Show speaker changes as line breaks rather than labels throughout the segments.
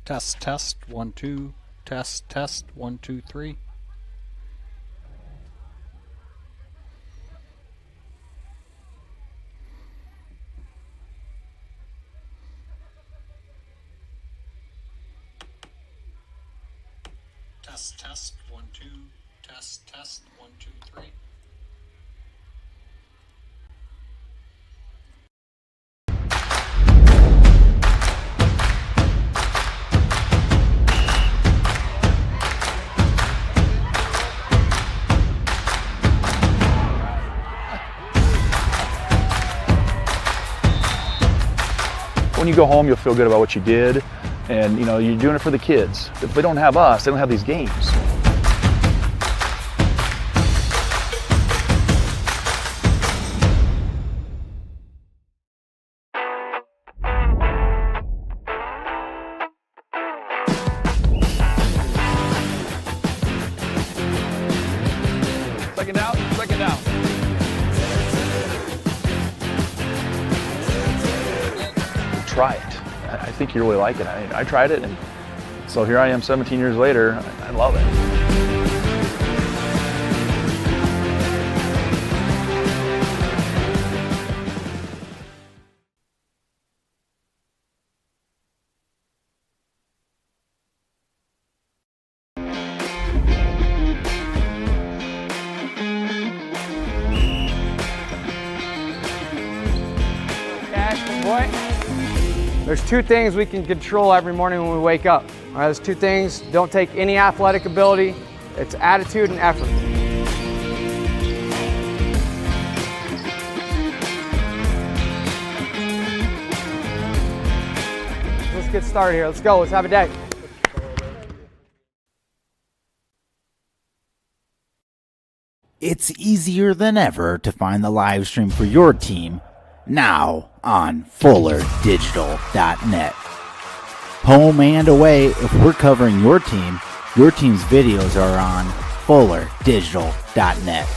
Test, test, 1, 2. Test, test, 1, 2, 3. Test, test, 1, 2. Test, test, 1, 2, 3.
When you go home, you'll feel good about what you did, and you know you're doing it for the kids. If they don't have us, they don't have these games. Second out, second out. Try it. I think you really like it. I tried it, and so here I am 17 years later. I love it.
Cash, boy. There's two things we can control every morning when we wake up. All right, those two things don't take any athletic ability. It's attitude and effort. Let's get started here. Let's go. Let's have a day.
It's easier than ever to find the live stream for your team now on FullerDigital.net. Home and away, if we're covering your team's videos are on FullerDigital.net.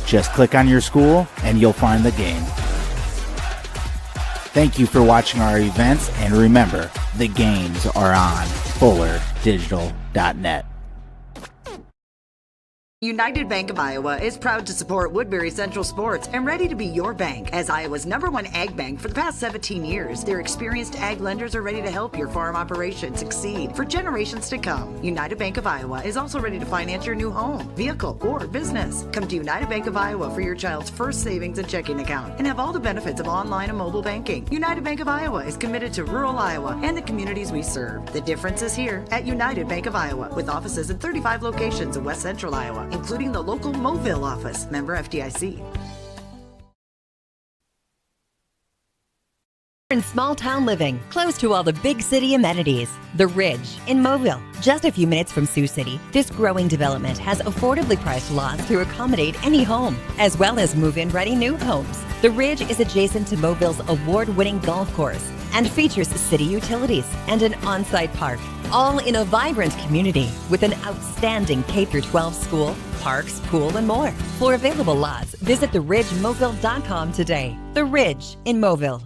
Just click on your school and you'll find the game. Thank you for watching our events, and remember, the games are on FullerDigital.net.
United Bank of Iowa is proud to support Woodbury Central Sports and ready to be your bank as Iowa's #1 ag bank for the past 17 years. Their experienced ag lenders are ready to help your farm operation succeed for generations to come. United Bank of Iowa is also ready to finance your new home, vehicle, or business. Come to United Bank of Iowa for your child's first savings and checking account and have all the benefits of online and mobile banking. United Bank of Iowa is committed to rural Iowa and the communities we serve. The difference is here at United Bank of Iowa, with offices in 35 locations in West Central Iowa, including the local Mobile office, member FDIC.
In small town living, close to all the big city amenities. The Ridge in Mobile, just a few minutes from Sioux City. This growing development has affordably priced lots to accommodate any home, as well as move-in ready new homes. The Ridge is adjacent to Mobile's award-winning golf course and features city utilities and an on-site park, all in a vibrant community with an outstanding K-12 school, parks, pool, and more. For available lots, visit theridgemobile.com today. The Ridge in Mobile.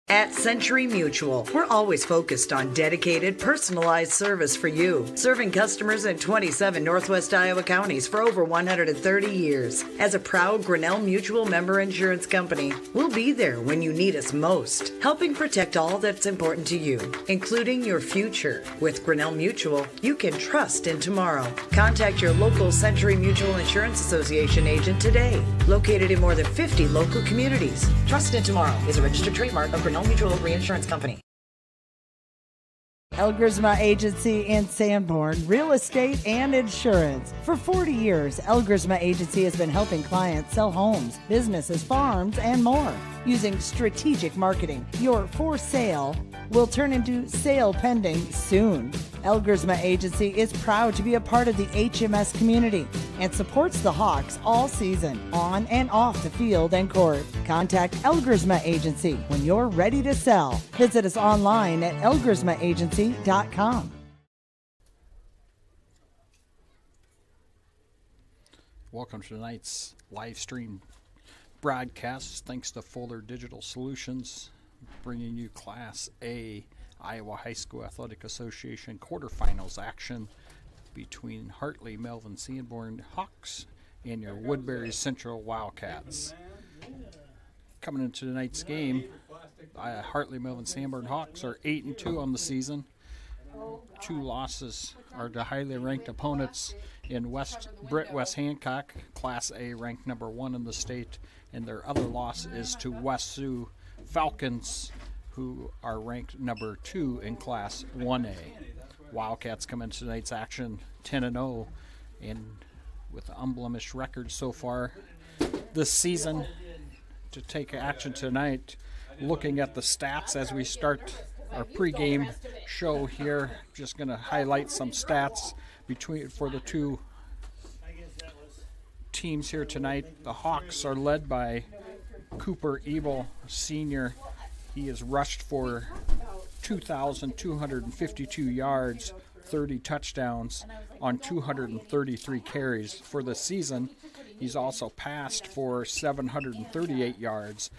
At Century Mutual, we're always focused on dedicated, personalized service for you, serving customers in 27 Northwest Iowa counties for over 130 years. As a proud Grinnell Mutual member insurance company, we'll be there when you need us most, helping protect all that's important to you, including your future. With Grinnell Mutual, you can trust in tomorrow. Contact your local Century Mutual Insurance Association agent today, located in more than 50 local communities. Trust in tomorrow is a registered trademark of Grinnell Mutual Reinsurance Company.
El Grisma Agency in Sanborn, real estate and insurance. For 40 years, El Grisma Agency has been helping clients sell homes, businesses, farms, and more. Using strategic marketing, your for sale will turn into sale pending soon. El Grisma Agency is proud to be a part of the HMS community and supports the Hawks all season, on and off the field and court. Contact El Grisma Agency when you're ready to sell. Visit us online at elgrismaagency.com.
Welcome to tonight's live stream broadcast. Thanks to Fuller Digital Solutions, bringing you Class A Iowa High School Athletic Association quarterfinals action between Hartley Melvin Sanborn Hawks and your Woodbury Central Wildcats. Coming into tonight's game, Hartley Melvin Sanborn Hawks are 8-2 on the season. 2 losses are to highly ranked opponents in West Hancock, Class A, ranked number 1 in the state, and their other loss is to West Sioux Falcons, who are ranked number 2 in Class 1A. Wildcats come into tonight's action 10-0, and with an unblemished record so far this season. To take action tonight, looking at the stats as we start our pregame show here, just going to highlight some stats for the two teams here tonight. The Hawks are led by Cooper Ebel, senior. He is rushed for 2,252 yards, 30 touchdowns on 233 carries for the season. He's also passed for 738 yards,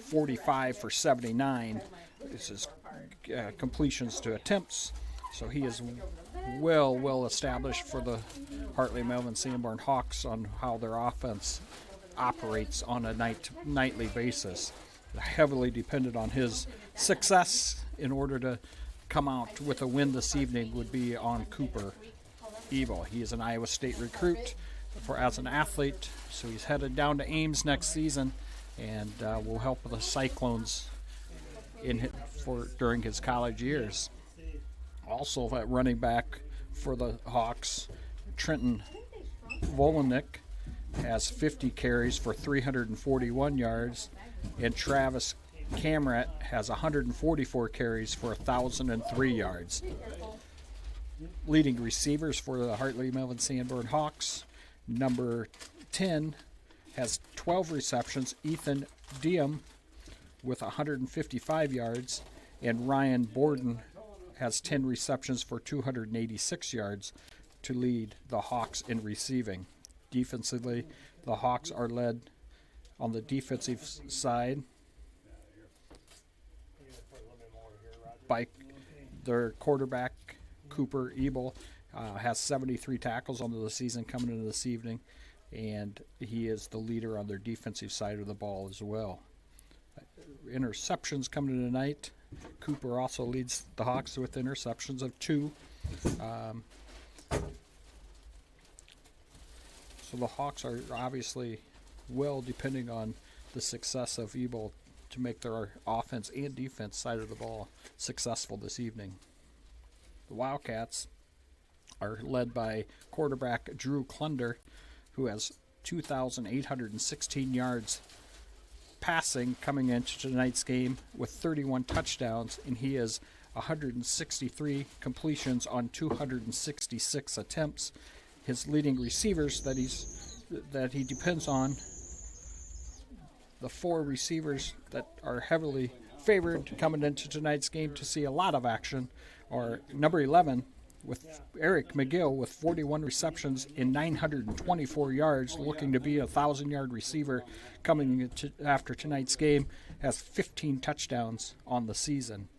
45 for 79. This is completions to attempts. So he is well established for the Hartley Melvin Sanborn Hawks on how their offense operates on a nightly basis. Heavily dependent on his success in order to come out with a win this evening would be on Cooper Ebel. He is an Iowa State recruit as an athlete, so he's headed down to Ames next season and will help the Cyclones during his college years. Also at running back for the Hawks, Trenton Volanik has 50 carries for 341 yards, and Travis Camrat has 144 carries for 1,003 yards. Leading receivers for the Hartley Melvin Sanborn Hawks, number 10 has 12 receptions, Ethan Diem with 155 yards, and Ryan Borden has 10 receptions for 286 yards to lead the Hawks in receiving. Defensively, the Hawks are led on the defensive side by their quarterback, Cooper Ebel, has 73 tackles on the season coming into this evening, and he is the leader on their defensive side of the ball as well. Interceptions coming in tonight. Cooper also leads the Hawks with interceptions of 2. So the Hawks are obviously depending on the success of Ebel to make their offense and defense side of the ball successful this evening. The Wildcats are led by quarterback Drew Klunder, who has 2,816 yards passing coming into tonight's game with 31 touchdowns, and he has 163 completions on 266 attempts. His leading receivers that he depends on, the 4 receivers that are heavily favored coming into tonight's game to see a lot of action, are number 11 with Eric McGill with 41 receptions and 924 yards, looking to be a 1,000-yard receiver coming after tonight's game, has 15 touchdowns on the season.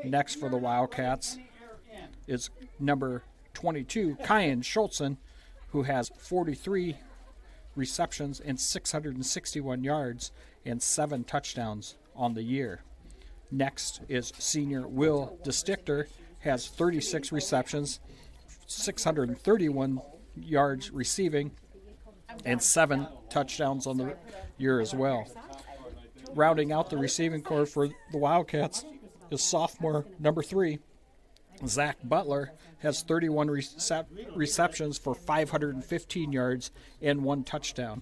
Next for the Wildcats is number 22, Kyan Schultzen, who has 43 receptions and 661 yards and 7 touchdowns on the year. Next is senior Will DeStichter, has 36 receptions, 631 yards receiving, and 7 touchdowns on the year as well. Rounding out the receiving corps for the Wildcats is sophomore number 3, Zach Butler has 31 receptions for 515 yards and 1 touchdown.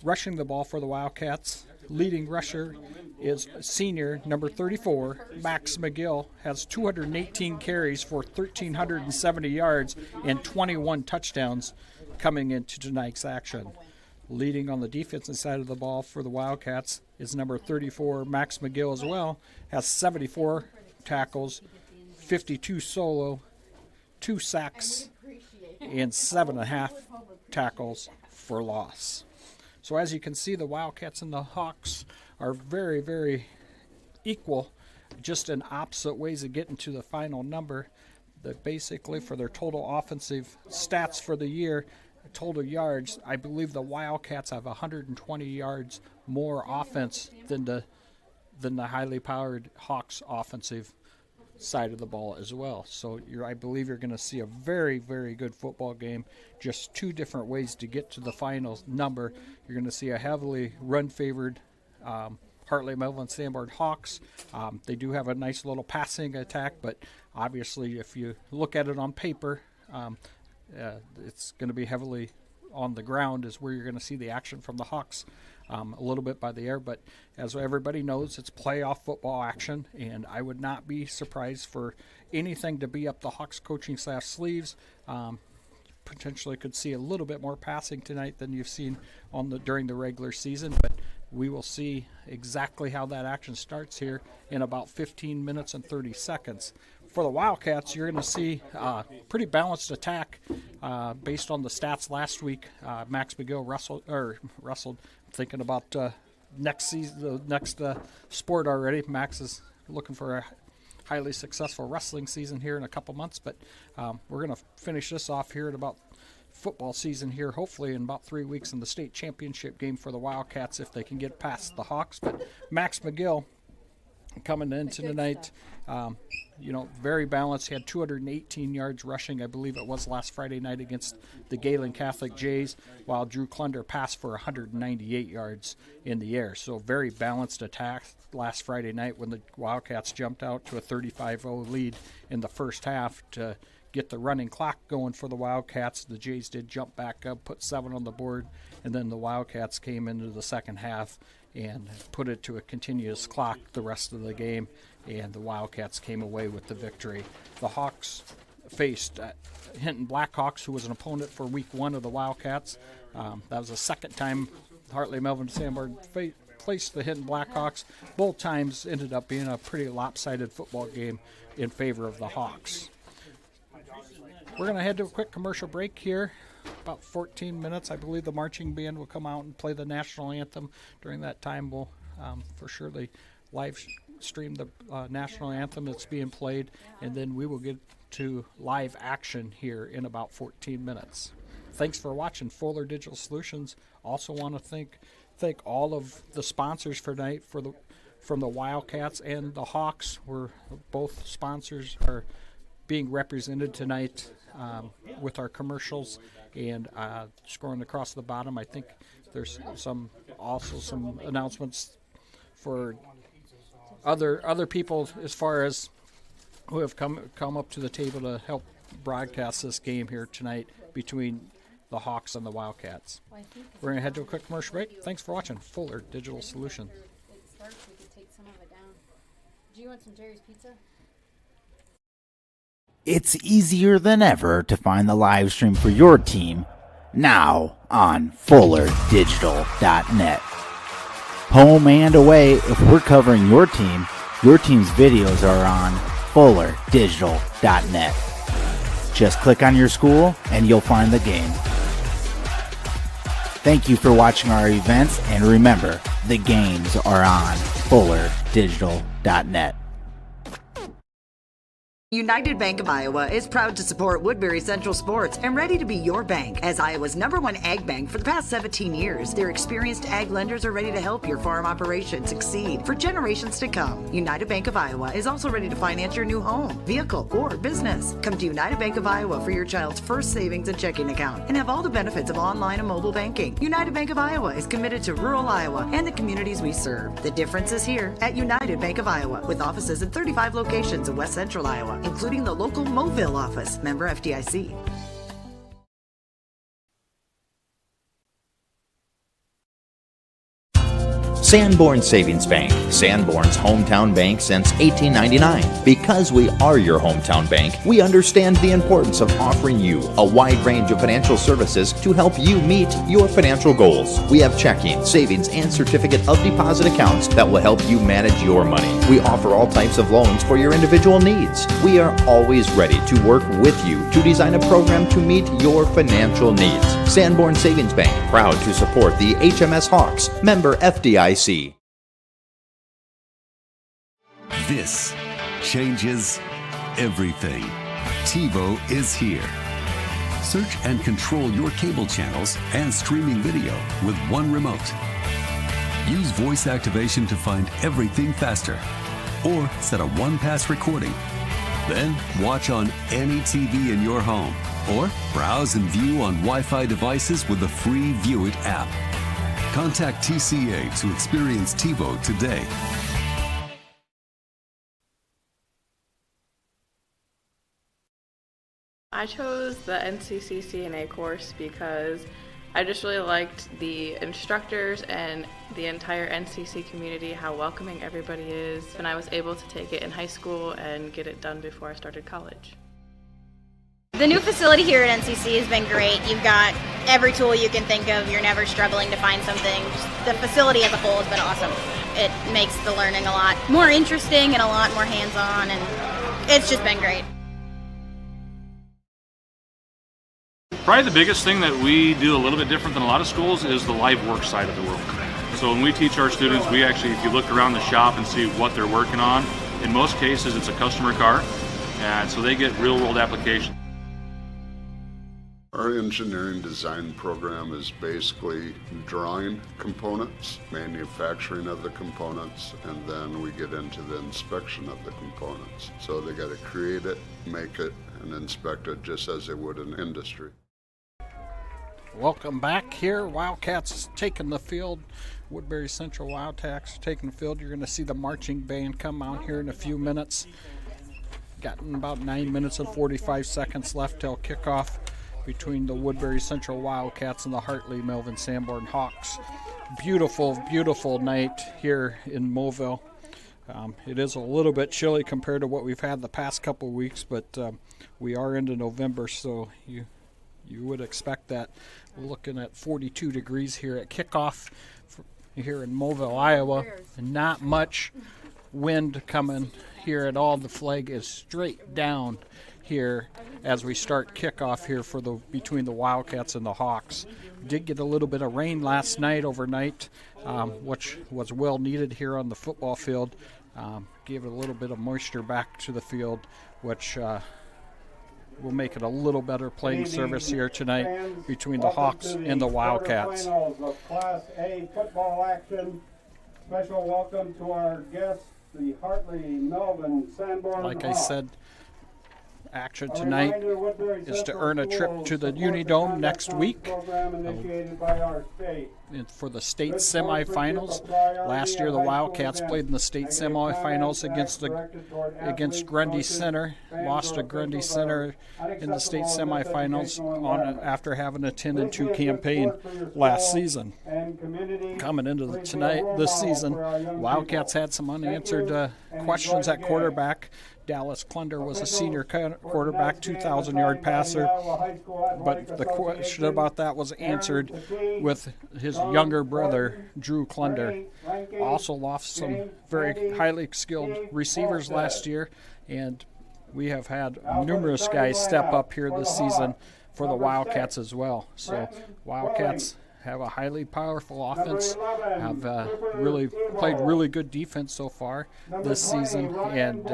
Rushing the ball for the Wildcats, leading rusher is senior number 34, Max McGill, has 218 carries for 1,370 yards and 21 touchdowns coming into tonight's action. Leading on the defensive side of the ball for the Wildcats is number 34, Max McGill as well, has 74 tackles, 52 solo, 2 sacks, and 7.5 tackles for loss. So as you can see, the Wildcats and the Hawks are very, very equal, just in opposite ways of getting to the final number. That basically for their total offensive stats for the year, total yards, I believe the Wildcats have 120 yards more offense than the highly powered Hawks offensive side of the ball as well. So I believe you're going to see a very, very good football game. Just 2 different ways to get to the final number. You're going to see a heavily run-favored Hartley, Melville, and Sanborn Hawks. They do have a nice little passing attack, but obviously if you look at it on paper, it's going to be heavily on the ground is where you're going to see the action from the Hawks. A little bit by the air, but as everybody knows, it's playoff football action, and I would not be surprised for anything to be up the Hawks coaching staff sleeves. Potentially could see a little bit more passing tonight than you've seen during the regular season, but we will see exactly how that action starts here in about 15 minutes and 30 seconds. For the Wildcats, you're going to see a pretty balanced attack based on the stats last week. Max McGill wrestled. Thinking about next season, the next sport already. Max is looking for a highly successful wrestling season here in a couple months, but we're going to finish this off here at about football season here, hopefully in about 3 weeks in the state championship game for the Wildcats if they can get past the Hawks. But Max McGill coming into tonight, very balanced. He had 218 yards rushing, I believe it was last Friday night against the Galen Catholic Jays, while Drew Klunder passed for 198 yards in the air. So very balanced attack last Friday night when the Wildcats jumped out to a 35-0 lead in the first half to get the running clock going for the Wildcats. The Jays did jump back up, put 7 on the board, and then the Wildcats came into the second half and put it to a continuous clock the rest of the game, and the Wildcats came away with the victory. The Hawks faced Hinton Blackhawks, who was an opponent for week 1 of the Wildcats. That was the second time Hartley, Melville, and Sanborn faced the Hinton Blackhawks. Both times ended up being a pretty lopsided football game in favor of the Hawks. We're going to head to a quick commercial break here. About 14 minutes. I believe the marching band will come out and play the national anthem. During that time, we'll for surely live stream the national anthem that's being played, and then we will get to live action here in about 14 minutes. Thanks for watching Fuller Digital Solutions. Also want to thank all of the sponsors for tonight from the Wildcats and the Hawks. Both sponsors are being represented tonight with our commercials. And scrolling across the bottom, I think there's some announcements for other people as far as who have come up to the table to help broadcast this game here tonight between the Hawks and the Wildcats. We're going to head to a quick commercial break. Thanks for watching Fuller Digital Solutions.
We could take some of it down. Do you want some Jerry's Pizza?
It's easier than ever to find the live stream for your team now on FullerDigital.net. Home and away, if we're covering your team's videos are on FullerDigital.net. Just click on your school and you'll find the game. Thank you for watching our events, and remember, the games are on FullerDigital.net.
United Bank of Iowa is proud to support Woodbury Central Sports and ready to be your bank. As Iowa's #1 ag bank for the past 17 years, their experienced ag lenders are ready to help your farm operation succeed for generations to come. United Bank of Iowa is also ready to finance your new home, vehicle, or business. Come to United Bank of Iowa for your child's first savings and checking account and have all the benefits of online and mobile banking. United Bank of Iowa is committed to rural Iowa and the communities we serve. The difference is here at United Bank of Iowa, with offices in 35 locations in West Central Iowa, including the local Mobile office, member FDIC.
Sanborn Savings Bank, Sanborn's hometown bank since 1899. Because we are your hometown bank, we understand the importance of offering you a wide range of financial services to help you meet your financial goals. We have checking, savings, and certificate of deposit accounts that will help you manage your money. We offer all types of loans for your individual needs. We are always ready to work with you to design a program to meet your financial needs. Sanborn Savings Bank, proud to support the HMS Hawks, member FDIC.
This changes everything. TiVo is here. Search and control your cable channels and streaming video with one remote. Use voice activation to find everything faster, or set a one-pass recording. Then watch on any TV in your home, or browse and view on Wi-Fi devices with the free View It app. Contact TCA to experience TiVo today.
I chose the NCC CNA course because I just really liked the instructors and the entire NCC community, how welcoming everybody is, and I was able to take it in high school and get it done before I started college.
The new facility here at NCC has been great. You've got every tool you can think of. You're never struggling to find something. Just the facility as a whole has been awesome. It makes the learning a lot more interesting and a lot more hands-on, and it's just been great.
Probably the biggest thing that we do a little bit different than a lot of schools is the live work side of the world. So when we teach our students, we actually, if you look around the shop and see what they're working on, in most cases it's a customer car, and so they get real-world application.
Our engineering design program is basically drawing components, manufacturing of the components, and then we get into the inspection of the components. So they got to create it, make it, and inspect it just as they would in industry.
Welcome back here. Wildcats taking the field. Woodbury Central Wildcats taking the field. You're going to see the marching band come out here in a few minutes. Got about 9 minutes and 45 seconds left till kickoff between the Woodbury Central Wildcats and the Hartley Melvin Sanborn Hawks. Beautiful, beautiful night here in Moville. It is a little bit chilly compared to what we've had the past couple of weeks, but we are into November, so you would expect that. We're looking at 42 degrees here at kickoff here in Moville, Iowa, and not much wind coming here at all. The flag is straight down here as we start kickoff here for between the Wildcats and the Hawks. We did get a little bit of rain last night, overnight, which was well needed here on the football field. Gave it a little bit of moisture back to the field, which will make it a little better playing service here tonight between the Hawks and the Wildcats.
Of Class A football action. Special welcome to our guests, the Hartley Melvin Sanborn
Like
Hawks.
I said, action tonight is to earn a trip to the Unidome next week for the state semifinals. Last year the Wildcats played in the state semifinals against Grundy Center, lost to Grundy Center in the state semifinals after having a 10-2 campaign last season. Coming into this season, Wildcats had some unanswered questions at quarterback. Dallas Klunder was a senior quarterback, 2,000-yard passer, but the question about that was answered with his younger brother, Drew Klunder. Also lost some very highly skilled receivers last year, and we have had numerous guys step up here this season for the Wildcats as well. So Wildcats have a highly powerful offense, have really played really good defense so far this season, and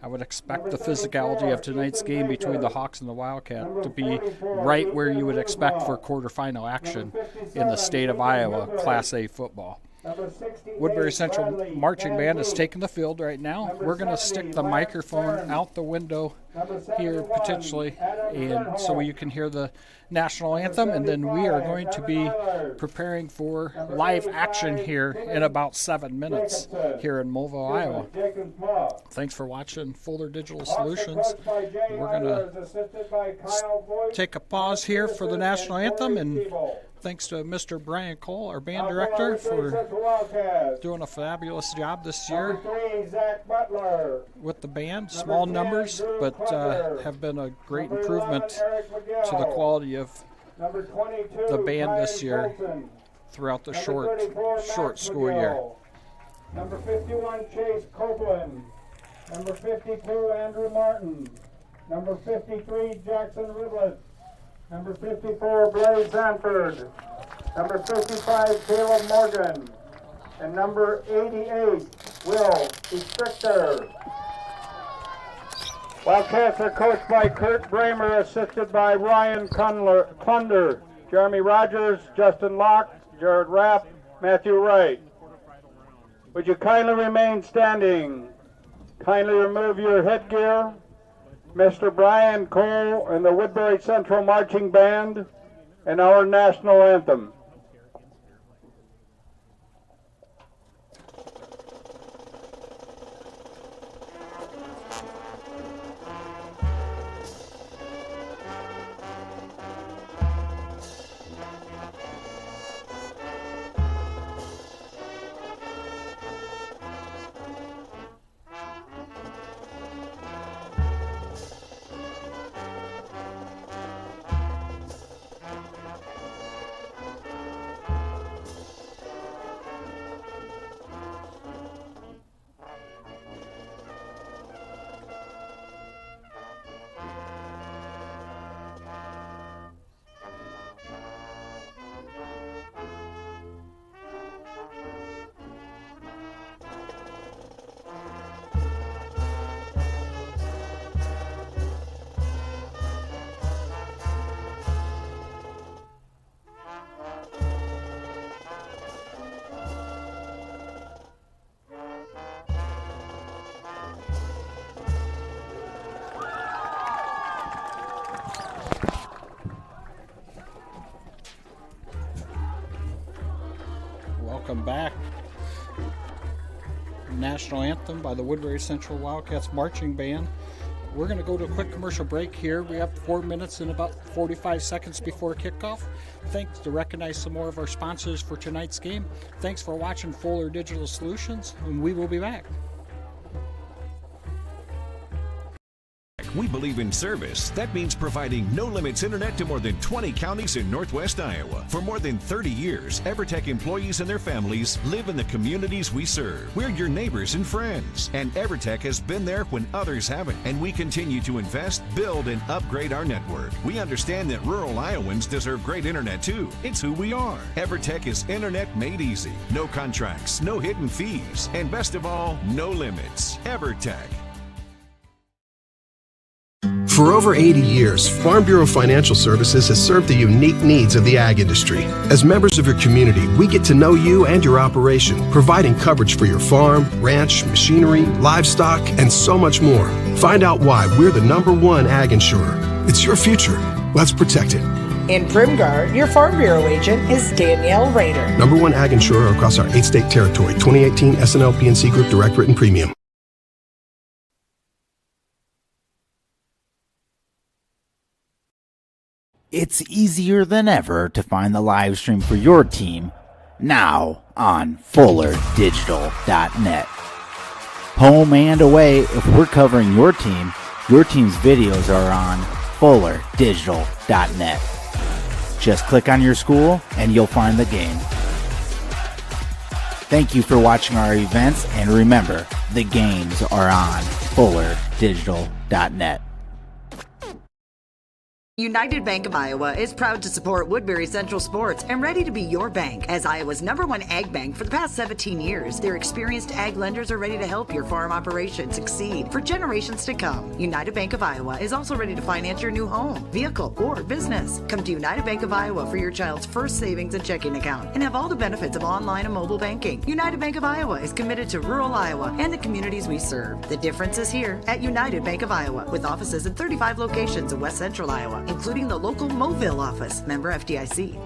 I would expect the physicality of tonight's game between the Hawks and the Wildcat to be right where you would expect for quarterfinal action in the state of Iowa Class A football. Woodbury Central Marching Band is taking the field right now. We're going to stick the microphone out the window here potentially, and so you can hear the national anthem, and then we are going to be preparing for live action here in about 7 minutes here in Moville, Iowa. Thanks for watching Fuller Digital Solutions. We're going to take a pause here for the national anthem, and thanks to Mr. Brian Cole, our band director, for doing a fabulous job this year with the band. Small numbers, but have been a great improvement to the quality of the band this year throughout the short school year.
Number 51, Chase Copeland. Number 52, Andrew Martin. Number 53, Jackson Riblett. Number 54, Blaze Sanford. Number 55, Caleb Morgan. And number 88, Will Districtor. Wildcats are coached by Kurt Bramer, assisted by Ryan Klunder, Jeremy Rogers, Justin Locke, Jared Rapp, Matthew Wright. Would you kindly remain standing? Kindly remove your headgear. Mr. Brian Cole and the Woodbury Central Marching Band and our national anthem.
Welcome back. National anthem by the Woodbury Central Wildcats Marching Band. We're going to go to a quick commercial break here. We have 4 minutes and about 45 seconds before kickoff. Thanks to recognize some more of our sponsors for tonight's game. Thanks for watching Fuller Digital Solutions, and we will be back.
We believe in service. That means providing no-limits internet to more than 20 counties in Northwest Iowa. For more than 30 years, EverTech employees and their families live in the communities we serve. We're your neighbors and friends. And EverTech has been there when others haven't. And we continue to invest, build, and upgrade our network. We understand that rural Iowans deserve great internet too. It's who we are. EverTech is internet made easy. No contracts, no hidden fees, and best of all, no limits. EverTech.
For over 80 years, Farm Bureau Financial Services has served the unique needs of the ag industry. As members of your community, we get to know you and your operation, providing coverage for your farm, ranch, machinery, livestock, and so much more. Find out why we're the #1 ag insurer. It's your future. Let's protect it.
In Primgar, your Farm Bureau agent is Danielle Rader.
#1 ag insurer across our 8-state territory. 2018 SNL PNC Group Direct Written Premium.
It's easier than ever to find the live stream for your team now on FullerDigital.net. Home and away, if we're covering your team's videos are on FullerDigital.net. Just click on your school and you'll find the game. Thank you for watching our events, and remember, the games are on FullerDigital.net.
United Bank of Iowa is proud to support Woodbury Central Sports and ready to be your bank. As Iowa's #1 ag bank for the past 17 years, their experienced ag lenders are ready to help your farm operation succeed for generations to come. United Bank of Iowa is also ready to finance your new home, vehicle, or business. Come to United Bank of Iowa for your child's first savings and checking account and have all the benefits of online and mobile banking. United Bank of Iowa is committed to rural Iowa and the communities we serve. The difference is here at United Bank of Iowa, with offices in 35 locations in West Central Iowa, including the local Mobile office, member FDIC.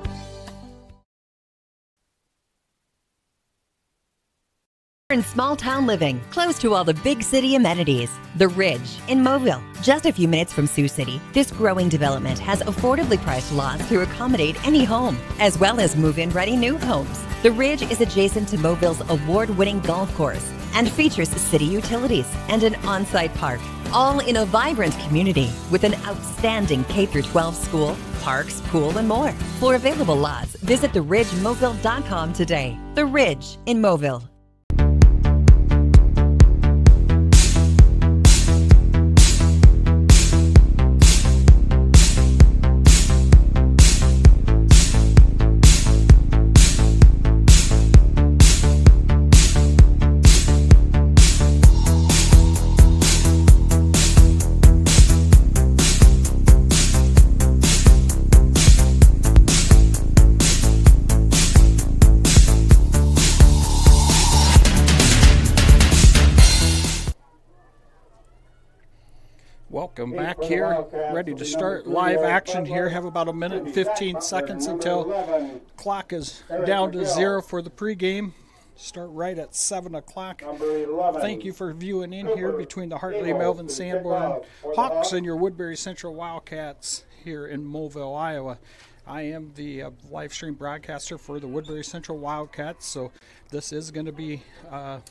In small town living, close to all the big city amenities. The Ridge in Mobile, just a few minutes from Sioux City. This growing development has affordably priced lots to accommodate any home, as well as move-in ready new homes. The Ridge is adjacent to Mobile's award-winning golf course and features city utilities and an on-site park, all in a vibrant community with an outstanding K-12 school, parks, pool, and more. For available lots, visit theridgemobile.com today. The Ridge in Mobile.
Welcome back here. Ready to start live action here. Have about a minute and 15 seconds until clock is down to 0 for the pregame. Start right at 7 o'clock. Thank you for viewing in here between the Hartley Melvin Sanborn Hawks and your Woodbury Central Wildcats here in Moville, Iowa. I am the live stream broadcaster for the Woodbury Central Wildcats, so this is going to be a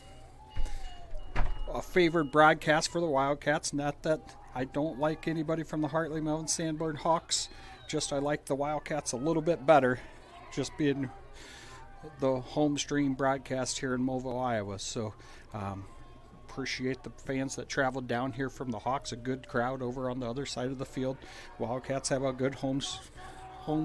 favored broadcast for the Wildcats. Not that I don't like anybody from the Hartley Melvin Sanborn Hawks, just I like the Wildcats a little bit better, just being the home stream broadcast here in Moville, Iowa. So appreciate the fans that traveled down here from the Hawks, a good crowd over on the other side of the field. Wildcats have a good home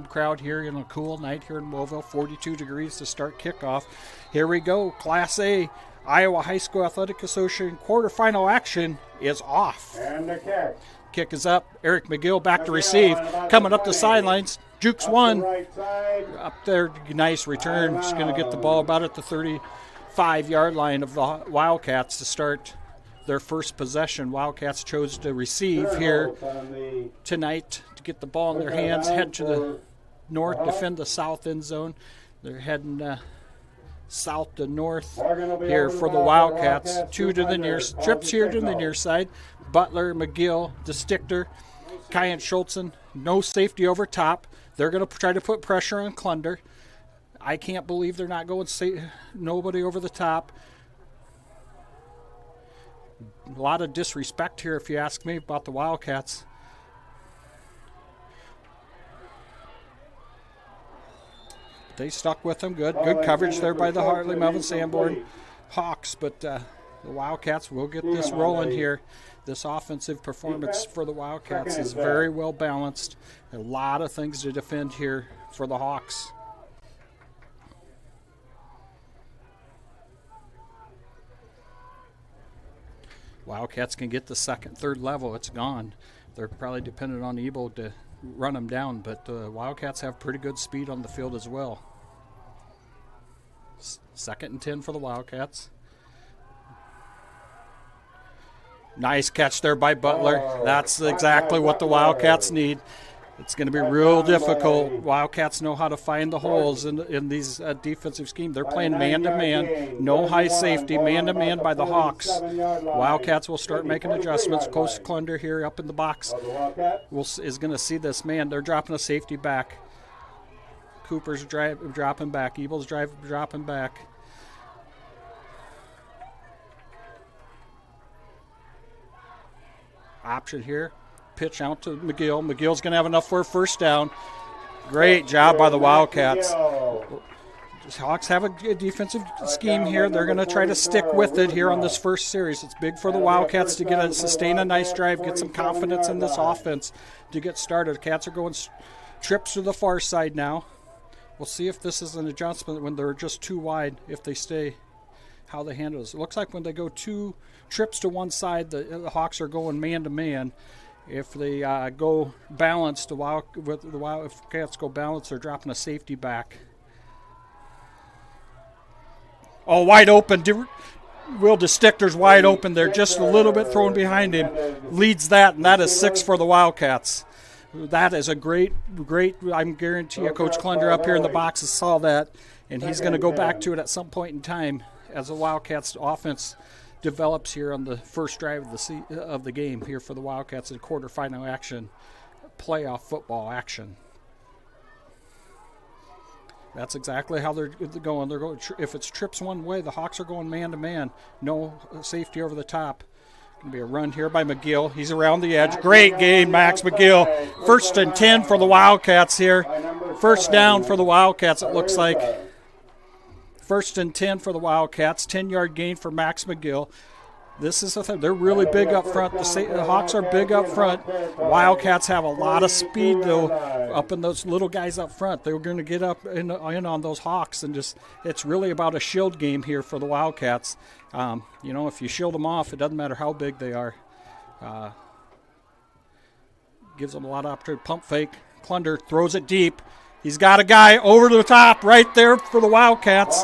crowd here in a cool night here in Moville, 42 degrees to start kickoff. Here we go, Class A. Iowa High School Athletic Association quarterfinal action is off.
And the kick.
Kick is up. Eric McGill back to receive. Coming up the sidelines. Jukes one. Up there, nice return. Just going to get the ball about at the 35-yard line of the Wildcats to start their first possession. Wildcats chose to receive here tonight to get the ball in their hands, head to the north, defend the south end zone. They're heading south to north here for the Wildcats. Two to the near, trips here to the near side. Butler, McGill, DeStichter, Kyan Schultzen, no safety over top. They're going to try to put pressure on Klunder. I can't believe they're not going nobody over the top. A lot of disrespect here, if you ask me, about the Wildcats. They stuck with them. Good coverage there by the Hartley Melvin Sanborn Hawks, but the Wildcats will get this rolling here. This offensive performance for the Wildcats is very well balanced. A lot of things to defend here for the Hawks. Wildcats can get the second, third level. It's gone. They're probably dependent on Ebo to run them down, but the Wildcats have pretty good speed on the field as well. Second and 10 for the Wildcats. Nice catch there by Butler. That's exactly what the Wildcats need. It's going to be real difficult. Wildcats know how to find the holes in these defensive schemes. They're playing man-to-man, no high safety, man-to-man by the Hawks. Wildcats will start making adjustments. Coach Klunder here up in the box is going to see this. Man, they're dropping a safety back. Cooper's dropping back. Ebel's dropping back. Option here. Pitch out to McGill. McGill's going to have enough for a first down. Great job by the Wildcats. Hawks have a defensive scheme here. They're going to try to stick with it here on this first series. It's big for the Wildcats to sustain a nice drive, get some confidence in this offense to get started. The Cats are going trips to the far side now. We'll see if this is an adjustment when they're just too wide, if they stay, how they handle this. It looks like when they go 2 trips to one side, the Hawks are going man-to-man. If they go balanced, if Cats go balanced, they're dropping a safety back. Oh, wide open. Will DeStichter's wide open there, just a little bit thrown behind him. Leads that, and that is 6 for the Wildcats. That is a great, I guarantee you, Coach Klunder up here in the boxes saw that, and he's going to go back to it at some point in time as the Wildcats offense develops here on the first drive of the game here for the Wildcats in quarterfinal action, playoff football action. That's exactly how they're going. They're going. If it's trips one way, the Hawks are going man-to-man. No safety over the top. Going to be a run here by McGill. He's around the edge. Great game, Max McGill. 1st and 10 for the Wildcats here. First down for the Wildcats, it looks like. 1st and 10 for the Wildcats. 10-yard gain for Max McGill. This is the thing. They're really big up front. The Hawks are big up front. Wildcats have a lot of speed, though, up in those little guys up front. They're going to get up in on those Hawks, and it's really about a shield game here for the Wildcats. If you shield them off, it doesn't matter how big they are. Gives them a lot of opportunity. Pump fake. Klunder throws it deep. He's got a guy over the top right there for the Wildcats.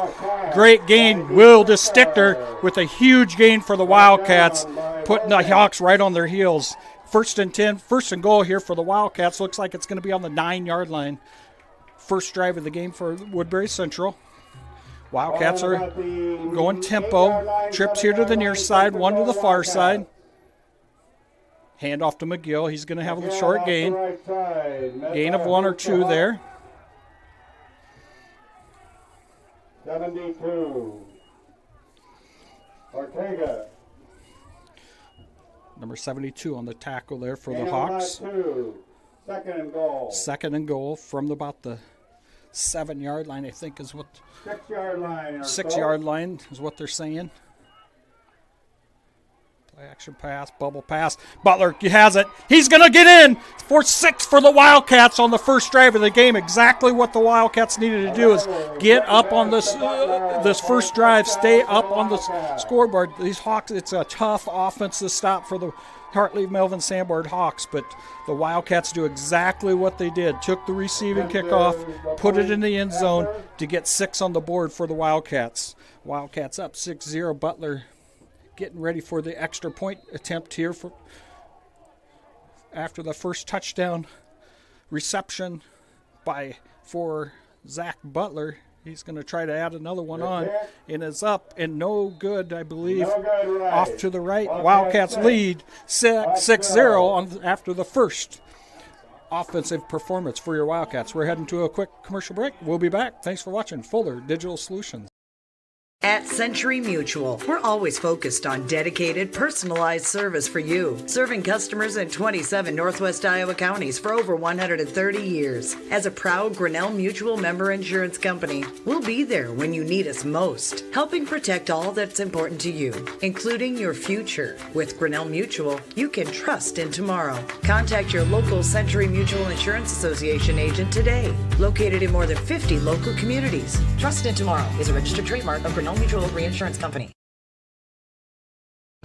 Great gain. Will DeStichter with a huge gain for the Wildcats, putting the Hawks right on their heels. 1st and 10, 1st and goal here for the Wildcats. Looks like it's going to be on the 9-yard line. First drive of the game for Woodbury Central. Wildcats are going tempo. Trips here to the near side, one to the far side. Hand off to McGill. He's going to have a short gain. Gain of 1 or 2 there.
72. Ortega.
Number 72 on the tackle there for the Hawks.
2nd and goal.
2nd and goal from about the 7-yard line, I think is what.
6-yard line.
6-yard line is what they're saying. Action pass, bubble pass. Butler has it. He's going to get in. 4-6 for the Wildcats on the first drive of the game. Exactly what the Wildcats needed to do is get up on this first drive, stay up on the scoreboard. These Hawks, it's a tough offensive stop for the Hartley Melvin Sanborn Hawks, but the Wildcats do exactly what they did. Took the receiving kickoff, put it in the end zone to get 6 on the board for the Wildcats. Wildcats up 6-0. Butler getting ready for the extra point attempt here after the first touchdown reception for Zach Butler. He's going to try to add another one on, and it's up and no good, I believe. Off to the right. Wildcats lead 6-0 after the first offensive performance for your Wildcats. We're heading to a quick commercial break. We'll be back. Thanks for watching Fuller Digital Solutions.
At Century Mutual, we're always focused on dedicated, personalized service for you, serving customers in 27 Northwest Iowa counties for over 130 years. As a proud Grinnell Mutual member insurance company, we'll be there when you need us most, helping protect all that's important to you, including your future. With Grinnell Mutual, you can trust in tomorrow. Contact your local Century Mutual Insurance Association agent today, located in more than 50 local communities. Trust in tomorrow is a registered trademark of Grinnell Mutual Reinsurance Company.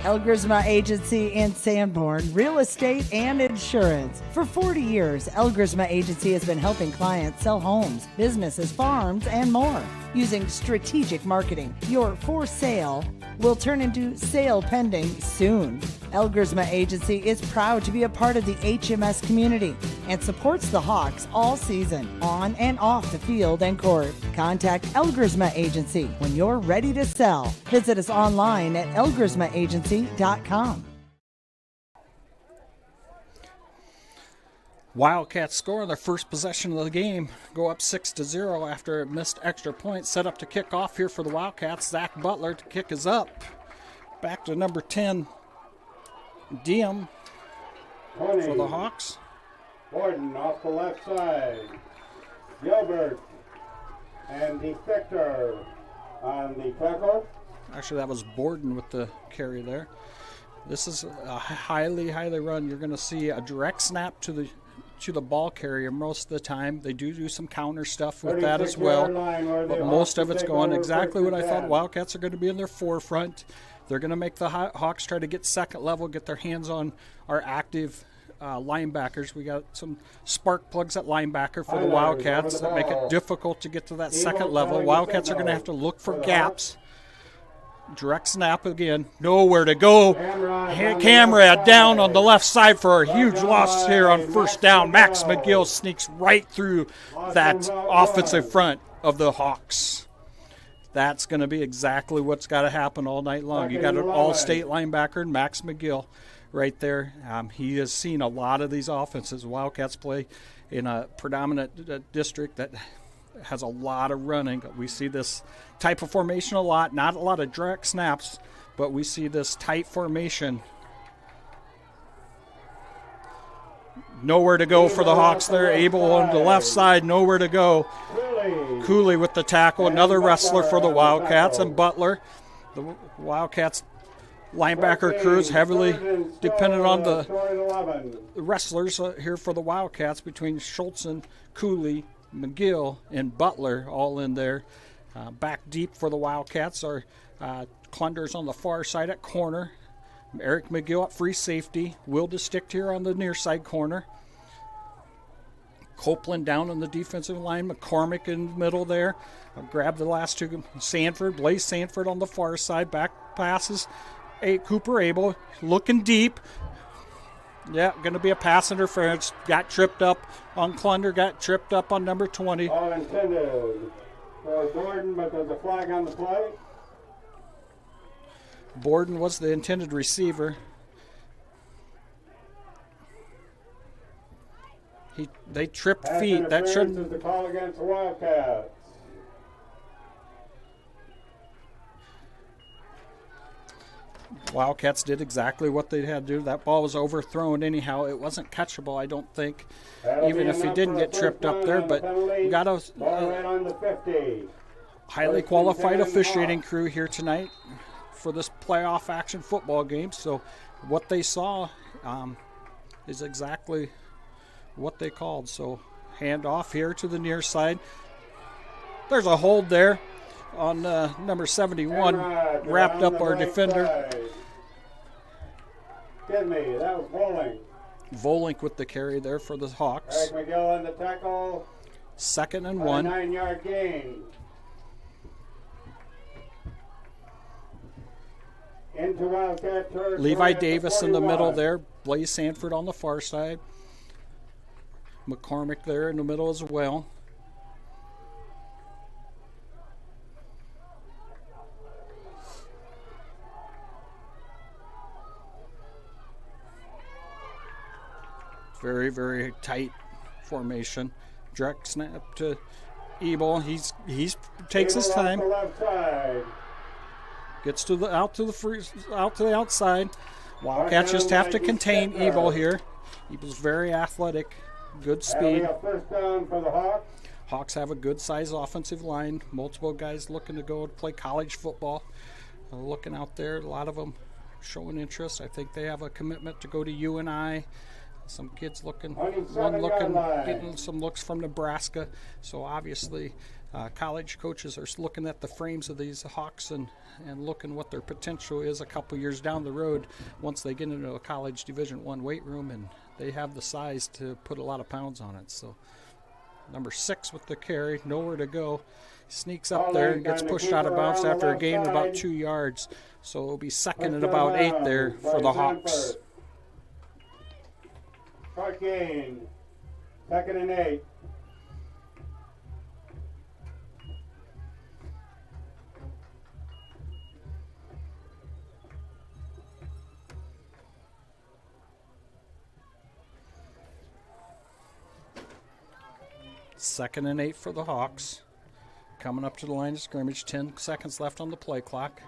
Elgersma Agency in Sanborn, real estate and insurance. For 40 years, Elgersma Agency has been helping clients sell homes, businesses, farms, and more. Using strategic marketing, your for sale will turn into sale pending soon. Elgersma Agency is proud to be a part of the HMS community and supports the Hawks all season, on and off the field and court. Contact Elgersma Agency when you're ready to sell. Visit us online at elgersmaagency.com.
Wildcats score on their first possession of the game, go up 6-0 after a missed extra point. Set up to kick off here for the Wildcats. Zach Butler to kick is up. Back to number 10, Diem for the Hawks.
Gordon off the left side. Gilbert. And defector on the tackle.
Actually, that was Borden with the carry there. This is a highly run. You're going to see a direct snap to the ball carrier most of the time. They do some counter stuff with that as well, but most of it's going exactly what I thought. Wildcats are going to be in their forefront. They're going to make the Hawks try to get second level, get their hands on our active linebackers. We got some spark plugs at linebacker for the Wildcats that make it difficult to get to that second level. Wildcats are going to have to look for gaps. Direct snap again. Nowhere to go. Camera down on the left side for a huge loss here on first down. Max McGill sneaks right through that offensive front of the Hawks. That's going to be exactly what's got to happen all night long. You got an all-state linebacker, Max McGill, right there. He has seen a lot of these offenses. Wildcats play in a predominant district that has a lot of running. We see this type of formation a lot, not a lot of direct snaps, but we see this tight formation. Nowhere to go for the Hawks there. Abel on the left side, nowhere to go. Cooley with the tackle, another wrestler for the Wildcats, and Butler. The Wildcats linebacker crew is heavily dependent on the wrestlers here for the Wildcats between Schultz and Cooley, McGill and Butler all in there. Back deep for the Wildcats are Klunders on the far side at corner. Eric McGill at free safety. Will DeSticht here on the near side corner. Copeland down on the defensive line. McCormick in the middle there. Grab the last two. Blaze Sanford on the far side. Back passes. Cooper Abel looking deep. Yeah, going to be a pass interference. Got tripped up on Klunder. Got tripped up on number 20.
All intended for Borden, but there's a flag on the play.
Borden was the intended receiver. They tripped feet. That shouldn't.
Is the call against the Wildcats.
Wildcats did exactly what they had to do. That ball was overthrown anyhow. It wasn't catchable, I don't think, even if he didn't get tripped up there. But we got a highly qualified officiating crew here tonight for this playoff action football game. So what they saw is exactly what they called. So hand off here to the near side. There's a hold there on number 71, wrapped up our defender.
Excuse me, that was Volink.
Volink with the carry there for the Hawks.
Eric McGill on the tackle.
2nd and 1.
9-yard gain. Into Wildcat territory.
Levi Davis in the middle there. Blaze Sanford on the far side. McCormick there in the middle as well. Very, very tight formation. Direct snap to Ebel. He's takes his time. Gets to the out to the outside. Wildcats just have to contain Ebel here. Ebel's very athletic, good speed.
First down for the Hawks.
Hawks have a good sized offensive line. Multiple guys looking to go play college football. Looking out there, a lot of them showing interest. I think they have a commitment to go to UNI. Some kids getting some looks from Nebraska. So obviously, college coaches are looking at the frames of these Hawks and looking what their potential is a couple years down the road once they get into a college Division I weight room, and they have the size to put a lot of pounds on it. So number 6 with the carry, nowhere to go. Sneaks up there and gets pushed out of bounds after a gain of about 2 yards. So it'll be 2nd and about 8 there for the Hawks.
Short gain. 2nd and 8.
Second and 8 for the Hawks. Coming up to the line of scrimmage. 10 seconds left on the play clock.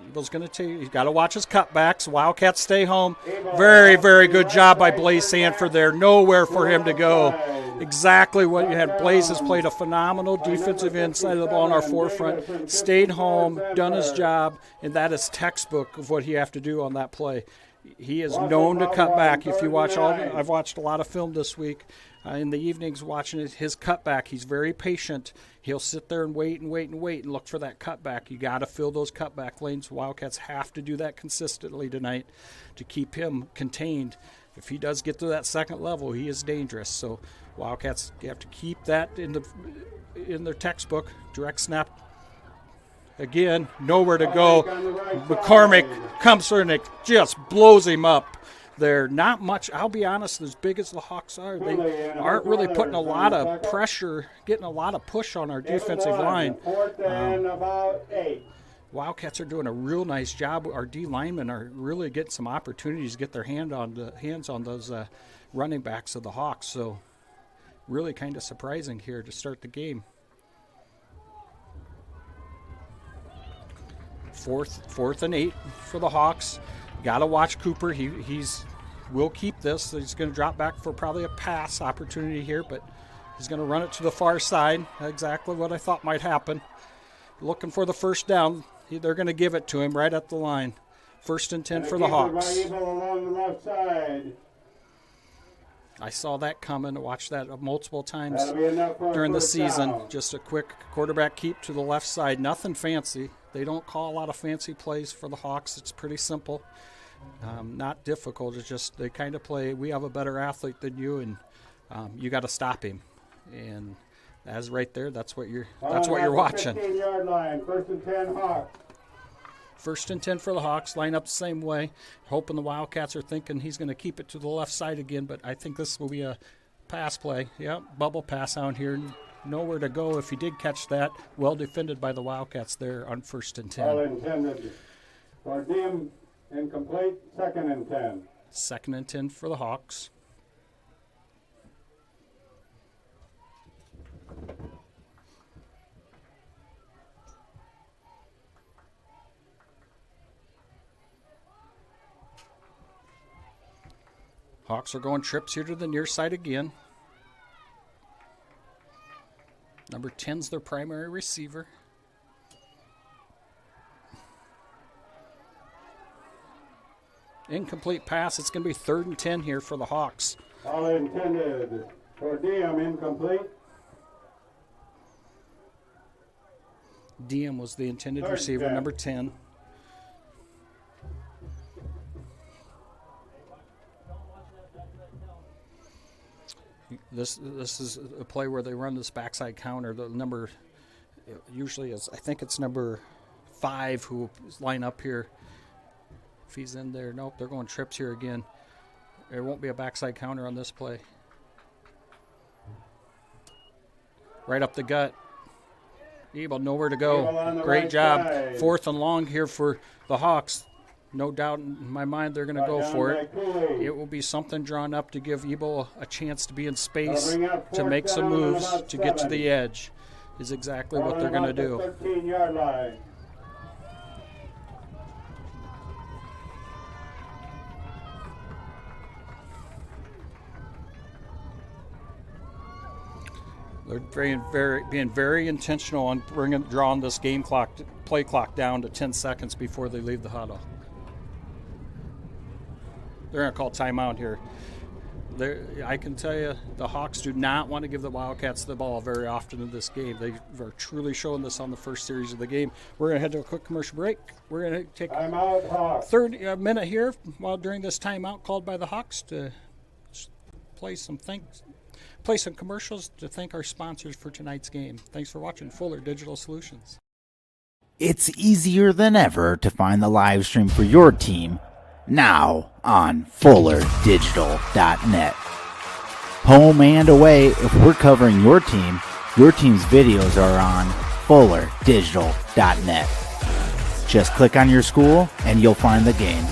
Eagle's going to take. He's got to watch his cutbacks. Wildcats stay home. Very, very good job by Blaze Sanford there. Nowhere for him to go. Exactly what you had. Blaze has played a phenomenal defensive end side of the ball in our forefront. Stayed home, done his job, and that is textbook of what he have to do on that play. He is known to cut back. If you watch I've watched a lot of film this week. In the evenings watching his cutback, he's very patient. He'll sit there and wait and look for that cutback. You got to fill those cutback lanes. Wildcats have to do that consistently tonight to keep him contained. If he does get to that second level, he is dangerous. So Wildcats have to keep that in their textbook. Direct snap. Again, nowhere to go. McCormick comes through and just blows him up. They're not much, I'll be honest, as big as the Hawks are, they aren't really putting a lot of pressure, getting a lot of push on our defensive line. Wildcats are doing a real nice job. Our D linemen are really getting some opportunities to get their hands on those running backs of the Hawks. So really kind of surprising here to start the game. Fourth and 8 for the Hawks. Got to watch Cooper. He's will keep this. He's going to drop back for probably a pass opportunity here, but he's going to run it to the far side. Exactly what I thought might happen. Looking for the first down. They're going to give it to him right at the line. 1st and 10 for the Hawks.
Along the left side.
I saw that coming. I watched that multiple times during the season.
Down.
Just a quick quarterback keep to the left side. Nothing fancy. They don't call a lot of fancy plays for the Hawks. It's pretty simple. Not difficult. It's just they kind of play, we have a better athlete than you, and you got to stop him. And as right there, that's what you're watching.
15-yard line, 1st and 10 Hawks.
1st and 10 for the Hawks. Line up the same way. Hoping the Wildcats are thinking he's going to keep it to the left side again, but I think this will be a pass play. Yep, bubble pass out here. Nowhere to go if he did catch that. Well defended by the Wildcats there on 1st and 10.
All intended. For Diem, incomplete. 2nd and 10.
2nd and 10 for the Hawks. Hawks are going trips here to the near side again. Number 10's their primary receiver. Incomplete pass. It's going to be 3rd and 10 here for the Hawks.
All intended. For Diem, incomplete.
Diem was the intended receiver, number 10. This is a play where they run this backside counter. The number usually is, I think it's number 5 who line up here. If he's in there, nope, they're going trips here again. There won't be a backside counter on this play. Right up the gut. Ebel, nowhere to go. Great job. 4th and long here for the Hawks. No doubt in my mind they're going to go for it. It will be something drawn up to give Ebel a chance to be in space, to make some moves, to get to the edge, is exactly what they're going to do.
13-yard line.
They're being very intentional on drawing this game clock, play clock down to 10 seconds before they leave the huddle. They're going to call timeout here. I can tell you the Hawks do not want to give the Wildcats the ball very often in this game. They are truly showing this on the first series of the game. We're going to head to a quick commercial break. We're going to take a minute here while during this timeout called by the Hawks to play some commercials to thank our sponsors for tonight's game. Thanks for watching Fuller Digital Solutions.
It's easier than ever to find the live stream for your team now on FullerDigital.net. Home and away, if we're covering your team's videos are on FullerDigital.net. Just click on your school and you'll find the game.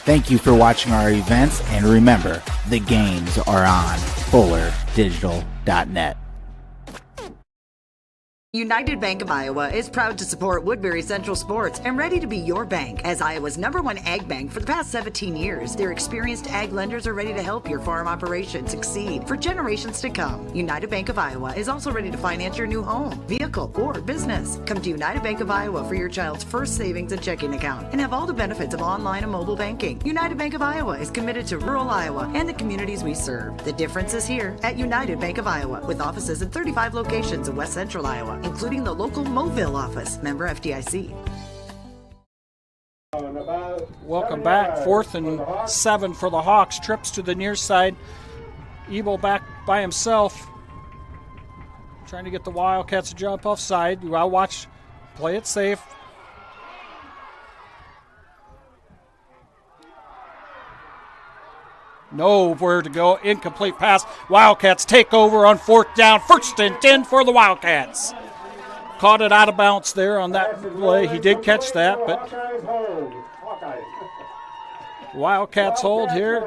Thank you for watching our events, and remember, the games are on FullerDigital.net.
United Bank of Iowa is proud to support Woodbury Central Sports and ready to be your bank. As Iowa's #1 ag bank for the past 17 years, their experienced ag lenders are ready to help your farm operation succeed for generations to come. United Bank of Iowa is also ready to finance your new home, vehicle, or business. Come to United Bank of Iowa for your child's first savings and checking account and have all the benefits of online and mobile banking. United Bank of Iowa is committed to rural Iowa and the communities we serve. The difference is here at United Bank of Iowa, with offices in 35 locations in West Central Iowa, including the local Mobile office. Member FDIC.
Welcome back. 4th and 7 for the Hawks. Trips to the near side. Ebel back by himself, trying to get the Wildcats to jump offside. I'll watch. Play it safe. Nowhere to go. Incomplete pass. Wildcats take over on 4th down. 1st and 10 for the Wildcats. Caught it out of bounds there on that play. He did catch that, but Wildcats hold here.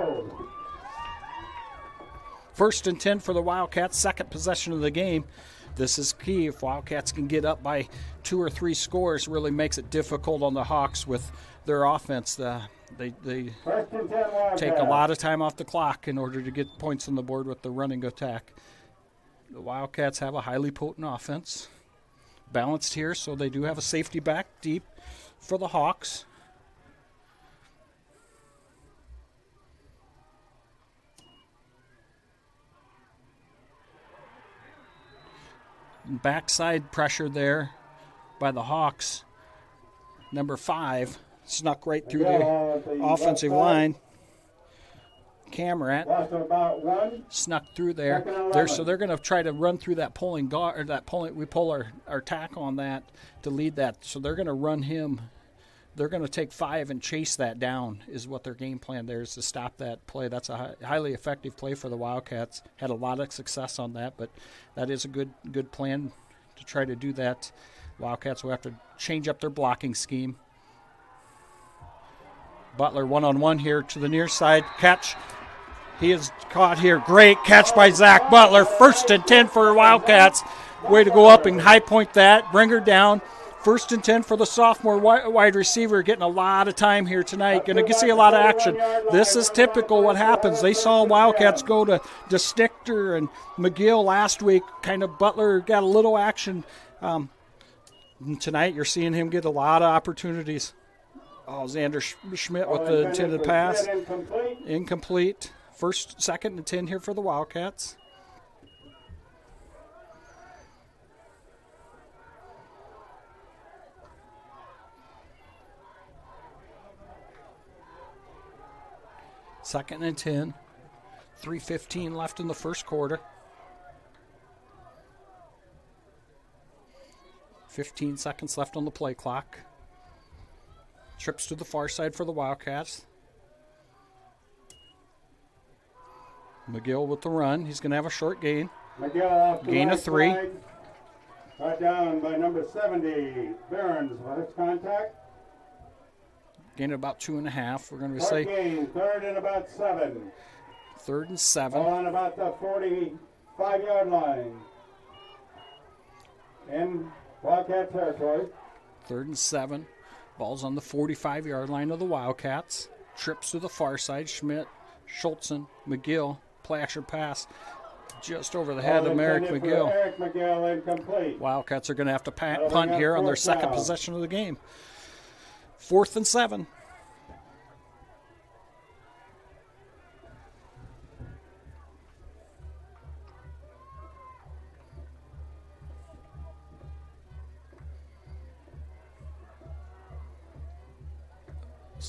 1st and 10 for the Wildcats. 2nd possession of the game. This is key. If Wildcats can get up by 2 or 3 scores, really makes it difficult on the Hawks with their offense. They take a lot of time off the clock in order to get points on the board with the running attack. The Wildcats have a highly potent offense. Balanced here, so they do have a safety back deep for the Hawks. Backside pressure there by the Hawks. Number 5 snuck right through the offensive line. Camrat snuck through there. So they're going to try to run through that pulling guard, or that pulling. We pull our tackle on that to lead that. So they're going to run him. They're going to take 5 and chase that down. Is what their game plan there is, to stop that play. That's a highly effective play for the Wildcats. Had a lot of success on that, but that is a good plan to try to do that. Wildcats will have to change up their blocking scheme. Butler one-on-one here to the near side. Catch. He is caught here. Great catch by Zach Butler. 1st and 10 for Wildcats. Way to go up and high point that. Bring her down. 1st and 10 for the sophomore wide receiver. Getting a lot of time here tonight. Going to see a lot of action. This is typical what happens. They saw Wildcats go to Stichter and McGill last week. Kind of Butler got a little action. Tonight you're seeing him get a lot of opportunities. Oh, Xander Schmidt with the intended pass. Incomplete. 2nd and 10 here for the Wildcats. Second and 10. 3:15 left in the first quarter. 15 seconds left on the play clock. Trips to the far side for the Wildcats. McGill with the run. He's going to have a short gain. Gain of 3.
Brought down by number 70, Burns. With contact.
Gain of about 2.5. We're going to say.
Gain, 3rd and about 7.
3rd and 7.
Ball on about the 45-yard line. In Wildcat territory.
3rd and 7. Ball's on the 45-yard line of the Wildcats. Trips to the far side. Schmidt, Schultzen, McGill. Play action pass just over the head of Merrick McGill.
Eric McGill, incomplete.
Wildcats are going to have to punt here on their 2nd possession of the game. 4th and 7.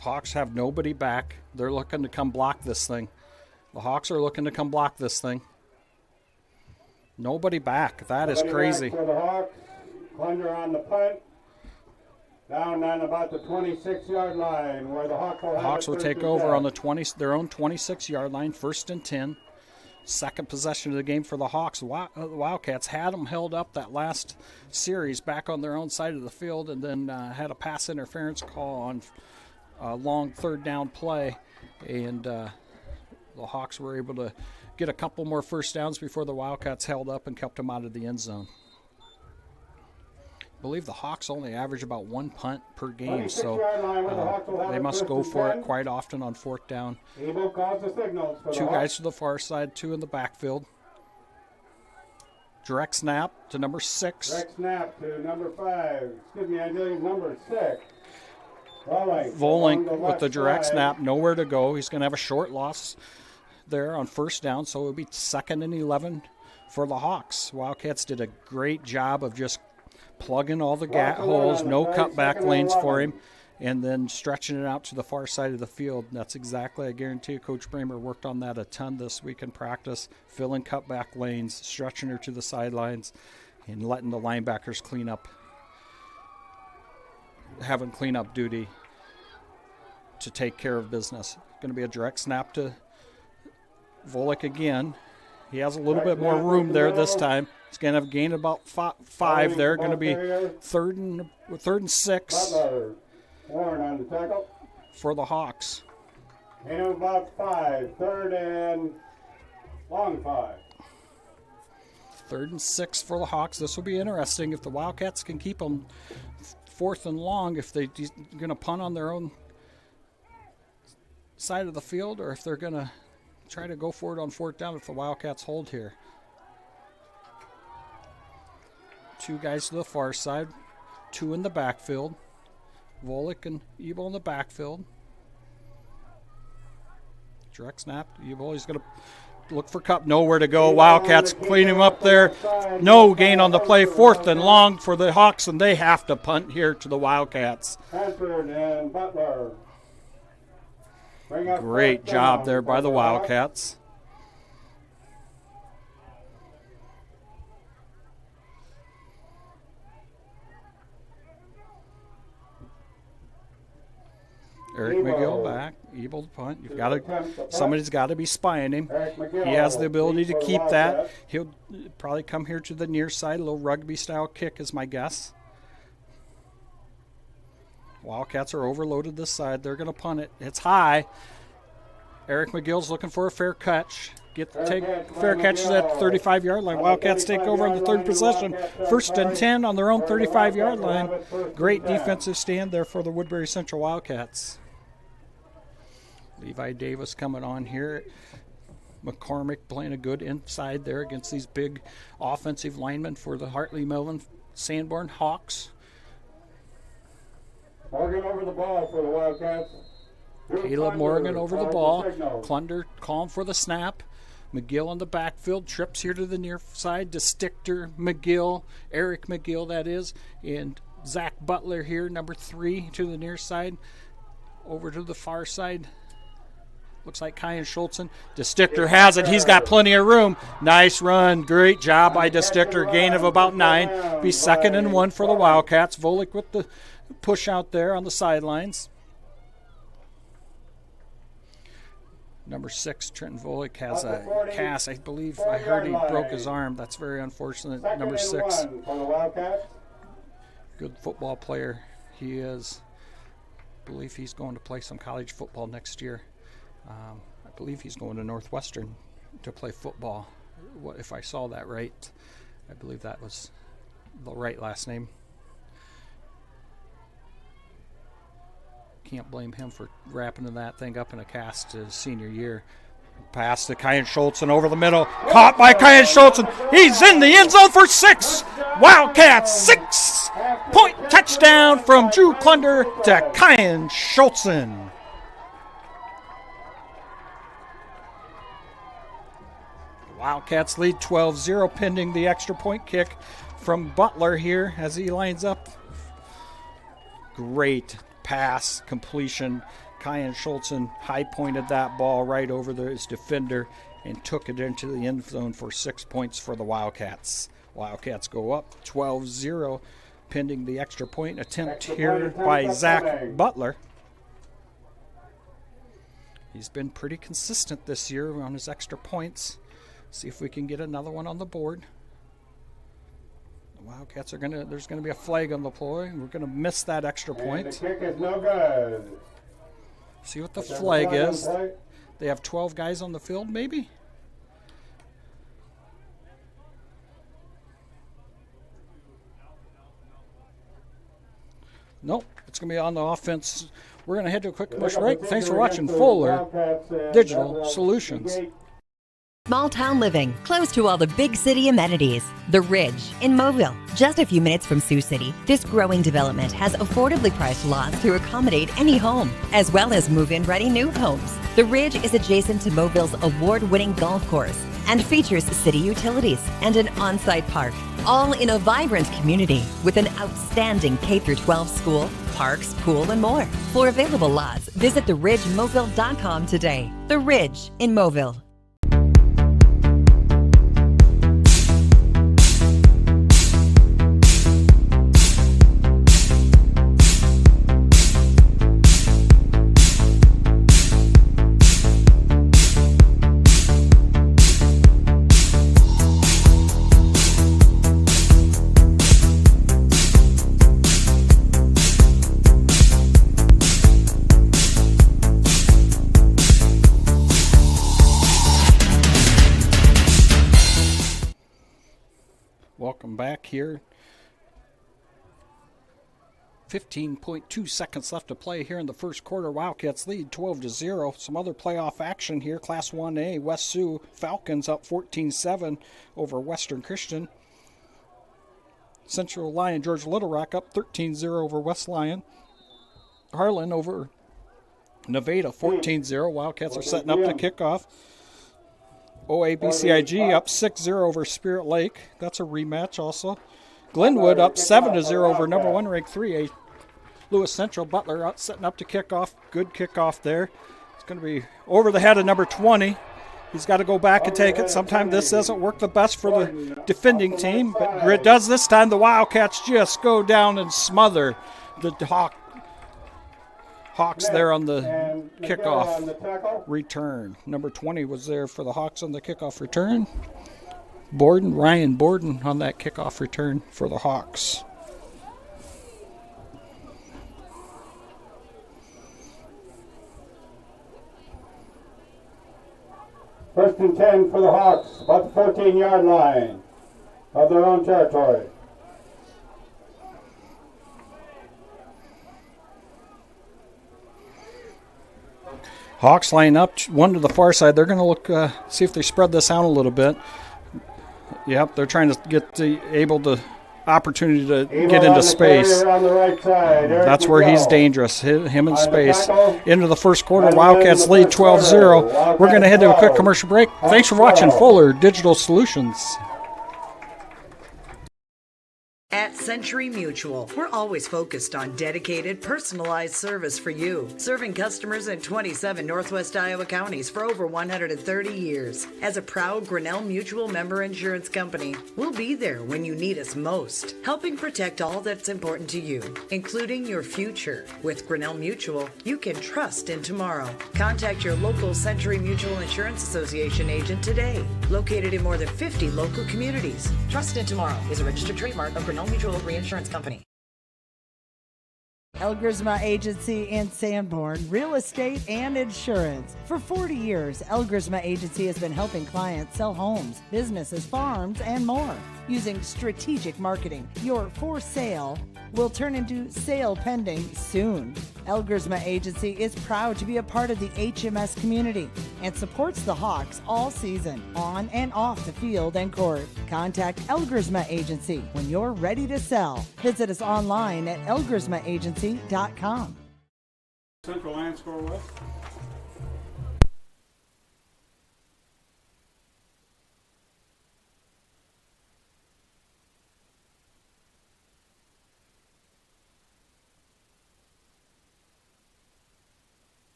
Hawks have nobody back. They're looking to come block this thing. The Hawks are looking to come block this thing. Nobody back. That is crazy.
For the Hawks, Plunder on the punt. Down on about the 26-yard line, where the Hawks
will take over on the their own 26-yard line. 1st and 10. 2nd possession of the game for the Hawks. The Wildcats had them held up that last series back on their own side of the field, and then had a pass interference call on a long 3rd down play, and the Hawks were able to get a couple more first downs before the Wildcats held up and kept them out of the end zone. believe the Hawks only average about 1 punt per game, so they must go for it quite often on 4th down. 2 guys to the far side, 2 in the backfield. Direct snap to number 6.
Direct snap to number 5. Excuse me, I believe number 6.
Volink with the direct snap, nowhere to go. He's going to have a short loss there on 1st down, so it'll be 2nd and 11 for the Hawks. Wildcats did a great job of just plugging all the holes, no cutback lanes for him, and then stretching it out to the far side of the field. That's exactly, I guarantee you, Coach Bramer worked on that a ton this week in practice, filling cutback lanes, stretching her to the sidelines, and letting the linebackers clean up, having cleanup duty to take care of business. Going to be a direct snap to Volek again. He has a little bit more room there this time. He's going to have gained about 5 there. Going to be third and 6 for the Hawks.
Gain of about 5. 3rd and long 5.
3rd and 6 for the Hawks. This will be interesting if the Wildcats can keep them 4th and long, if they're going to punt on their own side of the field, or if they're going to try to go for it on 4th down if the Wildcats hold here. 2 guys to the far side, 2 in the backfield. Volek and Ebel in the backfield. Direct snap. Ebel, he's going to look for Cup. Nowhere to go. Wildcats clean him up there. No gain on the play. 4th and long for the Hawks, and they have to punt here to the Wildcats.
Hanford and Butler.
Great job there by the Wildcats. Eric McGill back, able to punt. Somebody's got to be spying him. He has the ability to keep that. He'll probably come here to the near side. A little rugby-style kick is my guess. Wildcats are overloaded this side. They're going to punt it. It's high. Eric McGill's looking for a fair catch. Fair catches at the 35-yard line. Wildcats take over on the 3rd possession. 1st and 10 on their own 35-yard line. Great defensive stand there for the Woodbury Central Wildcats. Levi Davis coming on here. McCormick playing a good inside there against these big offensive linemen for the Hartley Melvin Sanborn Hawks.
Morgan over the ball for the Wildcats.
Caleb Morgan over the ball. Clunder calm for the snap. McGill on the backfield. Trips here to the near side to Stichter, McGill, Eric McGill that is, and Zach Butler here, number 3 to the near side. Over to the far side. Looks like Kyan Schultzen. DeStichter has it. He's got plenty of room. Nice run. Great job by DeStichter. Gain of about 9. Be 2nd and 1 for the Wildcats. Volek with the push out there on the sidelines. Number 6, Trenton Volek has a cast. I believe I heard he broke his arm. That's very unfortunate. Number 6. Good football player he is. I believe he's going to play some college football next year. I believe he's going to Northwestern to play football. If I saw that right, I believe that was the right last name. Can't blame him for wrapping that thing up in a cast his senior year. Pass to Kyan Schultzen over the middle. Caught by Kyan Schultzen. He's in the end zone for 6. Wildcats 6-point touchdown from Drew Clunder to Kyan Schultzen. Wildcats lead 12-0 pending the extra point kick from Butler here as he lines up. Great pass completion. Kyan Schultzen high-pointed that ball right over his defender and took it into the end zone for 6 points for the Wildcats. Wildcats go up 12-0 pending the extra point attempt here by Zach Butler. He's been pretty consistent this year on his extra points. See if we can get another one on the board. The Wildcats are there's gonna be a flag on the play. We're gonna miss that extra point.
And the kick is no good.
See what the flag is. They have 12 guys on the field, maybe? Nope, it's going to be on the offense. We're going to head to a quick commercial break. Thanks for watching Fuller Digital Solutions.
Small town living, close to all the big city amenities. The Ridge in Mobile, just a few minutes from Sioux City. This growing development has affordably priced lots to accommodate any home, as well as move-in ready new homes. The Ridge is adjacent to Mobille's award-winning golf course and features city utilities and an on-site park, all in a vibrant community with an outstanding K-12 school, parks, pool, and more. For available lots, visit theridgemobile.com today. The Ridge in Mobile.
Welcome back here. 15.2 seconds left to play here in the first quarter. Wildcats lead 12-0. Some other playoff action here. Class 1A, West Sioux Falcons up 14-7 over Western Christian. Central Lyon, George Little Rock up 13-0 over West Lyon. Harlan over Nevada 14-0. Wildcats are setting up the kickoff. OABCIG up 6-0 over Spirit Lake. That's a rematch also. Glenwood up 7-0 over number 1 ranked 3A. Lewis Central. Butler out setting up to kickoff. Good kickoff there. It's going to be over the head of number 20. He's got to go back and take it. Sometimes this doesn't work the best for the defending team, but it does this time. The Wildcats just go down and smother the Hawks there on the kickoff return. Number 20 was there for the Hawks on the kickoff return. Ryan Borden on that kickoff return for the Hawks.
First and 10 for the Hawks, about the 14-yard line of their own territory.
Hawks line up, one to the far side. They're going to look, see if they spread this out a little bit. Yep, they're trying to get the opportunity to get into space. That's where he's dangerous, him in space. Into the first quarter, Wildcats lead 12-0. We're going to head to a quick commercial break. Thanks for watching Fuller Digital Solutions.
At Century Mutual, we're always focused on dedicated, personalized service for you, serving customers in 27 Northwest Iowa counties for over 130 years. As a proud Grinnell Mutual member insurance company, we'll be there when you need us most, helping protect all that's important to you, including your future. With Grinnell Mutual, you can trust in tomorrow. Contact your local Century Mutual Insurance Association agent today, located in more than 50 local communities. Trust in tomorrow is a registered trademark of Grinnell Mutual Reinsurance Company.
Elgersma Agency in Sanborn, real estate and insurance. For 40 years, Elgersma Agency has been helping clients sell homes, businesses, farms, and more. Using strategic marketing, your for sale will turn into sale pending soon. Elgersma Agency is proud to be a part of the HMS community and supports the Hawks all season, on and off the field and court. Contact Elgersma Agency when you're ready to sell. Visit us online at elgersmaagency.com.
Central Line score what?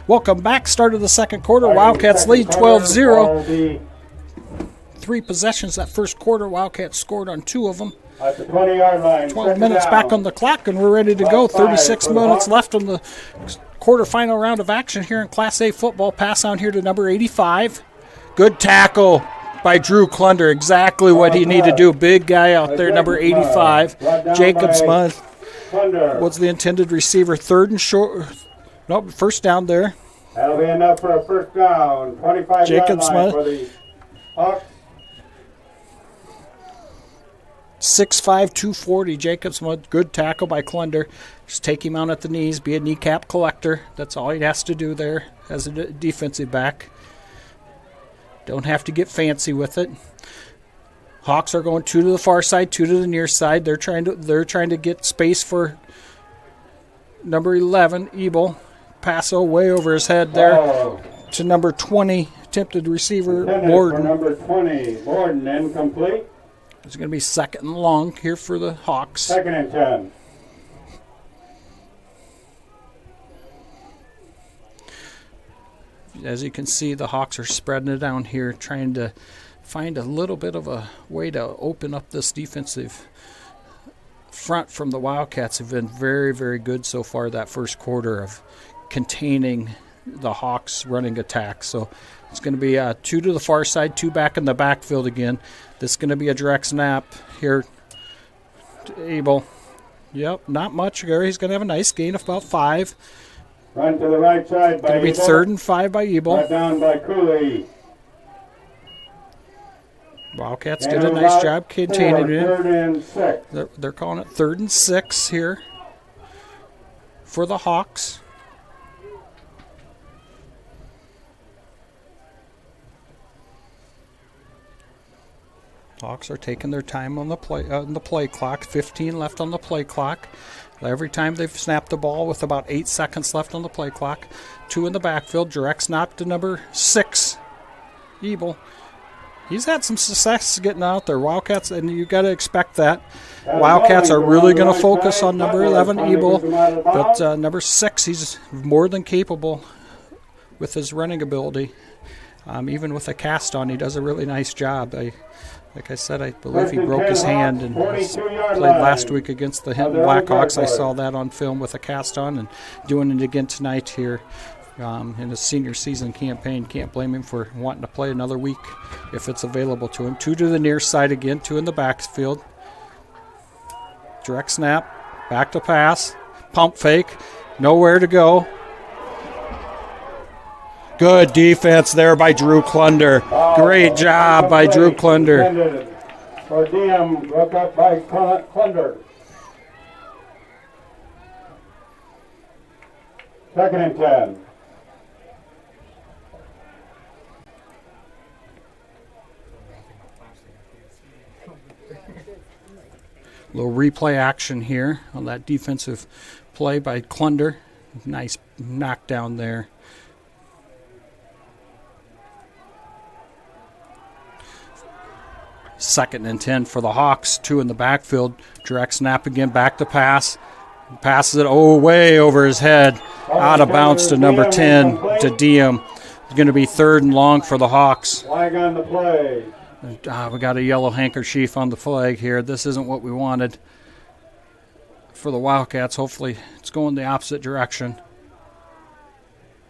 Welcome back. Start of the second quarter. Wildcats lead 12-0. 3 possessions that first quarter. Wildcats scored on 2 of them.
At the 20-yard line.
12 minutes back on the clock, and we're ready to go. 36 minutes left on the quarterfinal round of action here in Class A football. Pass on here to number 85. Good tackle by Drew Klunder. Exactly what he needed to do. Big guy out there, number 85. Jacobsma was the intended receiver. Third and short. Nope, first down there.
That'll be enough for a first down. 25-yard line for the Hawks.
6'5", 240. Jacobsmuth, good tackle by Klunder. Just take him out at the knees, be a kneecap collector. That's all he has to do there as a defensive back. Don't have to get fancy with it. Hawks are going 2 to the far side, 2 to the near side. They're trying to get space for number 11, Ebel. Paso way over his head there to number 20, attempted receiver, Borden.
For number 20, Borden, incomplete.
It's going to be 2nd and long here for the Hawks.
2nd and 10.
As you can see, the Hawks are spreading it down here, trying to find a little bit of a way to open up this defensive front from the Wildcats. Have been very, very good so far that first quarter of containing the Hawks' running attack. So it's going to be 2 to the far side, 2 back in the backfield again. This is going to be a direct snap here to Abel. Yep, not much there. He's going to have a nice gain of about 5.
Run to the right side by
Going to be
Ebel.
3rd and 5 by Ebel.
Brought down by Cooley.
Wildcats did a nice job containing it.
3rd and 6.
They're calling it 3rd and 6 here for the Hawks. Hawks are taking their time on the play clock. 15 left on the play clock. Every time they've snapped the ball with about 8 seconds left on the play clock. 2 in the backfield. Direct snap to number 6, Ebel. He's had some success getting out there. Wildcats, and you got to expect that. Wildcats are really going to focus on number 11, Ebel. But number 6, he's more than capable with his running ability. Even with a cast on, he does a really nice job. Like I said, I believe he broke his hand and played last week against the Hinton Blackhawks. I saw that on film with a cast on, and doing it again tonight here in his senior season campaign. Can't blame him for wanting to play another week if it's available to him. 2 to the near side again, 2 in the backfield. Direct snap, back to pass, pump fake, nowhere to go. Good defense there by Drew Klunder. Great job by Drew Klunder.
For DM, broke up by Klunder. 2nd and 10.
Little replay action here on that defensive play by Klunder. Nice knockdown there. Second and 10 for the Hawks. 2 in the backfield. Direct snap again. Back to pass. Passes it way over his head. Out of bounds to number 10 to Diem. It's going to be 3rd and long for the Hawks.
Flag on the play.
We got a yellow handkerchief on the flag here. This isn't what we wanted for the Wildcats. Hopefully it's going the opposite direction.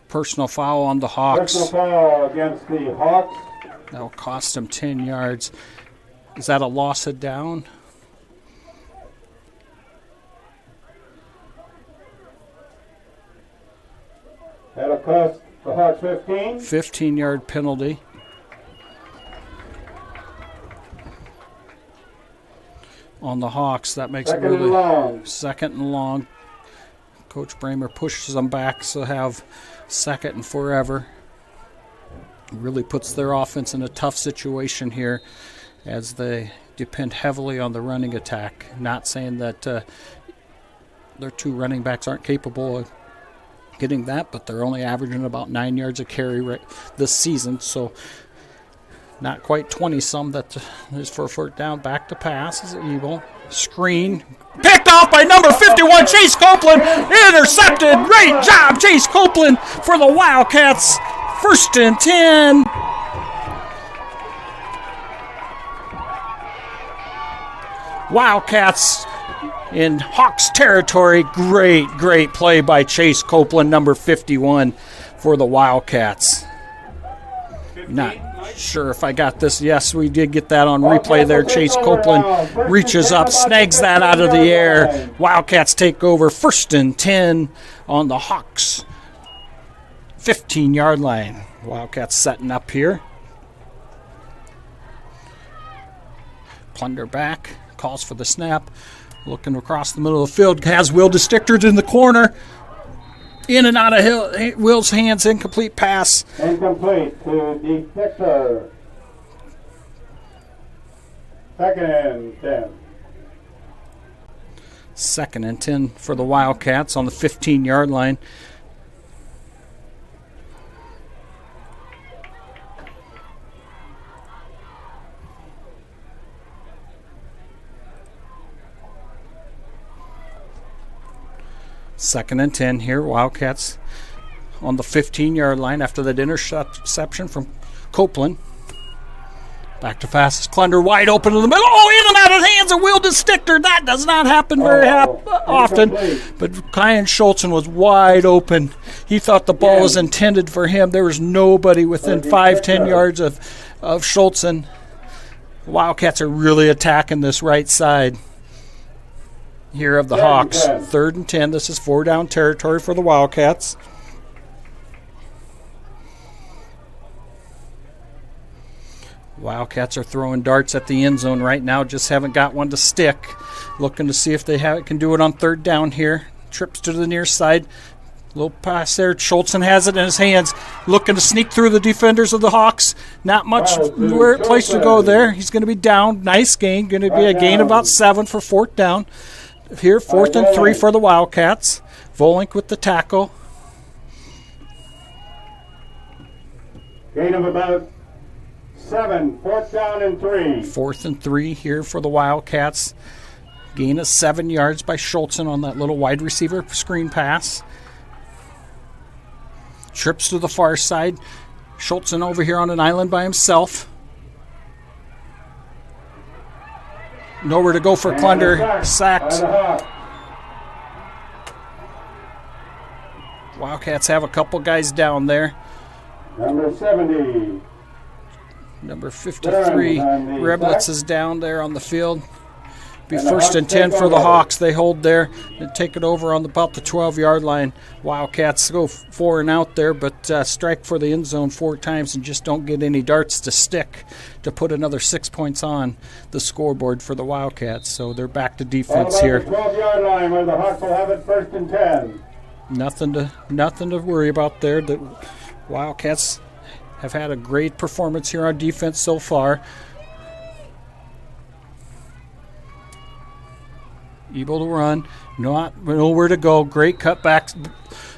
Personal foul on the Hawks.
Personal foul against the Hawks.
That'll cost him 10 yards. Is that a loss of down?
That'll cost the Hawks 15.
15-yard penalty. On the Hawks. That makes it really 2nd and long. Coach Bramer pushes them back so have 2nd and forever. Really puts their offense in a tough situation here as they depend heavily on the running attack. Not saying that their 2 running backs aren't capable of getting that, but they're only averaging about 9 yards a carry this season, so not quite 20-some. That is for a 4th down. Back to pass is Ebel. Screen. Picked off by number 51, Chase Copeland. Intercepted. Great job, Chase Copeland, for the Wildcats. 1st and 10. Wildcats in Hawks territory. Great play by Chase Copeland, number 51, for the Wildcats. Not sure if I got this. Yes, we did get that on replay there. Chase Copeland reaches up, snags that out of the air. Wildcats take over. 1st and 10 on the Hawks 15-yard line. Wildcats setting up here. Plunder back. calls for the snap. Looking across the middle of the field, has Will DeStichter in the corner. In and out of Will's hands, incomplete pass.
Incomplete to DeStichter. 2nd and 10.
2nd and 10 for the Wildcats on the 15-yard line. Second and 10 here. Wildcats on the 15-yard line after that interception from Copeland. Back to fastest Clunder, wide open in the middle. Oh, in and out of the hands of Will DeStichter. That does not happen very often. But Kyan Schultzen was wide open. He thought the ball was intended for him. There was nobody within 5-10 yards of Schultzen. Wildcats are really attacking this right side here of the Hawks. 3rd and 10. This is 4-down territory for the Wildcats. Wildcats are throwing darts at the end zone right now. Just haven't got one to stick. Looking to see if they can do it on 3rd down here. Trips to the near side. Little pass there. Schultzen has it in his hands. Looking to sneak through the defenders of the Hawks. Not much place to go there. He's going to be down. Nice gain. Going to be a gain of about 7 for 4th down. Here, 4th and 3 for the Wildcats. Volink with the tackle.
Gain of about 7, 4th down and 3.
4th and 3 here for the Wildcats. Gain of 7 yards by Schultzen on that little wide receiver screen pass. Trips to the far side. Schultzen over here on an island by himself. Nowhere to go for Clunder. Sacked. Wildcats have a couple guys down there.
Number 70.
Number 53. Reblitz is down there on the field. Be 1st and 10 for the Hawks. They hold there and take it over on about the 12-yard line. Wildcats go 4 and out there, but strike for the end zone 4 times and just don't get any darts to stick to put another 6 points on the scoreboard for the Wildcats. So they're back to defense here.
The 12-yard line where the Hawks will have it 1st and 10.
Nothing to worry about there. The Wildcats have had a great performance here on defense so far. Able to run, nowhere to go. Great cutback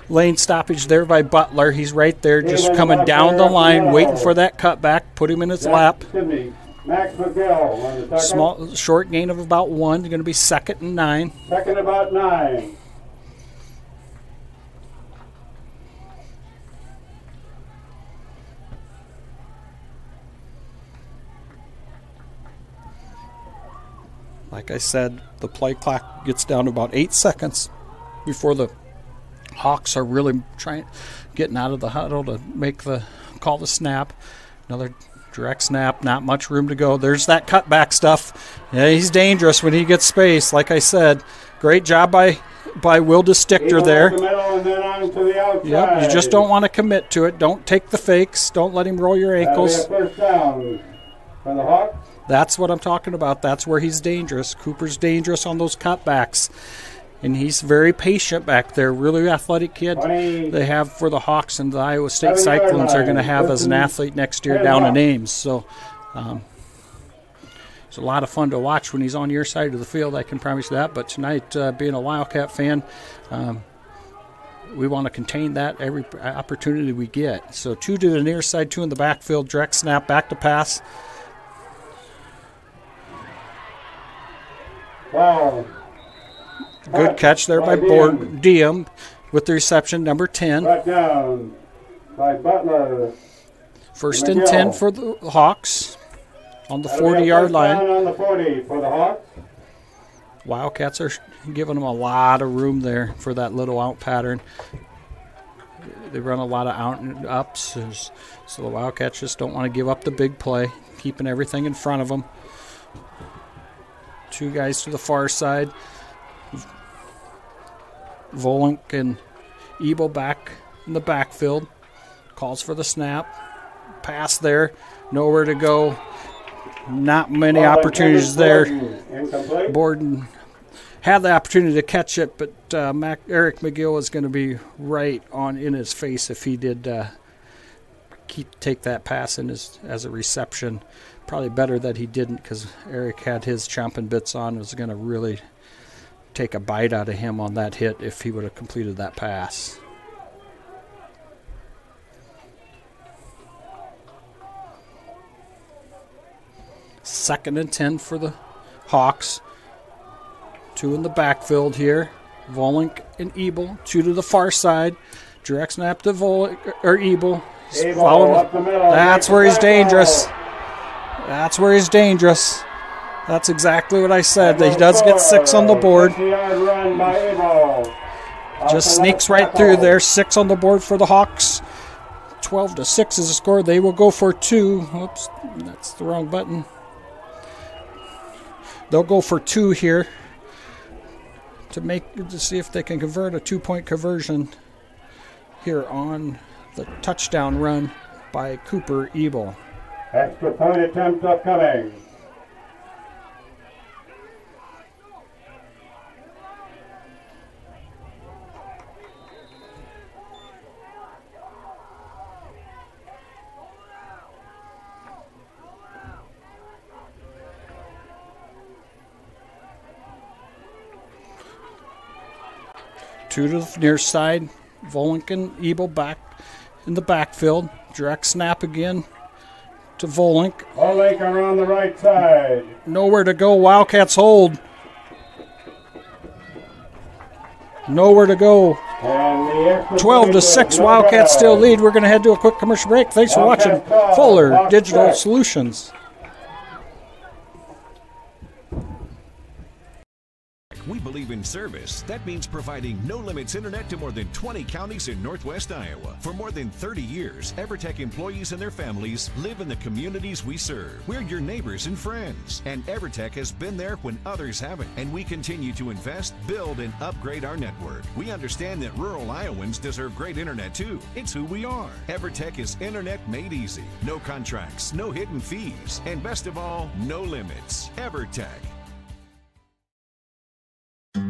lane stoppage there by Butler. He's right there, just coming down the line, waiting for that cutback. Put him in his lap. Small, short gain of about 1. Going to be 2nd and 9.
2nd about 9.
Like I said, the play clock gets down to about 8 seconds before the Hawks are really getting out of the huddle to call the snap. Another direct snap, not much room to go. There's that cutback stuff. Yeah, he's dangerous when he gets space. Like I said, great job by Will DeStichter there. Yep, you just don't want to commit to it. Don't take the fakes. Don't let him roll your ankles.
First down for the Hawks.
That's what I'm talking about. That's where he's dangerous. Cooper's dangerous on those cutbacks. And he's very patient back there. Really athletic kid they have for the Hawks, and the Iowa State Cyclones are going to have as an athlete next year down in Ames. So it's a lot of fun to watch when he's on your side of the field, I can promise you that. But tonight, being a Wildcat fan, we want to contain that every opportunity we get. So 2 to the near side, 2 in the backfield, direct snap, back to pass.
Wow.
Good catch there by Diem with the reception, number 10.
Brought down by Butler.
1st and 10 for the Hawks on the 40-yard line.
On the 40 for the Hawks.
Wildcats are giving them a lot of room there for that little out pattern. They run a lot of out and ups, so the Wildcats just don't want to give up the big play, keeping everything in front of them. 2 guys to the far side. Volink and Ebel back in the backfield. Calls for the snap. Pass there. Nowhere to go. Not many opportunities there. Borden had the opportunity to catch it, but Eric McGill was going to be right on in his face if he did take that pass as a reception. Probably better that he didn't, because Eric had his chomping bits on. Was going to really take a bite out of him on that hit if he would have completed that pass. Second and 10 for the Hawks. 2 in the backfield here. Volink and Ebel. 2 to the far side. Direct snap to Ebel. That's where he's dangerous. That's where he's dangerous. That's exactly what I said. He does get 6 on the board. Just sneaks right through there. 6 on the board for the Hawks. 12-6 is the score. They will go for 2. Oops, that's the wrong button. They'll go for 2 here to see if they can convert a 2-point conversion here on the touchdown run by Cooper Ebel.
Extra point attempt upcoming.
Two to the near side. Volink and Ebel back in the backfield. Direct snap again to Volink.
Volink around the right side.
Nowhere to go. Wildcats hold. Nowhere to go. 12-6. Wildcats still lead. We're going to head to a quick commercial break. Thanks for watching Fuller Digital Solutions.
We believe in service. That means providing no-limits internet to more than 20 counties in Northwest Iowa. For more than 30 years, EverTech employees and their families live in the communities we serve. We're your neighbors and friends. And EverTech has been there when others haven't. And we continue to invest, build, and upgrade our network. We understand that rural Iowans deserve great internet too. It's who we are. EverTech is internet made easy. No contracts, no hidden fees, and best of all, no limits. EverTech.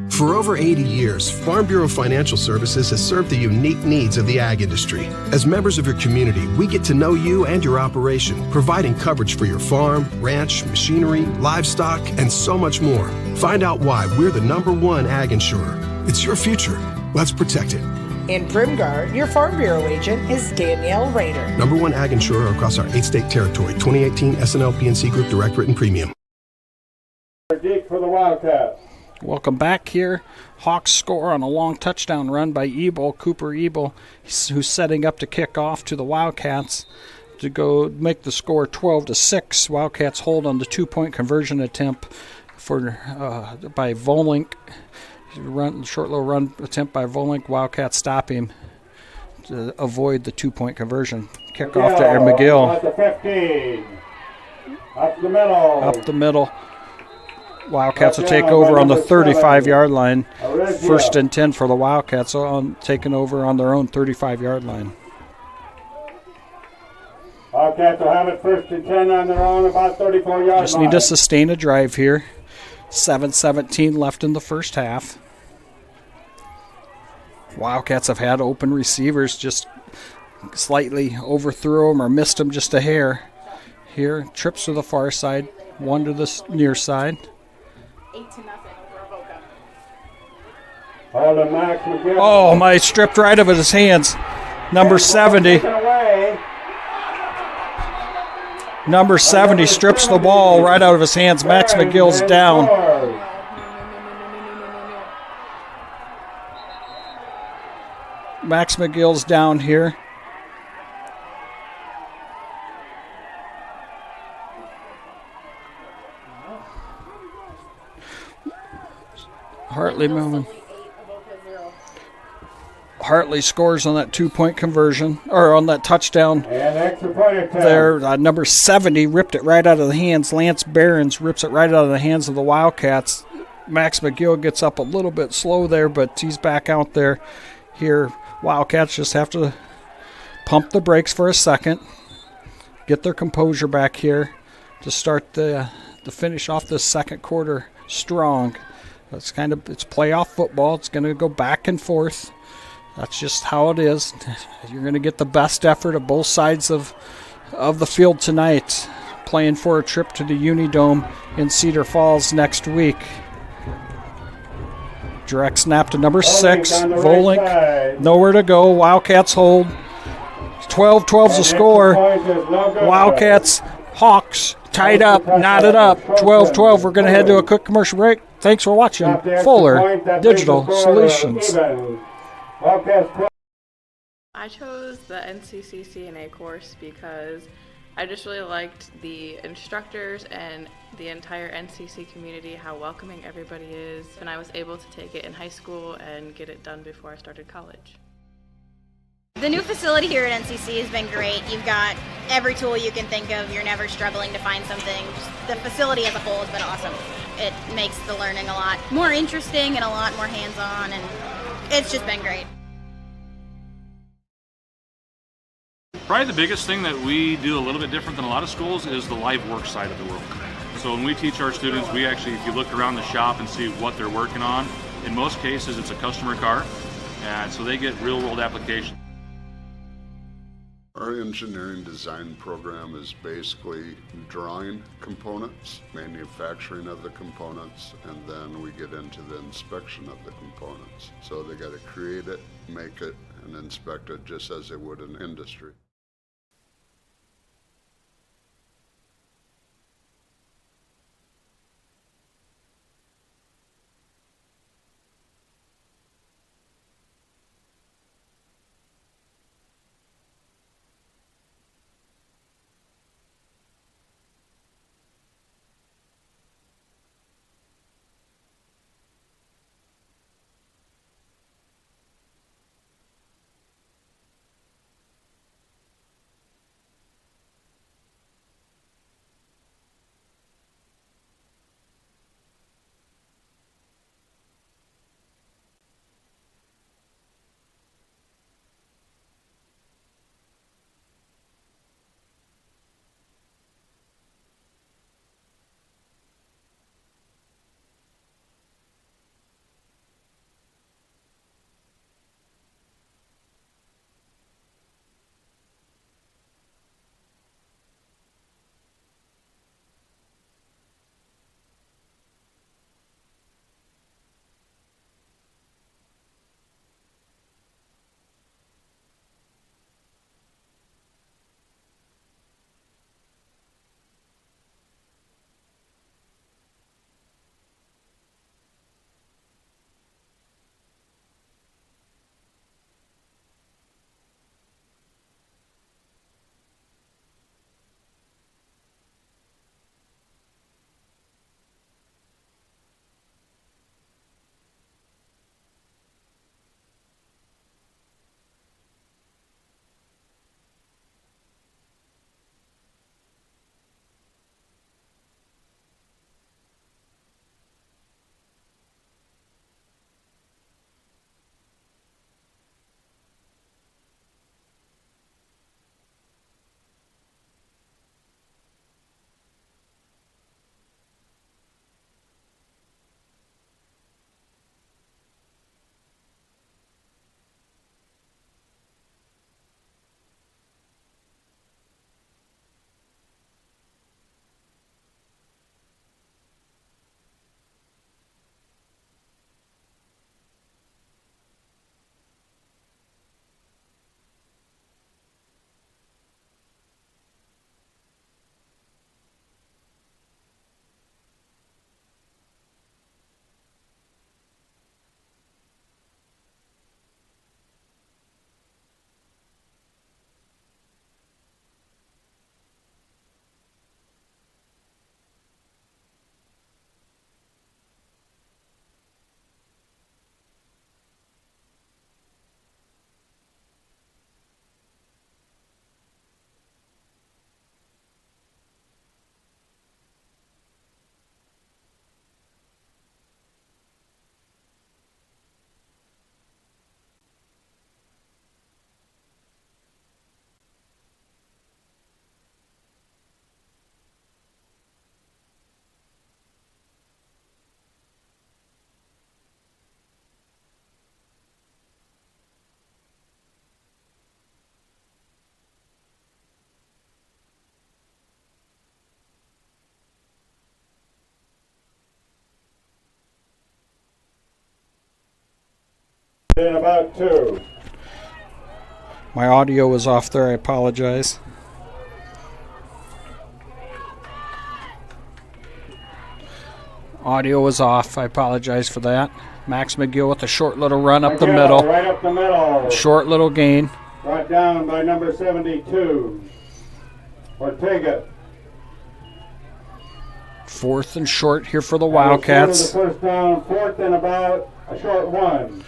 For over 80 years, Farm Bureau Financial Services has served the unique needs of the ag industry. As members of your community, we get to know you and your operation, providing coverage for your farm, ranch, machinery, livestock, and so much more. Find out why we're the #1 ag insurer. It's your future. Let's protect it.
In Primgar, your Farm Bureau agent is Danielle Rader.
#1 ag insurer across our 8-state territory. 2018 SNL PNC Group Direct Written Premium.
Deep for the Wildcats.
Welcome back here. Hawks score on a long touchdown run by Ebel, Cooper Ebel, who's setting up to kick off to the Wildcats to go make the score 12-6. Wildcats hold on the 2-point conversion attempt by Volink. Short little run attempt by Volink. Wildcats stop him to avoid the 2-point conversion. Kick off to McGill.
At the 15. Up the middle.
Up the middle. Wildcats will take over on the 35-yard line. 1st and 10 for the Wildcats, taking over on their own 35-yard line.
Wildcats will have it 1st and 10 on their own, about 34-yard line.
Just need to sustain a drive here. 7:17 left in the first half. Wildcats have had open receivers, just slightly overthrew them or missed them just a hair. Here, trips to the far side, 1 to the near side.
8-0 over
Avoca.
Oh, my, stripped right out of his hands. Number 70. Number 70 strips the ball right out of his hands. Max McGill's down. Max McGill's down here. Hartley scores on that 2-point conversion, or on that touchdown. There, number 70 ripped it right out of the hands. Lance Behrens rips it right out of the hands of the Wildcats. Max McGill gets up a little bit slow there, but he's back out there. Here, Wildcats just have to pump the brakes for a second, get their composure back here to start to finish off this second quarter strong. It's playoff football. It's going to go back and forth. That's just how it is. You're going to get the best effort of both sides of the field tonight, playing for a trip to the Unidome in Cedar Falls next week. Direct snap to number 6, Volink. Nowhere to go. Wildcats hold. 12-12's the score. Wildcats, Hawks, tied up, knotted up. 12-12. We're going to head to a quick commercial break. Thanks for watching Fuller Digital Solutions.
I chose the NCC CNA course because I just really liked the instructors and the entire NCC community, how welcoming everybody is, and I was able to take it in high school and get it done before I started college.
The new facility here at NCC has been great. You've got every tool you can think of. You're never struggling to find something. Just the facility as a whole has been awesome. It makes the learning a lot more interesting and a lot more hands-on, and it's just been great.
Probably the biggest thing that we do a little bit different than a lot of schools is the live work side of the work. So when we teach our students, we actually, if you look around the shop and see what they're working on, in most cases it's a customer car, and so they get real-world application.
Our engineering design program is basically drawing components, manufacturing of the components, and then we get into the inspection of the components. So they got to create it, make it, and inspect it just as they would in industry.
In about 2.
My audio was off there. I apologize. Audio was off. I apologize for that. Max McGill with a short little run up the middle.
Right up the middle.
Short little gain.
Brought down by number 72. Ortega.
4th and short here for the Wildcats.
The first down, 4th and about a short 1.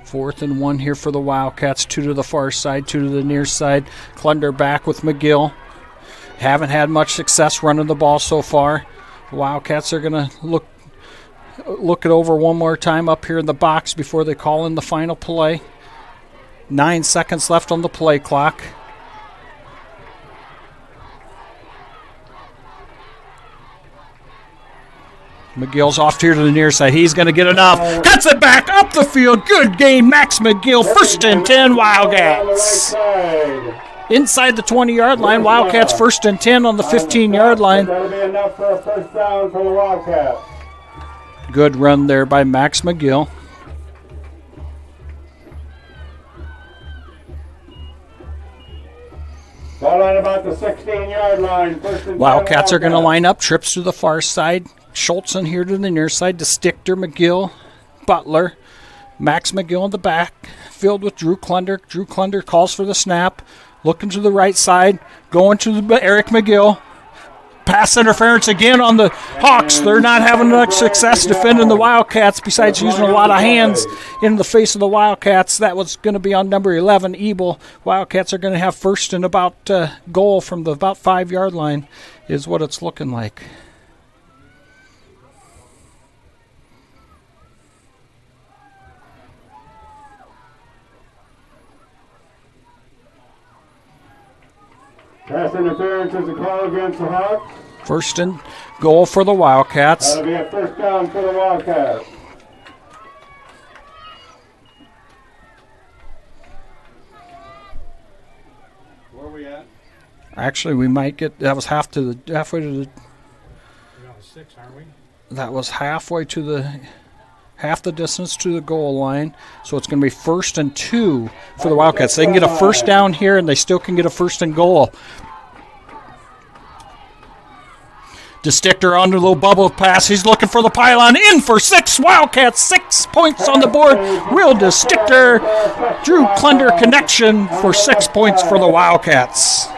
4th and 1 here for the Wildcats. 2 to the far side, 2 to the near side. Clunder back with McGill. Haven't had much success running the ball so far. The Wildcats are going to look it over one more time up here in the box before they call in the final play. 9 seconds left on the play clock. McGill's off here to the near side. He's going to get enough. Cuts it back up the field. Good game, Max McGill. 1st and 10 Wildcats. Inside the 20-yard line. Wildcats 1st and 10 on the 15-yard line.
That'll be enough for a first down for the Wildcats.
Good run there by Max McGill.
Ball on about the 16-yard line.
Wildcats are going to line up. Trips to the far side. Schultz in here to the near side to Stichter, McGill, Butler. Max McGill in the back. Filled with Drew Clunder. Drew Clunder calls for the snap. Looking to the right side. Going to Eric McGill. Pass interference again on the Hawks. They're not having much success defending the Wildcats besides using a lot of hands in the face of the Wildcats. That was going to be on number 11, Ebel. Wildcats are going to have 1st and about goal from the about 5-yard line is what it's looking like.
Pass interference is a call against the Hawks.
1st and goal for the Wildcats.
That'll be a first down for the Wildcats. Where are we at?
Actually, we might get. That was halfway to the.
We're on 6, aren't we?
That was halfway to the. Half the distance to the goal line. So it's going to be 1st and 2 for the Wildcats. They can get a first down here, and they still can get a 1st and goal. DeStichter on the little bubble pass. He's looking for the pylon. In for 6. Wildcats, 6 points on the board. Will DeStichter. Drew Clunder connection for 6 points for the Wildcats.
Is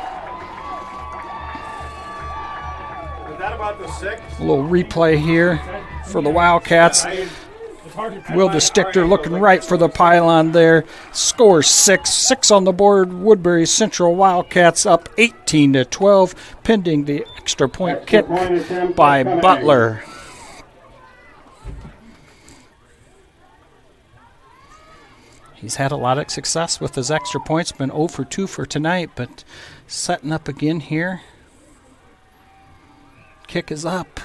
that about the 6?
A little replay here for the Wildcats. Will DeStichter looking right for the pylon there. Scores 6. 6 on the board. Woodbury Central Wildcats up 18-12, pending the extra point kick by Butler. He's had a lot of success with his extra points. Been 0 for 2 for tonight, but setting up again here. Kick is up.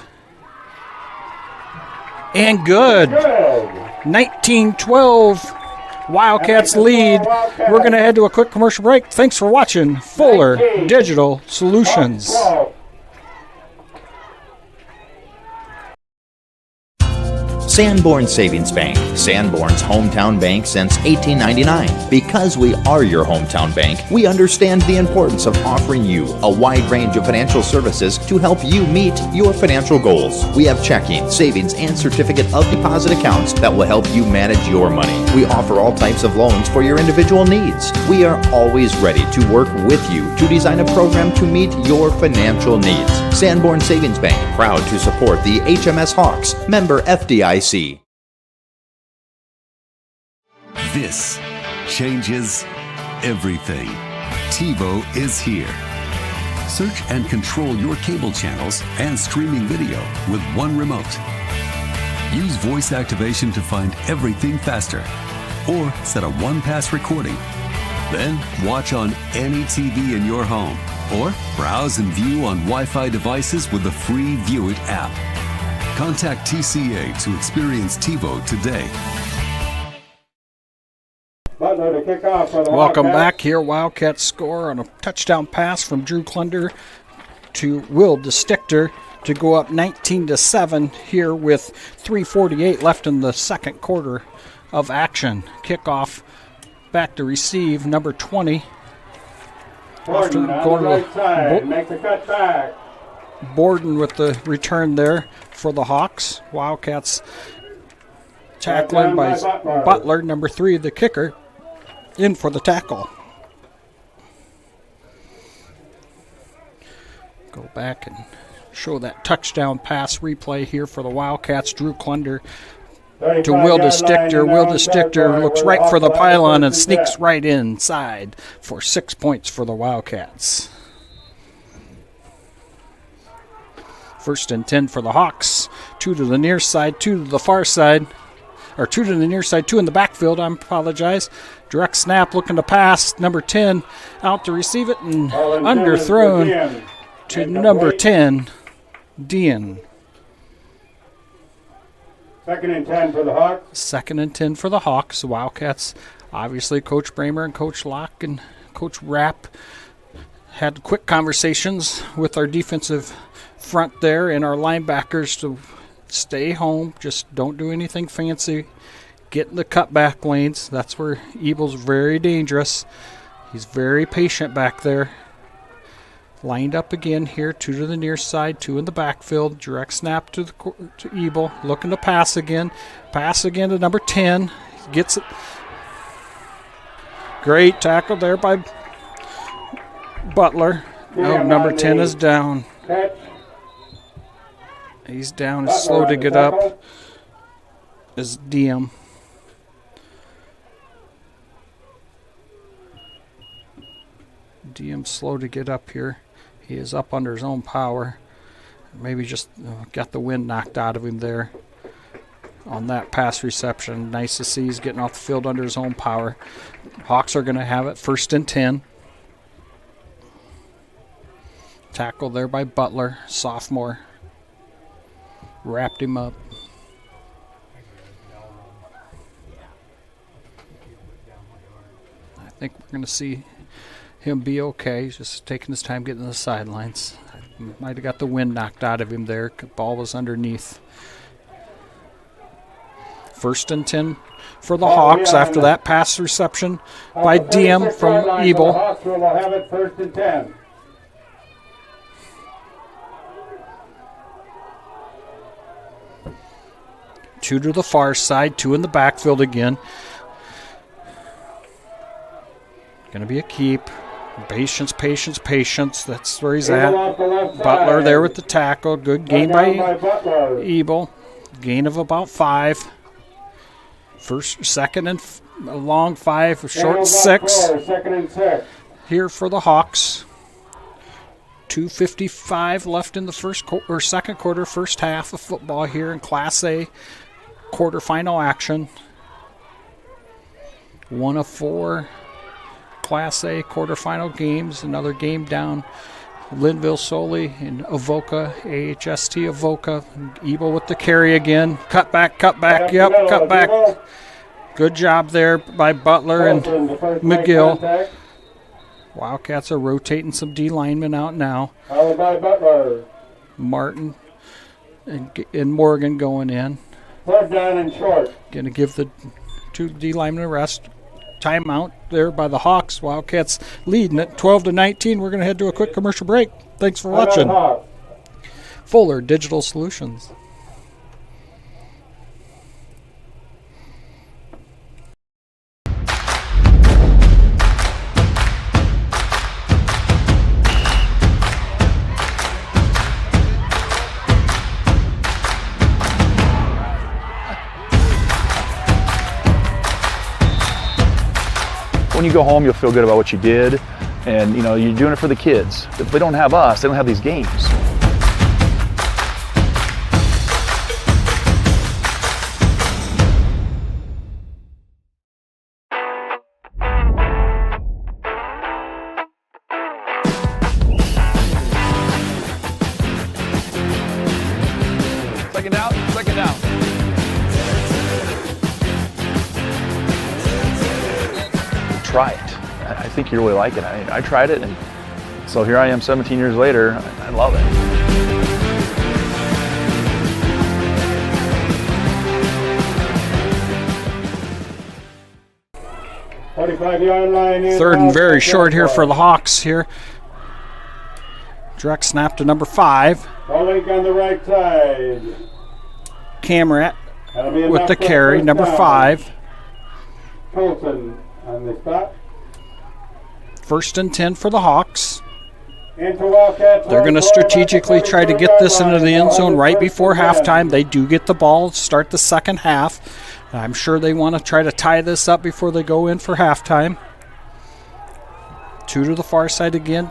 And good. 19-12. Wildcats lead. We're going to head to a quick commercial break. Thanks for watching Fuller Digital Solutions.
Sanborn Savings Bank, Sanborn's hometown bank since 1899. Because we are your hometown bank, we understand the importance of offering you a wide range of financial services to help you meet your financial goals. We have checking, savings, and certificate of deposit accounts that will help you manage your money. We offer all types of loans for your individual needs. We are always ready to work with you to design a program to meet your financial needs. Sanborn Savings Bank, proud to support the HMS Hawks, member FDIC.
This changes everything. TiVo is here. Search and control your cable channels and streaming video with one remote. Use voice activation to find everything faster, or set a one-pass recording. Then watch on any TV in your home, or browse and view on Wi-Fi devices with the free View It app. Contact TCA to experience TiVo today.
Butler to kick off for the
Welcome
Wildcats.
back here. Wildcats score on a touchdown pass from Drew Clunder to Will DeStichter. to go up 19-7 here with 3:48 left in the second quarter of action. Kickoff back to receive, number 20.
Borden on the right side, make the cut back.
Borden with the return there for the Hawks. Wildcats tackling by Butler, number 3, the kicker, in for the tackle. Go back and show that touchdown pass replay here for the Wildcats. Drew Klunder to Will DeStichter. Will DeStichter looks right for the pylon and sneaks right inside for 6 points for the Wildcats. 1st and 10 for the Hawks. 2 to the near side, 2 to the far side. Or 2 to the near side, 2 in the backfield, I apologize. Direct snap looking to pass. Number 10 out to receive it and underthrown to number 10, Dean.
2nd and 10 for the Hawks.
2nd and 10 for the Hawks. The Wildcats, obviously Coach Bramer and Coach Locke and Coach Rapp had quick conversations with our defensive front there and our linebackers to stay home. Just don't do anything fancy. Get in the cutback lanes. That's where Ebel's very dangerous. He's very patient back there. Lined up again here, 2 to the near side, 2 in the backfield. Direct snap to Ebel, looking to pass again. Pass again to number 10. Gets it. Great tackle there by Butler. No, number 10 is down. He's down. He's slow to get up. Is Diem. Diem slow to get up here. He is up under his own power. Maybe just got the wind knocked out of him there on that pass reception. Nice to see he's getting off the field under his own power. Hawks are going to have it 1st and 10. Tackle there by Butler, sophomore. Wrapped him up. I think we're going to see him be okay. He's just taking his time getting to the sidelines. Might have got the wind knocked out of him there. Ball was underneath. 1st and 10 for the Hawks after that pass reception by Diem from Ebel.
The Hawks will have it 1st and 10.
Two to the far side, 2 in the backfield again. Going to be a keep. Patience, patience, patience. That's where he's at. Butler there with the tackle. Good gain by Ebel. Gain of about 5. 2nd and a long 5, a short 6.
2nd and 6.
Here for the Hawks. 2:55 left in the second quarter, first half of football here in Class A quarterfinal action. 1 of 4 Class A quarterfinal games. Another game down. Linville Solely and Avoca, AHST Avoca. Ebel with the carry again. Cut back. Yep, cut back. Good job there by Butler and McGill. Wildcats are rotating some D linemen out now. Martin and Morgan going in.
3rd down and short.
Going to give the 2 D linemen a rest. Timeout there by the Hawks. Wildcats leading at 12-19. We're going to head to a quick commercial break. Thanks for watching. Fuller Digital Solutions.
When you go home, you'll feel good about what you did, and you're doing it for the kids. If they don't have us, they don't have these games. Second down. Try it. I think you really like it. I tried it, and so here I am 17 years later. I love it.
45-yard line.
Third and very short here for the Hawks here. Direct snap to number 5.
Rolling on the right side.
Camrat with the carry, number 5.
Colton on the stop.
1st and 10 for the Hawks.
Into Wildcats.
They're going to strategically try to get this into the end zone right before halftime. They do get the ball, start the second half. I'm sure they want to try to tie this up before they go in for halftime. 2 to the far side again.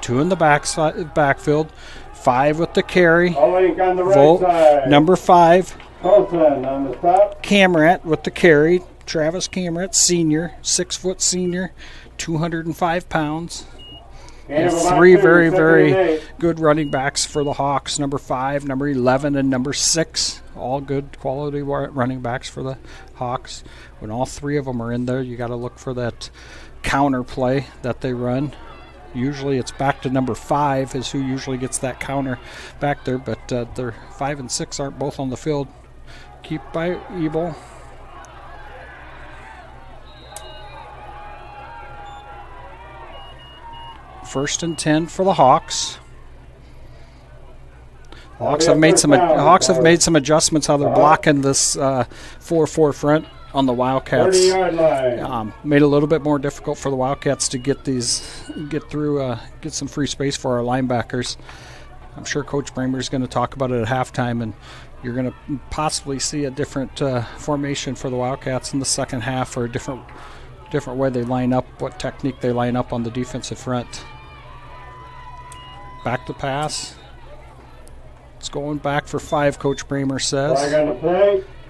2 in the backfield. 5 with the carry. Volt, number 5.
Colton on the stop.
Camrat with the carry. Travis Camrat, senior, 6-foot senior, 205 pounds. And 3 very, very good running backs for the Hawks. Number 5, number 11, and number 6. All good quality running backs for the Hawks. When all 3 of them are in there, you got to look for that counter play that they run. Usually it's back to number 5 is who usually gets that counter back there, but their 5 and 6 aren't both on the field. Keep by Ebel. First and 10 for the Hawks. Hawks have made some adjustments how they're blocking this 4-4 front on the Wildcats. Made it a little bit more difficult for the Wildcats to get some free space for our linebackers. I'm sure Coach Bramer is going to talk about it at halftime, and you're going to possibly see a different formation for the Wildcats in the second half, or a different way they line up, what technique they line up on the defensive front. Back to pass. It's going back for 5, Coach Bramer says.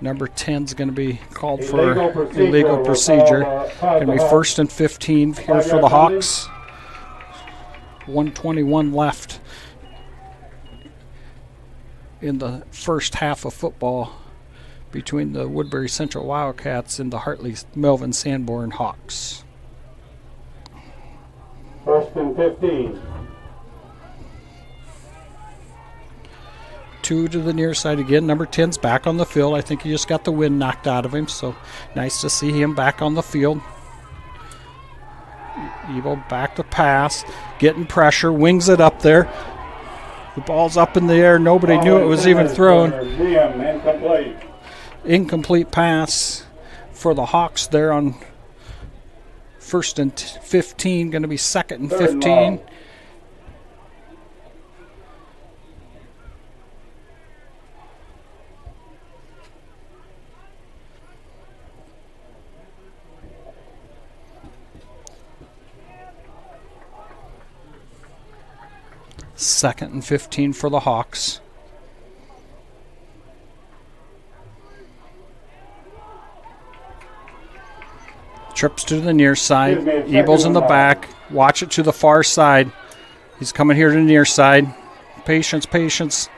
Number 10 is going to be called for illegal procedure. Going to be 1st and 15 here for the Hawks. 1:21 left in the first half of football between the Woodbury Central Wildcats and the Hartley Melvin Sanborn Hawks.
1st and 15.
2 to the near side again. Number 10's back on the field. I think he just got the wind knocked out of him, so nice to see him back on the field. Ebel back to pass, getting pressure, wings it up there. The ball's up in the air. Nobody knew it was even thrown. Incomplete pass for the Hawks there on 1st and 15. Going to be 2nd and 15. Second and 15 for the Hawks. Trips to the near side. Ebel's in the back. Watch it to the far side. He's coming here to the near side. Patience.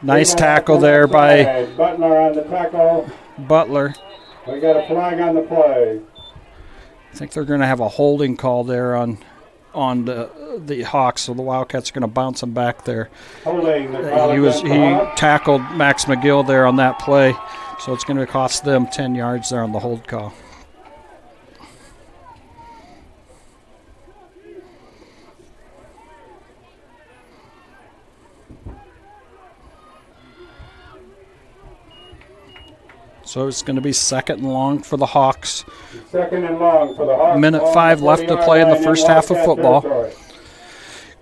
Nice tackle there by
Butler on the tackle.
Butler.
We got a flag on the play.
I think they're going to have a holding call there on the Hawks, so the Wildcats are going to bounce him back there. He tackled Max McGill there on that play, so it's going to cost them 10 yards there on the hold call. So it's going to be 2nd and long for the Hawks.
2nd and long for the Hawks.
Minute 5 left to play in the first half of football.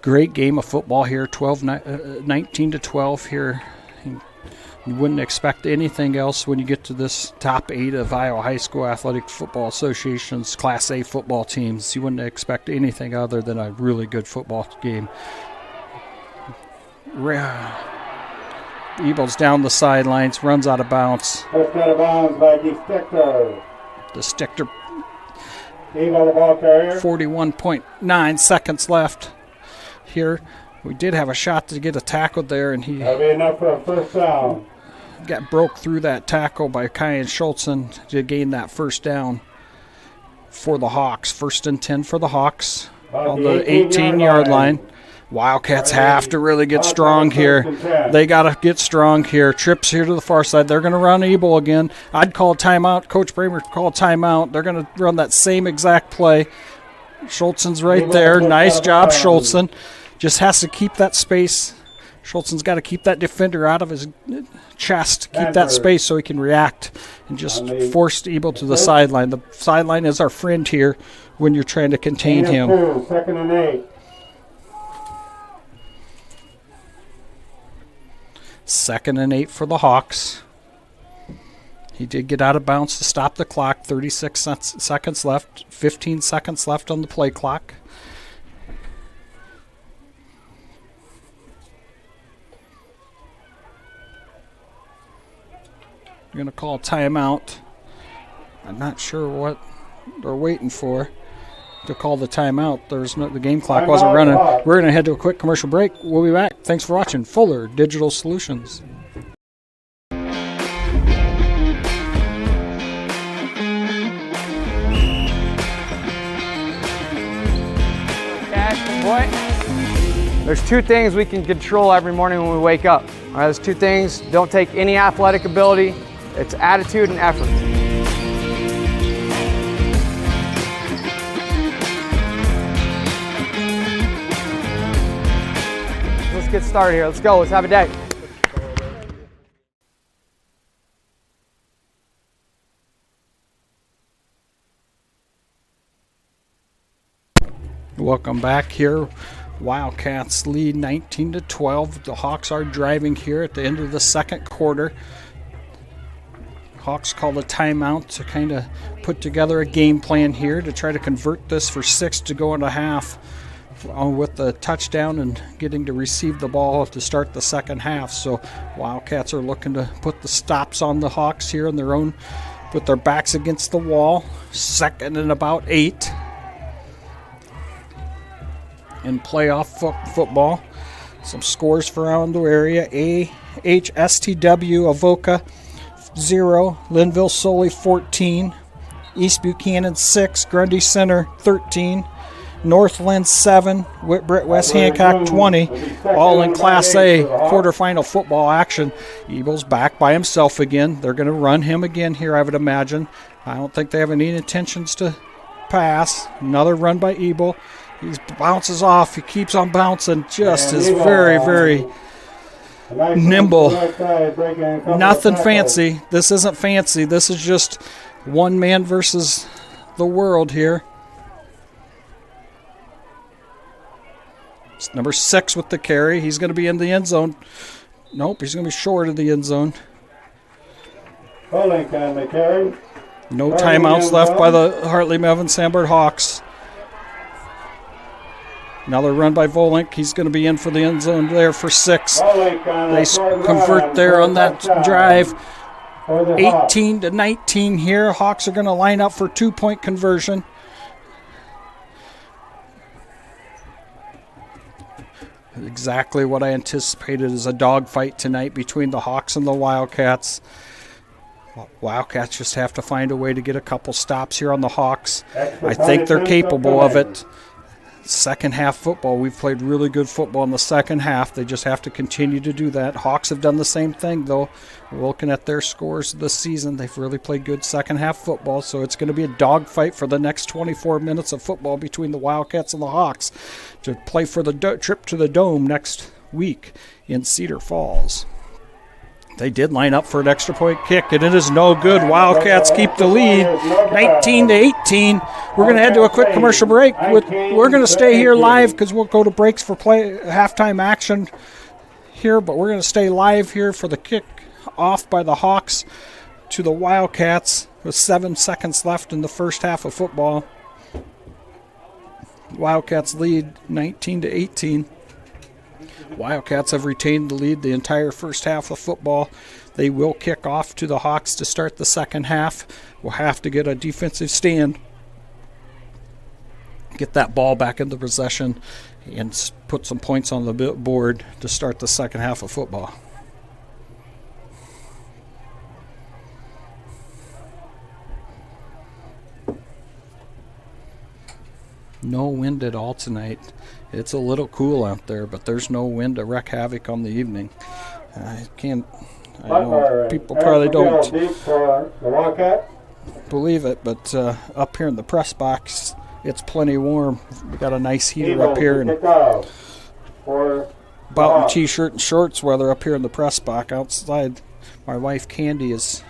Great game of football here, 19-12 here. You wouldn't expect anything else when you get to this top 8 of Iowa High School Athletic Football Association's Class A football teams. You wouldn't expect anything other than a really good football game. Ebel's down the sidelines, runs out of bounds.
Pushed out of bounds by DeStichter.
DeStichter.
Ebel, the ball carrier.
41.9 seconds left here. We did have a shot to get a tackle there, and he
that'll be enough for a first down.
Got broke through that tackle by Kyan Schultzen to gain that first down for the Hawks. 1st and 10 for the Hawks on the 18-yard line. Wildcats have to really get strong here. They got to get strong here. Trips here to the far side. They're going to run Ebel again. I'd call a timeout. Coach Bramer call a timeout. They're going to run that same exact play. Schultzen's right there. Nice job, Schultzen. Just has to keep that space. Schultzen's got to keep that defender out of his chest, keep that space so he can react and just force Ebel to the sideline. The sideline is our friend here when you're trying to contain him.
2nd and 8.
2nd and 8 for the Hawks. He did get out of bounds to stop the clock. 36 seconds left. 15 seconds left on the play clock. We're going to call a timeout. I'm not sure what they're waiting for to call the timeout. The game clock wasn't running. We're going to head to a quick commercial break. We'll be back. Thanks for watching Fuller Digital Solutions.
There's two things we can control every morning when we wake up. All right, those two things don't take any athletic ability. It's attitude and effort. Let's get started here. Let's go. Let's have a day.
Welcome back here. Wildcats lead 19-12. The Hawks are driving here at the end of the second quarter. Hawks call a timeout to kind of put together a game plan here to try to convert this for 6 to go into half with the touchdown and getting to receive the ball to start the second half. So Wildcats are looking to put the stops on the Hawks here on their own, put their backs against the wall. 2nd and about 8. In playoff football. Some scores for around the area. HSTW Avoca 0, Linville Sully 14, East Buchanan 6, Grundy Center 13, Northland 7, Whitbread West Hancock 20, all in Class A quarterfinal football action. Ebel's back by himself again. They're going to run him again here, I would imagine. I don't think they have any intentions to pass. Another run by Ebel. He bounces off. He keeps on bouncing. Just is very, very nimble. Nothing fancy. This isn't fancy. This is just one man versus the world here. It's number 6 with the carry. He's going to be in the end zone. Nope, he's going to be short of the end zone. No timeouts left by the Hartley Melvin Sandberg Hawks. Another run by Volink. He's going to be in for the end zone there for 6. They convert there on that drive. 18-19 here. Hawks are going to line up for 2-point conversion. Exactly what I anticipated is a dogfight tonight between the Hawks and the Wildcats. Wildcats just have to find a way to get a couple stops here on the Hawks. I think they're capable of it. Second half football, we've played really good football in the second half. They just have to continue to do that. Hawks have done the same thing, though. We're looking at their scores this season. They've really played good second half football, so it's going to be a dogfight for the next 24 minutes of football between the Wildcats and the Hawks to play for the trip to the Dome next week in Cedar Falls. They did line up for an extra point kick, and it is no good. Wildcats keep the lead, 19-18. We're going to head to a quick commercial break. We're going to stay here live because we'll go to breaks for halftime action here, but we're going to stay live here for the kick off by the Hawks to the Wildcats with 7 seconds left in the first half of football. Wildcats lead 19-18. Wildcats have retained the lead the entire first half of football. They will kick off to the Hawks to start the second half. We'll have to get a defensive stand, get that ball back into possession, and put some points on the board to start the second half of football. No wind at all tonight. It's a little cool out there, but there's no wind to wreak havoc on the evening. I know people probably don't believe it, but up here in the press box, it's plenty warm. We got a nice heater up here, and about in t-shirt and shorts weather up here in the press box. Outside, my wife Candy is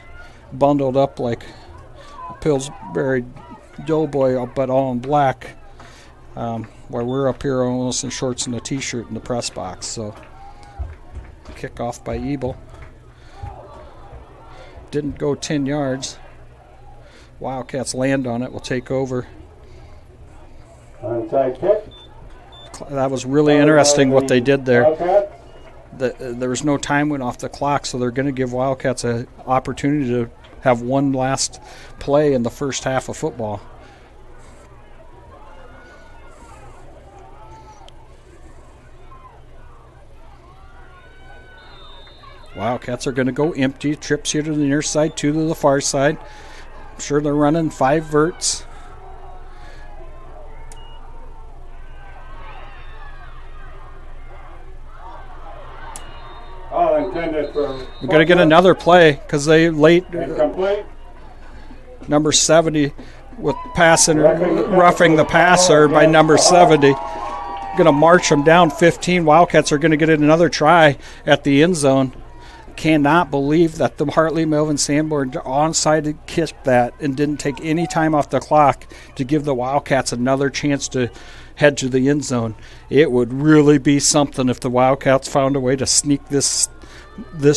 bundled up like a Pillsbury doughboy, but all in black. While we're up here almost in shorts and a t-shirt in the press box. So, kickoff by Ebel. Didn't go 10 yards. Wildcats land on it. Will take over.
Onside kick.
That was really interesting what they did there. There was no time went off the clock, so they're going to give Wildcats an opportunity to have one last play in the first half of football. Wildcats are going to go empty. Trips here to the near side, 2 to the far side. I'm sure they're running 5 verts.
All intended for.
We're going to get another play because they late. Number 70 with passing, roughing the passer by number 70. Going to march them down 15. Wildcats are going to get another try at the end zone. Cannot believe that the Hartley Melvin Sanborn onside kicked that and didn't take any time off the clock to give the Wildcats another chance to head to the end zone. It would really be something if the Wildcats found a way to sneak this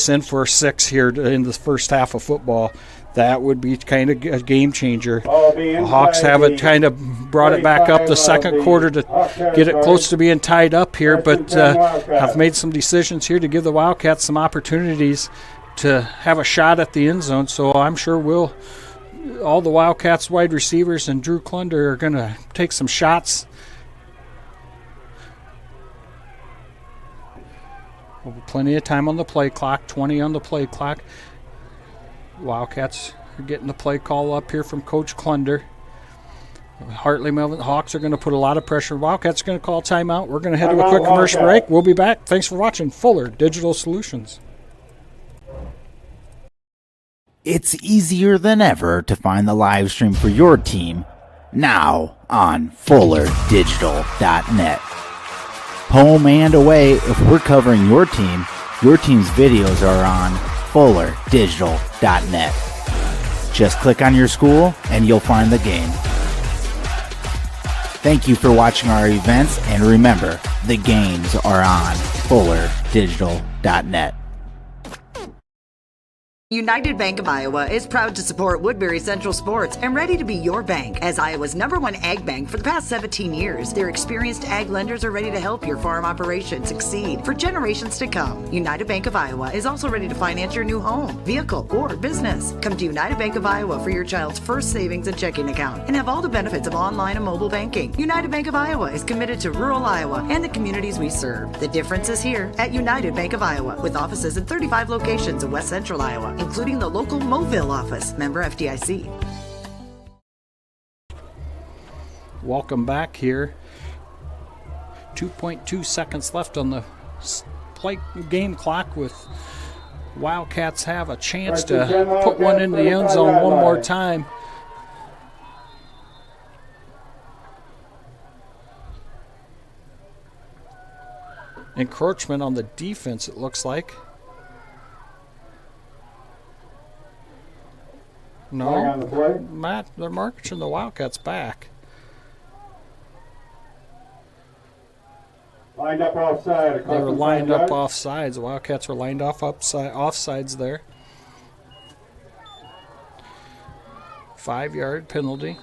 in for a 6 here in the first half of football. That would be kind of a game changer. The Hawks have it kind of brought it back up the second quarter to get it close to being tied up here, but have made some decisions here to give the Wildcats some opportunities to have a shot at the end zone. So I'm sure all the Wildcats wide receivers and Drew Klunder are going to take some shots. Plenty of time on the play clock, 20 on the play clock. Wildcats are getting the play call up here from Coach Klunder. Hartley Melvin Hawks are going to put a lot of pressure. Wildcats are going to call timeout. We're going to head to a quick commercial break. We'll be back. Thanks for watching Fuller Digital Solutions.
It's easier than ever to find the live stream for your team now on FullerDigital.net. Home and away, if we're covering your team's videos are on FullerDigital.net. Just click on your school and you'll find the game. Thank you for watching our events, and remember, the games are on FullerDigital.net.
United Bank of Iowa is proud to support Woodbury Central Sports and ready to be your bank. As Iowa's #1 ag bank for the past 17 years, their experienced ag lenders are ready to help your farm operation succeed for generations to come. United Bank of Iowa is also ready to finance your new home, vehicle, or business. Come to United Bank of Iowa for your child's first savings and checking account and have all the benefits of online and mobile banking. United Bank of Iowa is committed to rural Iowa and the communities we serve. The difference is here at United Bank of Iowa, with offices in 35 locations in West Central Iowa, including the local Mobile office. Member FDIC.
Welcome back here. 2.2 seconds left on the game clock, with Wildcats have a chance to put one in the end zone one more time. Encroachment on the defense, it looks like. No, Matt, they're marching the Wildcats back.
Lined up offside.
They were lined up offsides. The Wildcats were lined off offsides there. 5-yard penalty.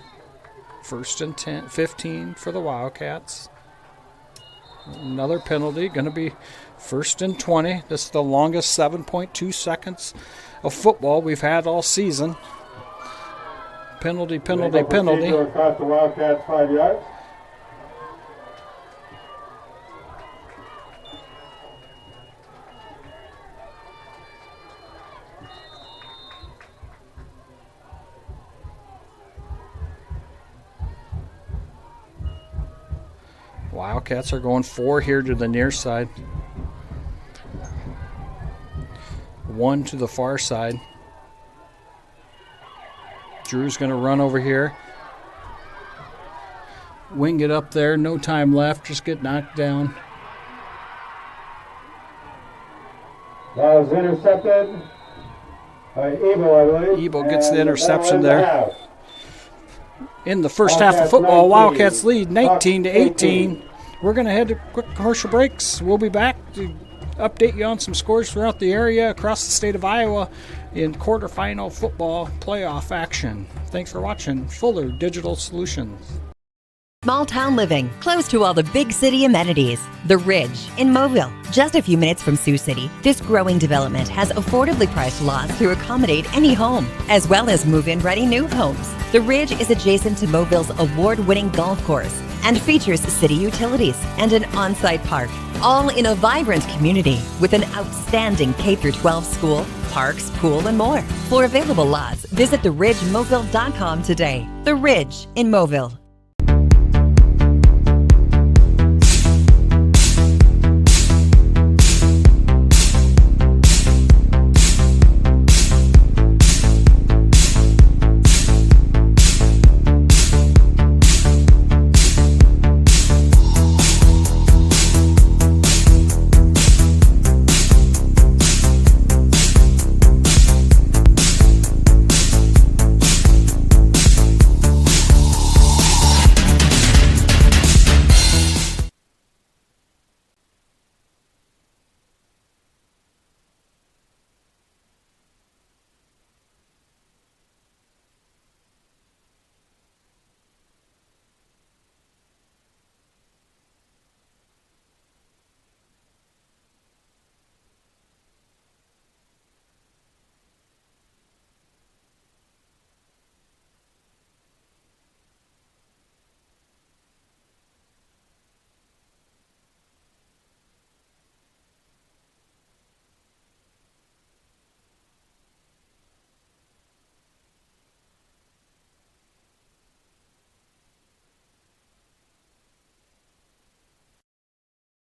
1st and 15 for the Wildcats. Another penalty, going to be 1st and 20. This is the longest 7.2 seconds of football we've had all season. Penalty.
Across the Wildcats 5 yards.
Wildcats are going 4 here to the near side. 1 to the far side. Drew's going to run over here. Wing it up there. No time left. Just get knocked down.
That was intercepted by Ebo, I believe.
Ebo gets the interception there. In the first half of football, Wildcats lead 19-18. We're going to head to quick commercial breaks. We'll be back to update you on some scores throughout the area across the state of Iowa in quarterfinal football playoff action. Thanks for watching Fuller Digital Solutions.
Small town living, close to all the big city amenities. The Ridge in Mobile, just a few minutes from Sioux City. This growing development has affordably priced lots to accommodate any home, as well as move-in ready new homes. The Ridge is adjacent to Mobille's award-winning golf course and features city utilities and an on-site park, all in a vibrant community with an outstanding K-12 school, parks, pool, and more. For available lots, visit theridgemobile.com today. The Ridge in Mobile.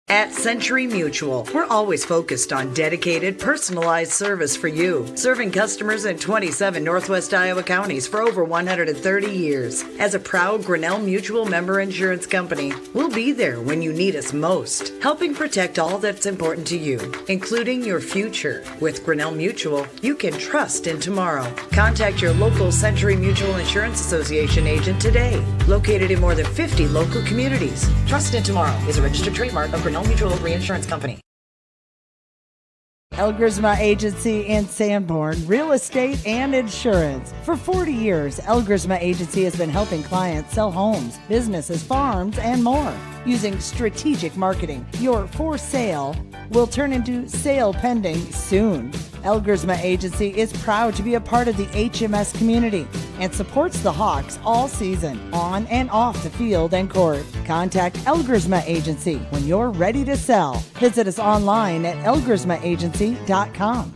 At Century Mutual, we're always focused on dedicated, personalized service for you, serving customers in 27 Northwest Iowa counties for over 130 years. As a proud Grinnell Mutual member insurance company, we'll be there when you need us most, helping protect all that's important to you, including your future. With Grinnell Mutual, you can trust in tomorrow. Contact your local Century Mutual Insurance Association agent today, located in more than 50 local communities. Trust in Tomorrow is a registered trademark of Grinnell Mutual Reinsurance Company.
Elgersma Agency in Sanborn, real estate and insurance. For 40 years, Elgersma Agency has been helping clients sell homes, businesses, farms, and more. Using strategic marketing, your for sale will turn into sale pending soon. Elgersma Agency is proud to be a part of the HMS community and supports the Hawks all season, on and off the field and court. Contact Elgersma Agency when you're ready to sell. Visit us online at elgersmaagency.com.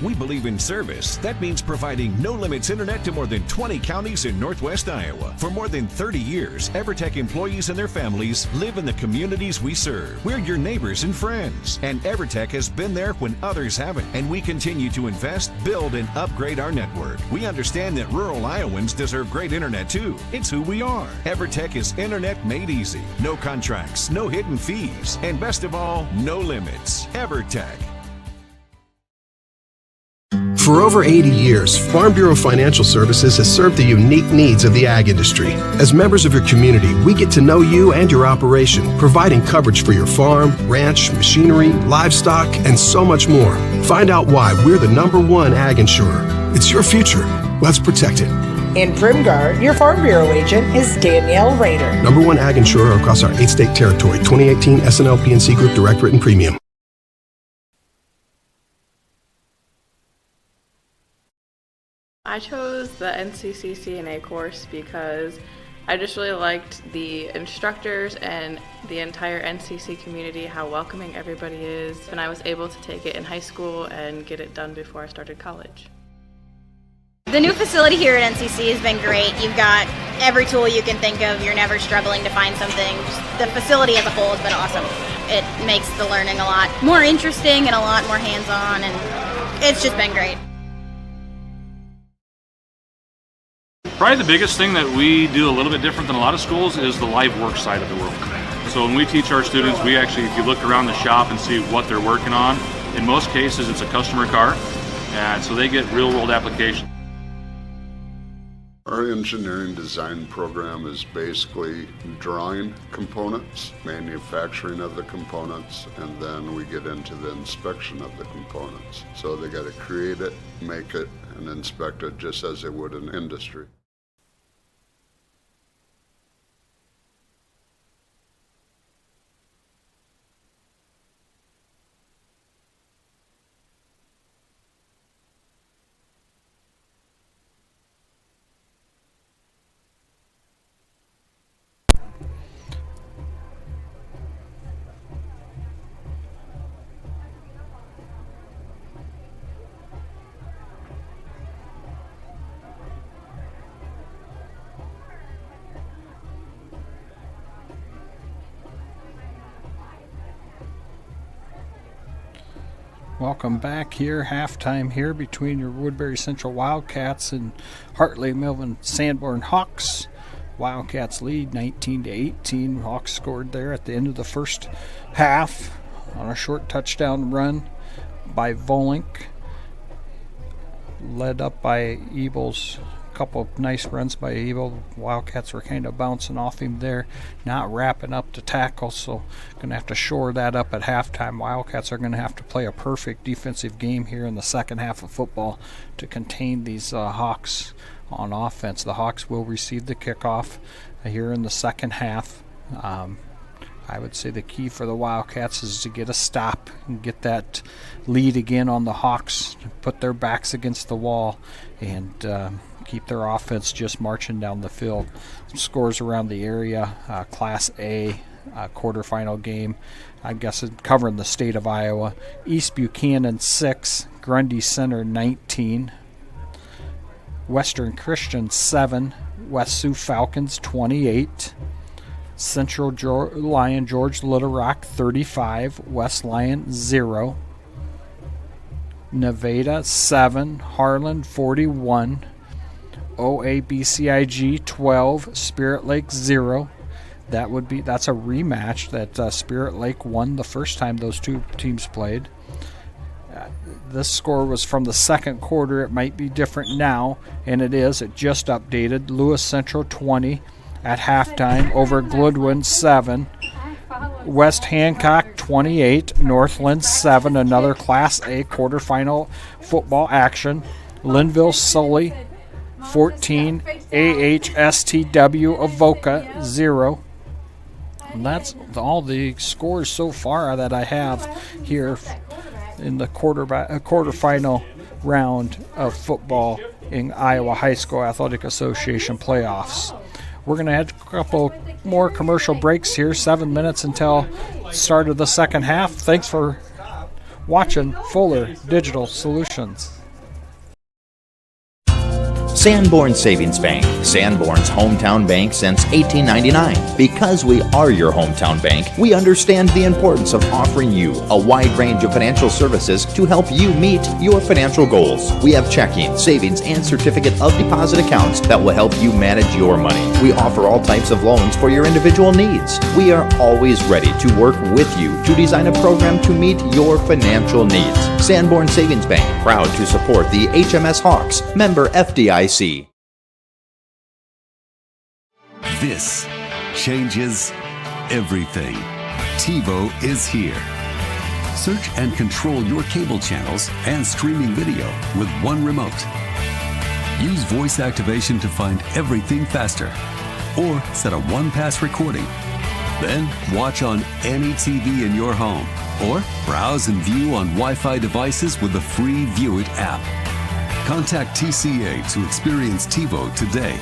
We believe in service. That means providing no-limits internet to more than 20 counties in Northwest Iowa. For more than 30 years, EverTech employees and their families live in the communities we serve. We're your neighbors and friends. And EverTech has been there when others haven't. And we continue to invest, build, and upgrade our network. We understand that rural Iowans deserve great internet too. It's who we are. EverTech is internet made easy. No contracts, no hidden fees, and best of all, no limits. EverTech.
For over 80 years, Farm Bureau Financial Services has served the unique needs of the ag industry. As members of your community, we get to know you and your operation, providing coverage for your farm, ranch, machinery, livestock, and so much more. Find out why we're the #1 ag insurer. It's your future. Let's protect it.
In Primgar, your Farm Bureau agent is Danielle Rader.
#1 ag insurer across our 8-state territory. 2018 SNL PNC Group Direct Written Premium.
I chose the NCC CNA course because I just really liked the instructors and the entire NCC community, how welcoming everybody is. And I was able to take it in high school and get it done before I started college.
The new facility here at NCC has been great. You've got every tool you can think of. You're never struggling to find something. Just the facility as a whole has been awesome. It makes the learning a lot more interesting and a lot more hands-on, and it's just been great.
Probably the biggest thing that we do a little bit different than a lot of schools is the live work side of the world. So when we teach our students, we actually, if you look around the shop and see what they're working on, in most cases it's a customer car, and so they get real-world application.
Our engineering design program is basically drawing components, manufacturing of the components, and then we get into the inspection of the components. So they got to create it, make it, and inspect it just as they would in industry.
Welcome back here, halftime here between your Woodbury Central Wildcats and Hartley Melvin Sanborn Hawks. Wildcats lead 19-18. Hawks scored there at the end of the first half on a short touchdown run by Volink, led up by Ebel's. Couple of nice runs by Ebel. Wildcats were kind of bouncing off him there, not wrapping up the tackle, so going to have to shore that up at halftime. Wildcats are going to have to play a perfect defensive game here in the second half of football to contain these Hawks on offense. The Hawks will receive the kickoff here in the second half. I would say the key for the Wildcats is to get a stop and get that lead again on the Hawks, put their backs against the wall, and keep their offense just marching down the field. Some scores around the area. Class A quarterfinal game, I guess covering the state of Iowa. East Buchanan 6, Grundy Center 19, Western Christian 7, West Sioux Falcons 28, Central Lyon George Little Rock 35, West Lyon 0, Nevada 7, Harlan 41, OABCIG 12, Spirit Lake 0. That's a rematch that Spirit Lake won the first time those two teams played. This score was from the second quarter. It might be different now, and it is. It just updated. Lewis Central 20 at halftime over Goodwin 7. West Hancock 28, Northland 7. Another Class A quarterfinal football action. Linville Sully 14, AHSTW Avoca 0. And that's all the scores so far that I have here in the quarterfinal round of football in Iowa High School Athletic Association playoffs. We're going to have a couple more commercial breaks here, 7 minutes until start of the second half. Thanks for watching Fuller Digital Solutions.
Sanborn Savings Bank, Sanborn's hometown bank since 1899. Because we are your hometown bank, we understand the importance of offering you a wide range of financial services to help you meet your financial goals. We have checking, savings, and certificate of deposit accounts that will help you manage your money. We offer all types of loans for your individual needs. We are always ready to work with you to design a program to meet your financial needs. Sanborn Savings Bank, proud to support the HMS Hawks, member FDIC.
This changes everything. TiVo is here. Search and control your cable channels and streaming video with one remote. Use voice activation to find everything faster, or set a one-pass recording. Then watch on any TV in your home, or browse and view on Wi-Fi devices with the free View It app. Contact TCA to experience TiVo today.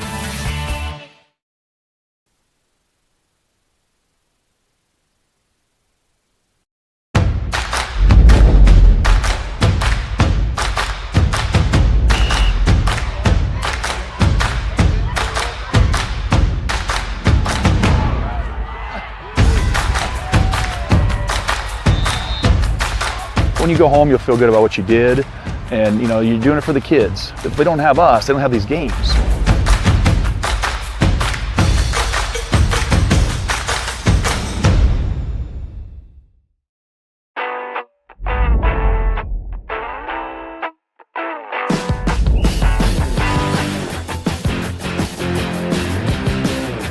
when you go home, you'll feel good about what you did, and you're doing it for the kids. If they don't have us, they don't have these games.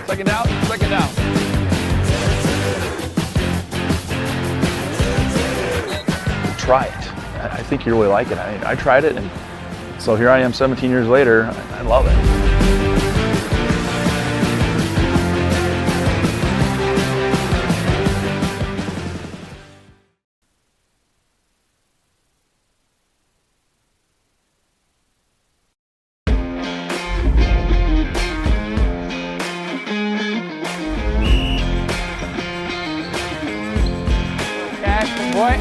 Second out, second out. Try it. I think you really like it. I tried it, and so here I am 17 years later. I love it.
Boy,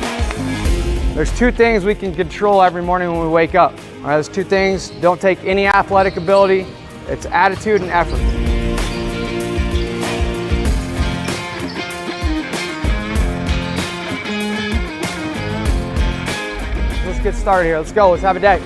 there's two things we can control every morning when we wake up. All right, those two things don't take any athletic ability. It's attitude and effort. Let's get started here. Let's go. Let's have a day.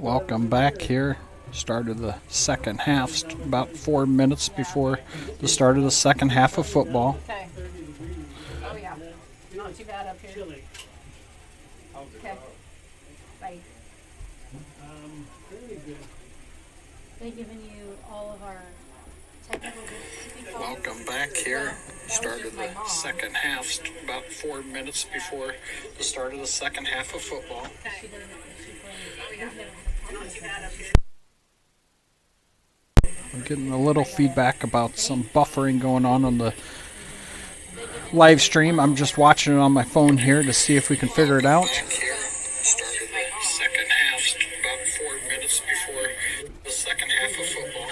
Welcome back here. Start of the second half, about 4 minutes before the start of the second half of football.
Okay. Oh yeah. Not too bad up here. Okay. Bye. They given you all of our technical difficulties?
Welcome back here. Start of the second half, about 4 minutes before the start of the second half of football. I'm getting a little feedback about some buffering going on the live stream. I'm just watching it on my phone here to see if we can figure it out. Start of the second half, about 4 minutes before the second half of football.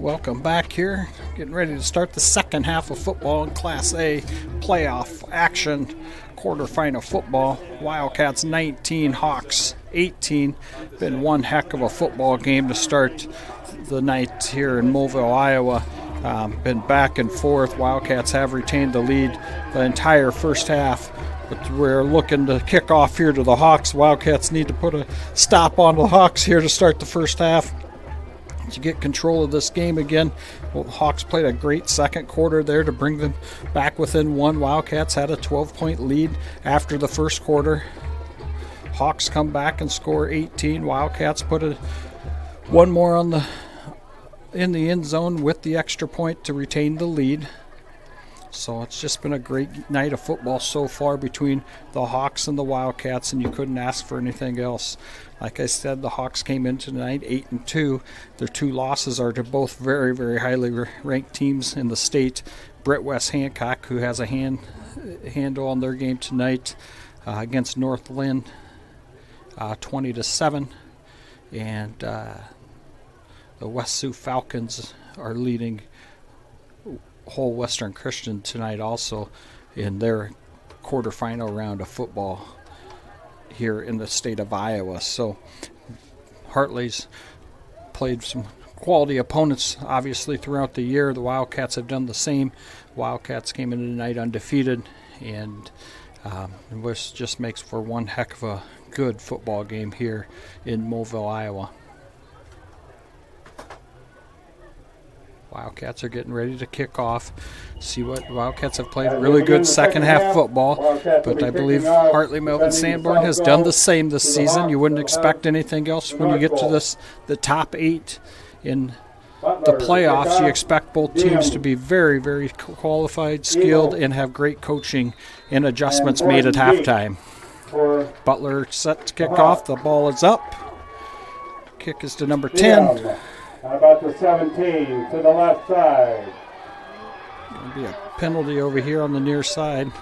Welcome back here. Getting ready to start the second half of football in Class A playoff action. Quarterfinal football. Wildcats 19, Hawks 18. Been one heck of a football game to start the night here in Moville, Iowa. Been back and forth. Wildcats have retained the lead the entire first half. But we're looking to kick off here to the Hawks. Wildcats need to put a stop on the Hawks here to start the first half to get control of this game again. Well, Hawks played a great second quarter there to bring them back within one. Wildcats had a 12-point lead after the first quarter. Hawks come back and score 18. Wildcats put one more in the end zone with the extra point to retain the lead. So it's just been a great night of football so far between the Hawks and the Wildcats, and you couldn't ask for anything else. Like I said, the Hawks came in tonight 8-2. Their two losses are to both very, very highly ranked teams in the state. Brett West Hancock, who has a handle on their game tonight against North Lynn, 20-7, and the West Sioux Falcons are leading Whole Western Christian tonight also in their quarterfinal round of football here in the state of Iowa. So Hartley's played some quality opponents obviously throughout the year. The Wildcats have done the same. Wildcats came into tonight undefeated, and which just makes for one heck of a good football game here in Moville, Iowa. Wildcats are getting ready to kick off. See what Wildcats have played really good second half football, but I believe Hartley Melvin Sanborn has done the same this season. You wouldn't expect anything else when you get to the top 8 in the playoffs. You expect both teams to be very, very qualified, skilled, and have great coaching and adjustments made at halftime. Butler set to kick off. The ball is up. Kick is to number 10.
About the 17 to the left side.
Going to be a penalty over here on the near side.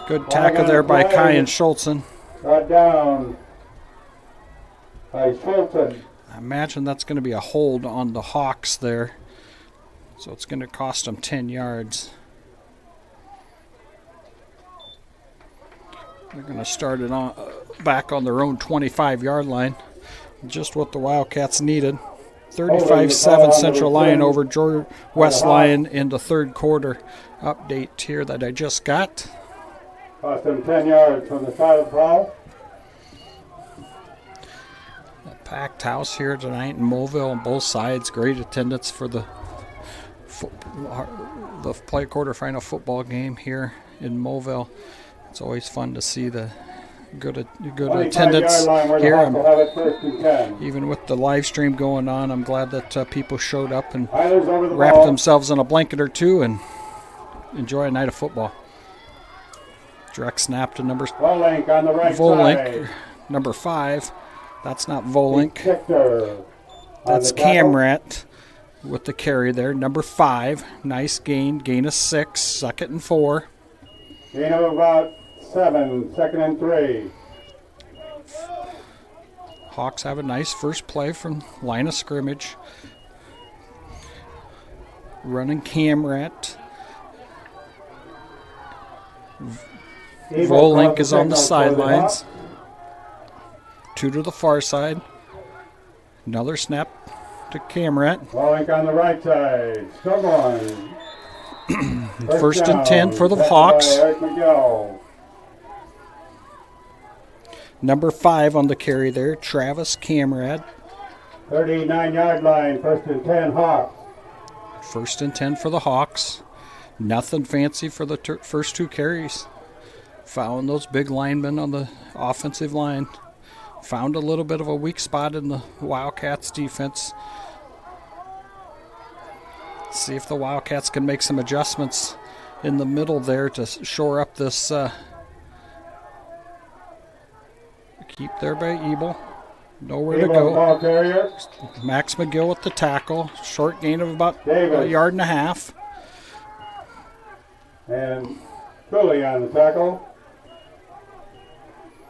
Good tackle there by Kyan Schultzen.
Brought down by Schultzen.
I imagine that's going to be a hold on the Hawks there. So it's going to cost them 10 yards. They're going to start it on back on their own 25-yard line. Just what the Wildcats needed. 35-7 Central Lyon over George West Lyon in the third quarter. Update here that I just got.
Cost them 10 yards from the side of the ball.
A packed house here tonight in Moville on both sides. Great attendance for the quarterfinal football game here in Moville. It's always fun to see the good attendance here. Even with the live stream going on, I'm glad that people showed up and wrapped themselves in a blanket or two and enjoy a night of football. Direct snap to number
Volink on the right
Volink, number 5. That's not Volink. That's Camrat with the carry there. Number 5. Nice gain of 6. 2nd and 4.
Gain of about 7, 2nd and 3.
Hawks have a nice first play from line of scrimmage. Running Camrat. Volink is on the sidelines. 2 to the far side. Another snap to Camrat.
Volink on the right side. Still going.
First and 10 for the Hawks. Number 5 on the carry there, Travis Camrad.
39-yard line, 1st and 10 Hawks.
1st and 10 for the Hawks. Nothing fancy for the first 2 carries. Found those big linemen on the offensive line. Found a little bit of a weak spot in the Wildcats defense. See if the Wildcats can make some adjustments in the middle there to shore up this. Keep there by Ebel. Nowhere to go. Max McGill with the tackle. Short gain of about a yard and a half.
And Cooley on the tackle.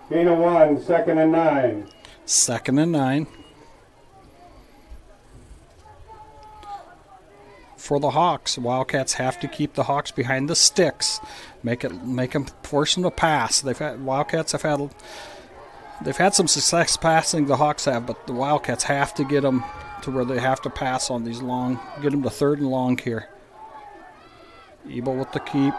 Gain of 1, 2nd and 9.
2nd and 9. for the Hawks. Wildcats have to keep the Hawks behind the sticks. Make them force them to pass. Wildcats have had some success passing, the Hawks have, but the Wildcats have to get them to where they have to pass on these long, get them to 3rd and long here. Ebel with the keep.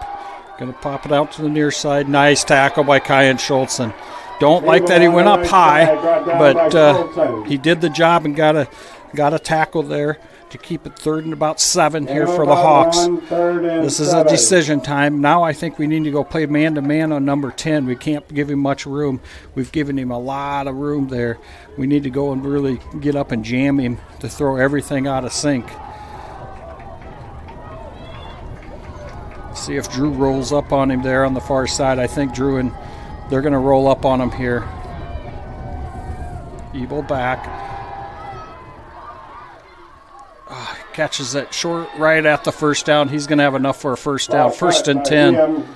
Going to pop it out to the near side. Nice tackle by Kyan Schultzen. Don't like that he went up high, but he did the job and got a tackle there to keep it 3rd and about 7 here for the Hawks. This is a decision time. Now I think we need to go play man-to-man on number 10. We can't give him much room. We've given him a lot of room there. We need to go and really get up and jam him to throw everything out of sync. See if Drew rolls up on him there on the far side. I think Drew and they're going to roll up on him here. Ebel back. Catches it short right at the first down. He's going to have enough for a first down. 1st and 10.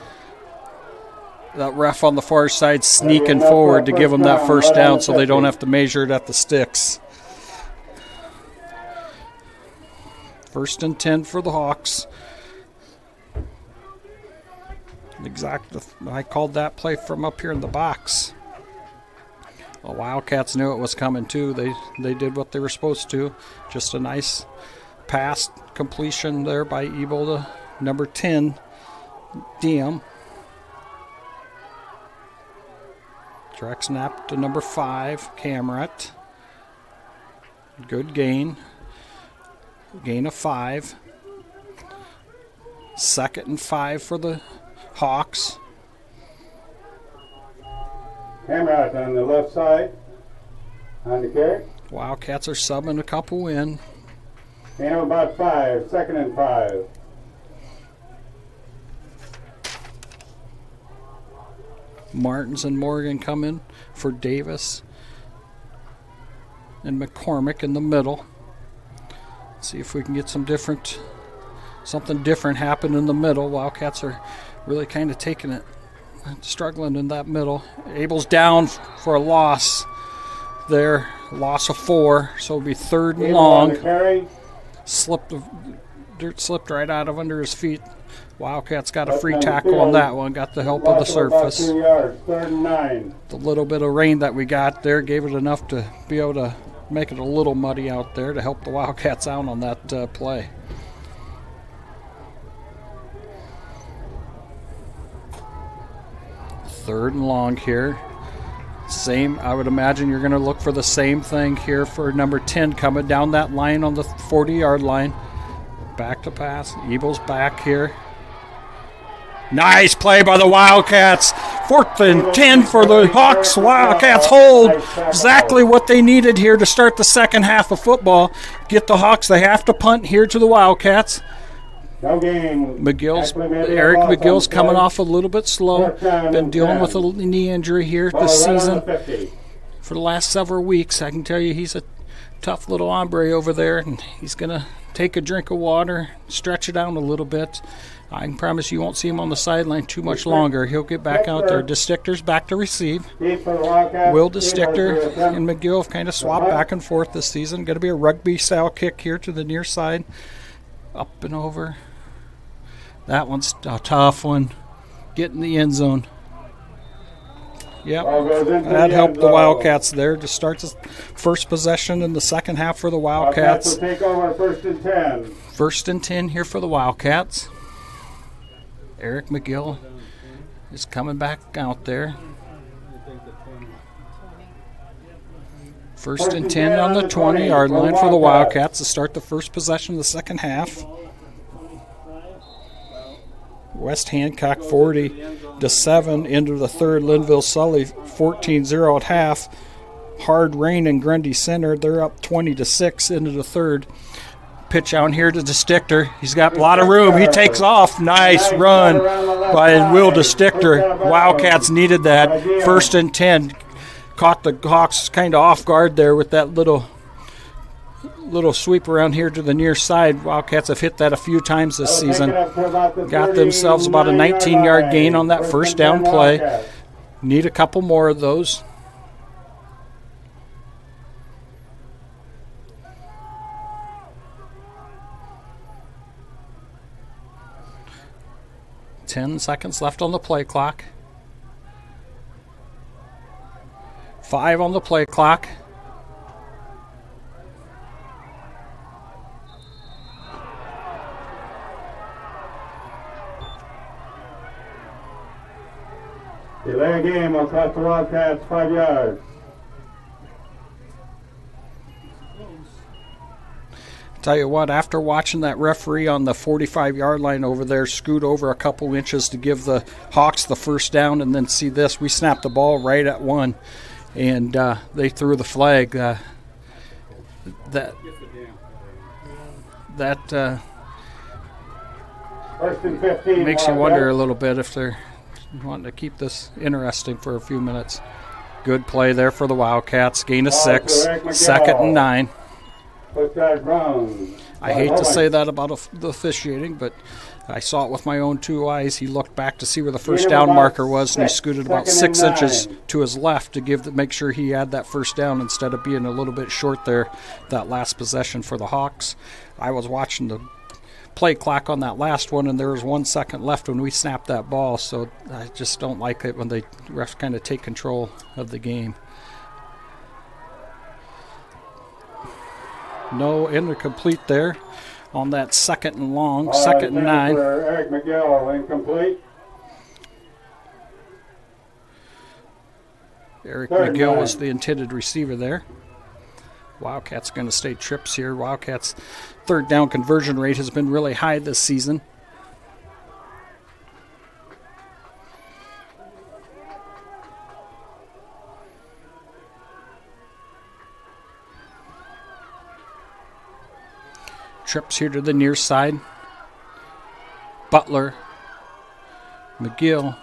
That ref on the far side sneaking forward to give them that first down so they don't have to measure it at the sticks. 1st and 10 for the Hawks. I called that play from up here in the box. The Wildcats knew it was coming too. They did what they were supposed to. Just a nice pass completion there by Ebel to number 10, Diem. Track snap to number 5, Camrat. Good gain. Gain of 5. 2nd and 5 for the Hawks.
Camrat on the left side. On the carry.
Wildcats are subbing a couple in.
Gain of about 5. 2nd and 5.
Martins and Morgan come in for Davis and McCormick in the middle. See if we can get something different happen in the middle. Wildcats are really kind of taking it, struggling in that middle. Abel's down for a loss there, loss of 4, so it'll be 3rd and long. Dirt slipped right out of under his feet. Wildcats got a free tackle on that one, got the help of the surface.
2 yards, 3rd and 9.
The little bit of rain that we got there gave it enough to be able to make it a little muddy out there to help the Wildcats out on that play. Third and long here. I would imagine you're going to look for the same thing here for number 10 coming down that line on the 40-yard line. Back to pass. Ebel's back here. Nice play by the Wildcats. 4th and 10 for the Hawks. Wildcats hold exactly what they needed here to start the second half of football. Get the Hawks. They have to punt here to the Wildcats.
No game.
Eric McGill's coming off a little bit slow. Been dealing with a knee injury here this season for the last several weeks. I can tell you he's a tough little hombre over there, and he's going to take a drink of water, stretch it out a little bit. I can promise you won't see him on the sideline too much longer. He'll get back out there. DeStichter's back to receive. Will DeStichter and McGill have kind of swapped back and forth this season. Going to be a rugby-style kick here to the near side. Up and over. That one's a tough one. Get in the end zone. Yep, that helped the Wildcats there to start the first possession in the second half for the Wildcats.
Will take over 1st and 10.
1st and 10 here for the Wildcats. Eric McGill is coming back out there. 1st and 10 on the 20-yard line for the Wildcats to start the first possession of the second half. West Hancock 40-7 into the third. Linville-Sully 14-0 at half. Hard rain in Grundy Center. They're up 20-6 into the third. Pitch out here to DeStichter. He's got a lot of room. He takes off. Nice run by Will DeStichter. Wildcats needed that. 1st and 10. Caught the Hawks kind of off guard there with that little sweep around here to the near side. Wildcats have hit that a few times this season. Got themselves about a 19-yard gain on that first down play. Need a couple more of those. 10 seconds left on the play clock. 5 on the play clock.
Delay game will cost the Wildcats 5 yards.
Tell you what, after watching that referee on the 45-yard line over there scoot over a couple inches to give the Hawks the first down, and then see this, we snapped the ball right at 1, and they threw the flag. That
First and 15,
makes you wonder a little bit if they're wanting to keep this interesting for a few minutes. Good play there for the Wildcats. Gain of 6. 2nd and 9. I hate to say that about the officiating, but I saw it with my own 2 eyes. He looked back to see where the first down marker was, and he scooted about 6 inches to his left to make sure he had that first down instead of being a little bit short there, that last possession for the Hawks. I was watching the play clock on that last one, and there was 1 second left when we snapped that ball, so I just don't like it when the refs kind of take control of the game. No incomplete there on that 2nd and long, 2nd and 9.
For Eric McGill, incomplete.
Eric McGill was the intended receiver there. Wildcats going to stay trips here. Wildcats' 3rd down conversion rate has been really high this season. Trips here to the near side. Butler. McGill.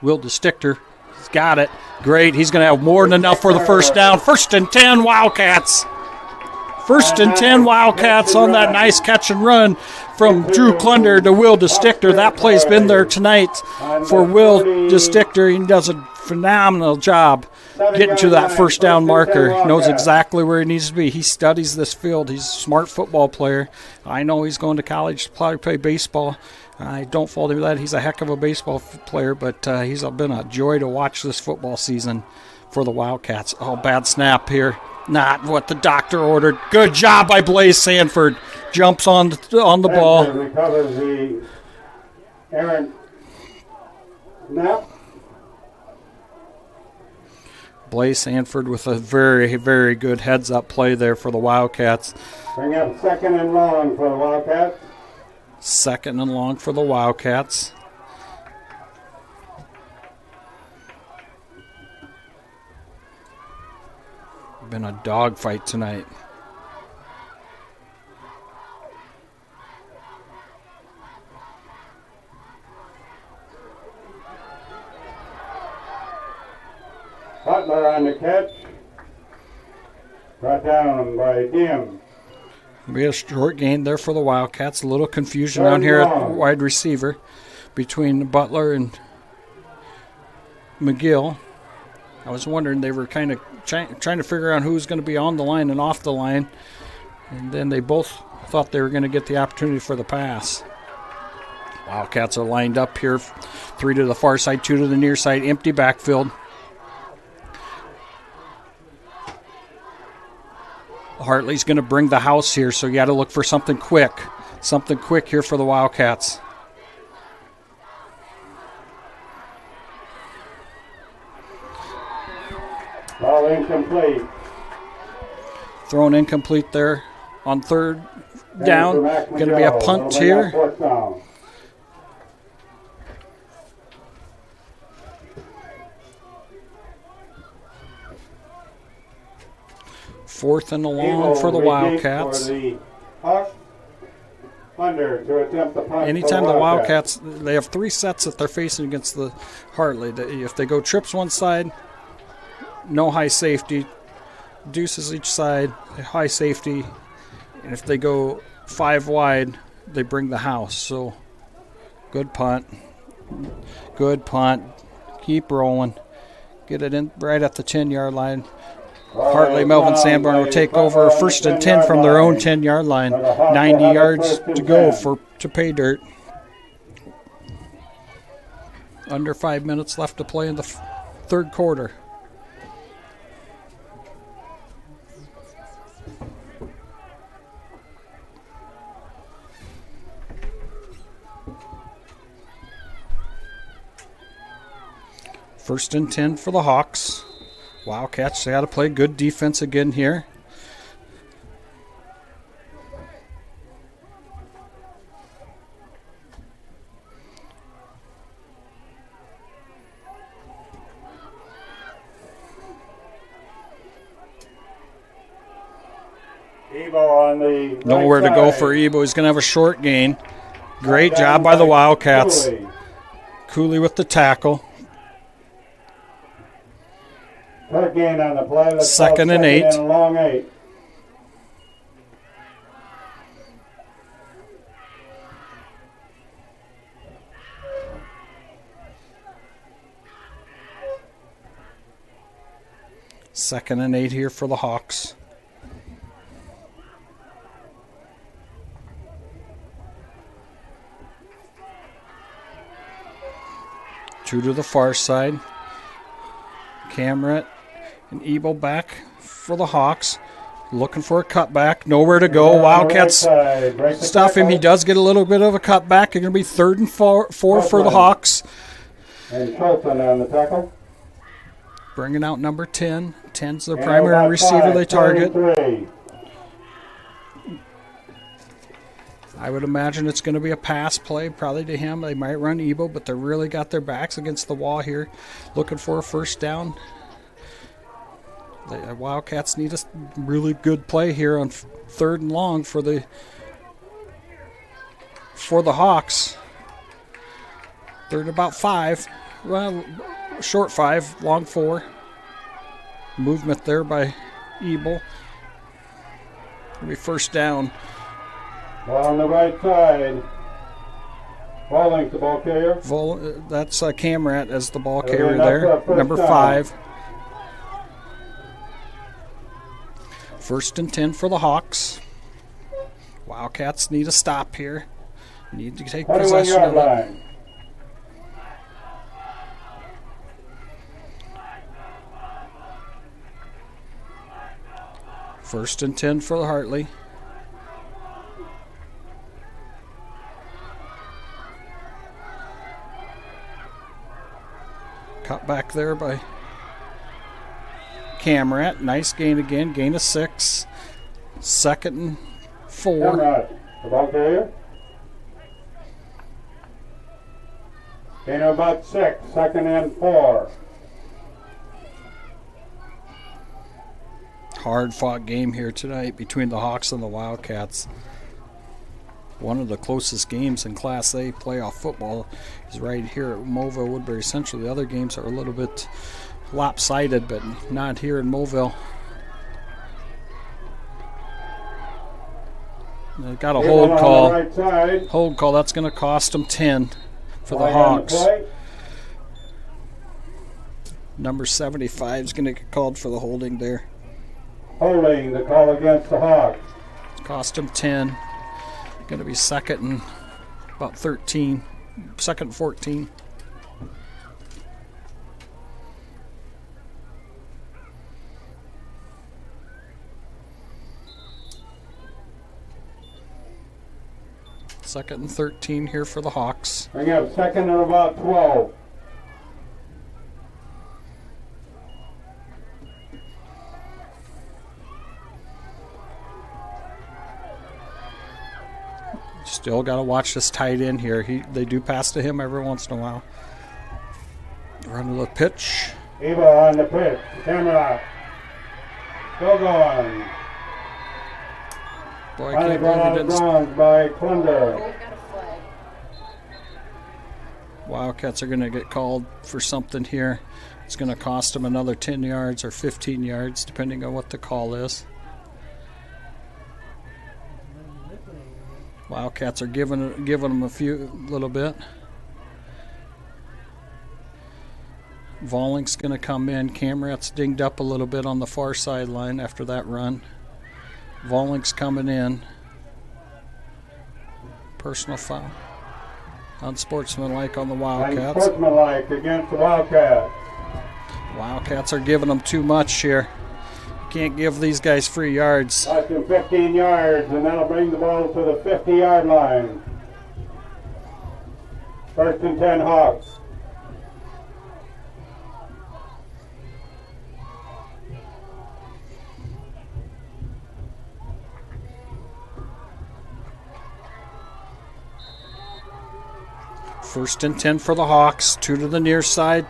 Will DeStichter. He's got it. Great. He's going to have more than enough for the first down. 1st and 10 Wildcats. 1st and 10 Wildcats on that nice catch and run from Drew Klunder to Will DeStichter. That play's been there tonight for Will DeStichter. He does a phenomenal job getting to that first down marker. Knows exactly where he needs to be. He studies this field. He's a smart football player. I know he's going to college to probably play baseball. I don't fault him for that. He's a heck of a baseball player, but he's been a joy to watch this football season for the Wildcats. Oh, bad snap here. Not what the doctor ordered. Good job by Blaze Sanford. Jumps on the ball.
Recovers the errant snap.
Blaze Sanford with a very, very good heads-up play there for the Wildcats.
Bring up 2nd and long for the Wildcats.
2nd and long for the Wildcats. Been a dogfight tonight.
Butler on the catch. Brought down by Dim.
We had a short gain there for the Wildcats. A little confusion around here at wide receiver between Butler and McGill. I was wondering, they were kind of trying to figure out who was going to be on the line and off the line. And then they both thought they were going to get the opportunity for the pass. Wildcats are lined up here. 3 to the far side, 2 to the near side. Empty backfield. Hartley's going to bring the house here, so you got to look for something quick. Something quick here for the Wildcats.
Ball incomplete.
Thrown incomplete there on 3rd down. Going to be a punt here. 4th and long for the Wildcats. Anytime the Wildcats, they have 3 sets that they're facing against the Hartley. If they go trips one side, no high safety. Deuces each side, high safety. And if they go 5 wide, they bring the house. So good punt. Good punt. Keep rolling. Get it in right at the 10-yard line. Hartley, Melvin Sanborn will take over 1st and 10 from their own 10-yard line. 90 yards to go to pay dirt. Under 5 minutes left to play in the third quarter. First and 10 for the Hawks. Wildcats, they got to play good defense again here. Nowhere to go for Ebo. He's going to have a short gain. Great job by the Wildcats. Cooley with the tackle.
Third gain on the play. Let's
Second and 8.
And a long 8.
Second and 8 here for the Hawks. Two to the far side. Camrett and Ebo back for the Hawks. Looking for a cutback. Nowhere to go. Wildcats stuff him. He does get a little bit of a cutback. It's going to be 3rd and 4 for the Hawks.
And Schultzen on the tackle.
Bringing out number 10. 10's their primary receiver they target. I would imagine it's going to be a pass play, probably to him. They might run Ebo, but they really got their backs against the wall here, looking for a first down. The Wildcats need a really good play here on 3rd and long for the Hawks. 3rd and about 5. Well, short 5, long 4. Movement there by Ebo. It'll be first down.
Ball on the right side. Volink, the ball carrier.
That's Camrat as the ball carrier there. Number 5. First and 10 for the Hawks. Wildcats need a stop here. Need to take possession of it. First and 10 for the Hartley. Cut back there by Camrat. Nice gain again. Gain of 6. 2nd and 4.
Camrat, the ball carrier. Gain of about 6. 2nd and 4.
Hard-fought game here tonight between the Hawks and the Wildcats. One of the closest games in Class A playoff football is right here at Mobile, Woodbury Central. The other games are a little bit lopsided, but not here in Mobile. They got a hold call. Hold call. That's going to cost them 10 for the Hawks. Number 75 is going to get called for the holding there.
Holding, the call against the Hawks.
Cost them 10. Going to be 2nd and about 13. 2nd and 14. Second and 13 here for the Hawks.
Bring up 2nd and about 12.
Still got to watch this tight end here. They do pass to him every once in a while. Run to the pitch.
Ebo on the pitch. Camera. Still going.
Boy, I can't believe he didn't.
By Klunder.
Wildcats are going to get called for something here. It's going to cost them another 10 yards or 15 yards, depending on what the call is. Wildcats are giving them a little bit. Volink's going to come in. Camrat's dinged up a little bit on the far sideline after that run. Volink's coming in. Personal foul. Unsportsmanlike on the Wildcats.
Unsportsmanlike against the Wildcats.
Wildcats are giving them too much here. Can't give these guys free yards.
Less than 15 yards, and that'll bring the ball to the 50-yard line. 1st and 10 Hawks.
First and 10 for the Hawks. 2 to the near side.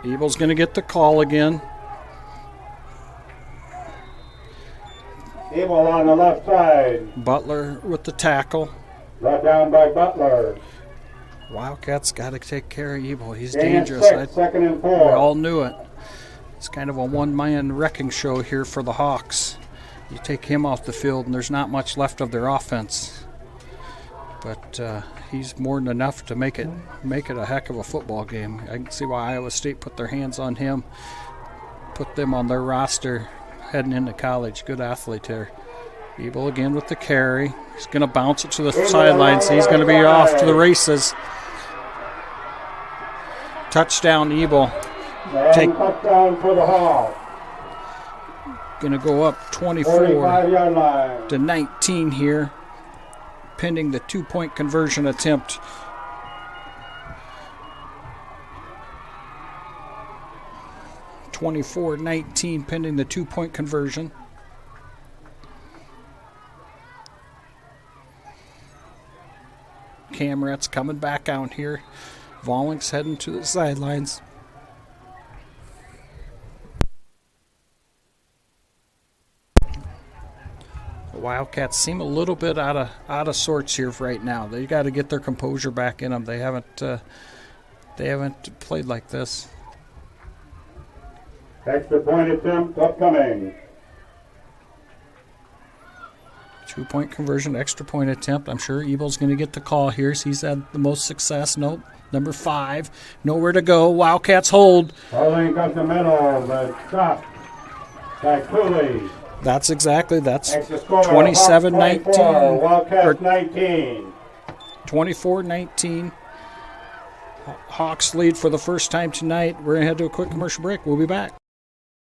Ebel's going to get the call again.
Ebel on the left side.
Butler with the tackle.
Brought down by Butler.
Wildcats got to take care of Ebel. He's
Gain of
dangerous.
6, 2nd and 4.
We all knew it. It's kind of a one-man wrecking show here for the Hawks. You take him off the field, and there's not much left of their offense. But he's more than enough to make it a heck of a football game. I can see why Iowa State put their hands on him, put them on their roster heading into college. Good athlete here. Ebel again with the carry. He's going to bounce it to the sidelines. He's going to be off to the races. Touchdown, Ebel.
Touchdown for the Hawks.
Going to go up 24 to 19 here, pending the 2-point conversion attempt. (24-19) pending the 2-point conversion. Camrat's coming back out here. Vollink's heading to the sidelines. The Wildcats seem a little bit out of sorts here right now. They got to get their composure back in them. They haven't played like this.
Extra point attempt upcoming.
2-point conversion, extra point attempt. I'm sure Ebel's going to get the call here. He's had the most success. Nope. Number 5. Nowhere to go. Wildcats hold.
Holding up the middle, but stop by Cooley.
That's 27-19.
Wildcats 19.
24-19. Hawks lead for the first time tonight. We're going to head to a quick commercial break. We'll be back.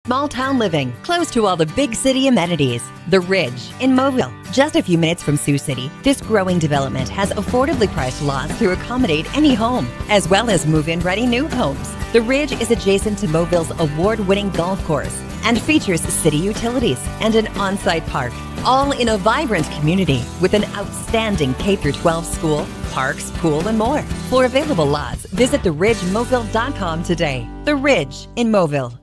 Small town living, close to all the big city amenities. The Ridge in Mobile, just a few minutes from Sioux City. This growing development has affordably priced lots to accommodate any home, as well as move-in ready new homes. The Ridge is adjacent to Mobille's award-winning golf course and features city utilities and an on-site park, all in a vibrant community with an outstanding K-12 school, parks, pool, and more. For available lots, visit theridgemobile.com today. The Ridge in Mobile.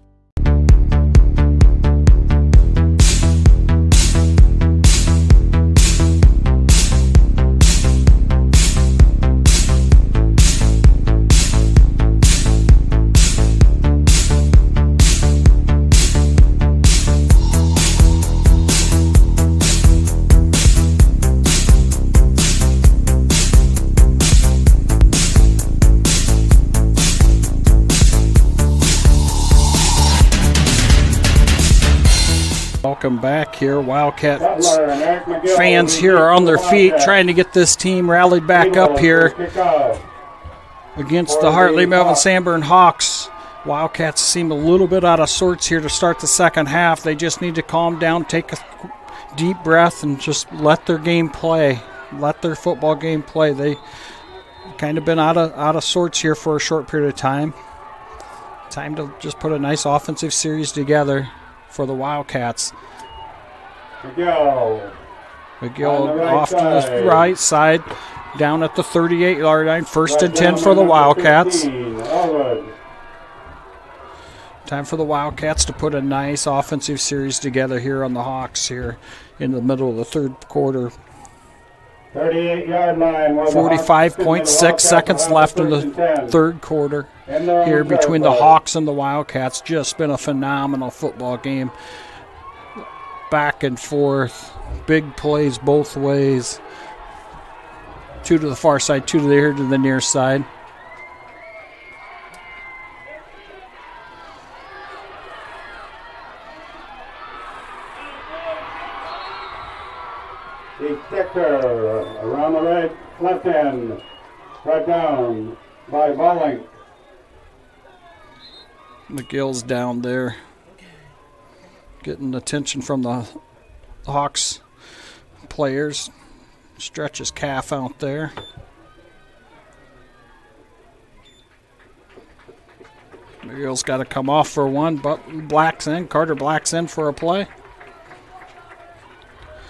Welcome back here. Wildcat fans here are on their feet trying to get this team rallied back up here against the Hartley Melvin Sanborn Hawks. Wildcats seem a little bit out of sorts here to start the second half. They just need to calm down, take a deep breath, and just let their game play. Let their football game play. They kind of been out of sorts here for a short period of time. Time to just put a nice offensive series together for the Wildcats.
McGill
off to the right side, down at the 38-yard line. First and 10 for the Wildcats. Time for the Wildcats to put a nice offensive series together here on the Hawks here in the middle of the third quarter.
38-yard line.
45.6 seconds left in the third quarter here between the Hawks and the Wildcats. Just been a phenomenal football game. Back and forth. Big plays both ways. 2 to the far side, 2 to the near side.
Detector around the right, left end, right down by Ballink.
McGill's down there, getting attention from the Hawks players. Stretch his calf out there. McGill's got to come off for one, but Carter Black's in for a play.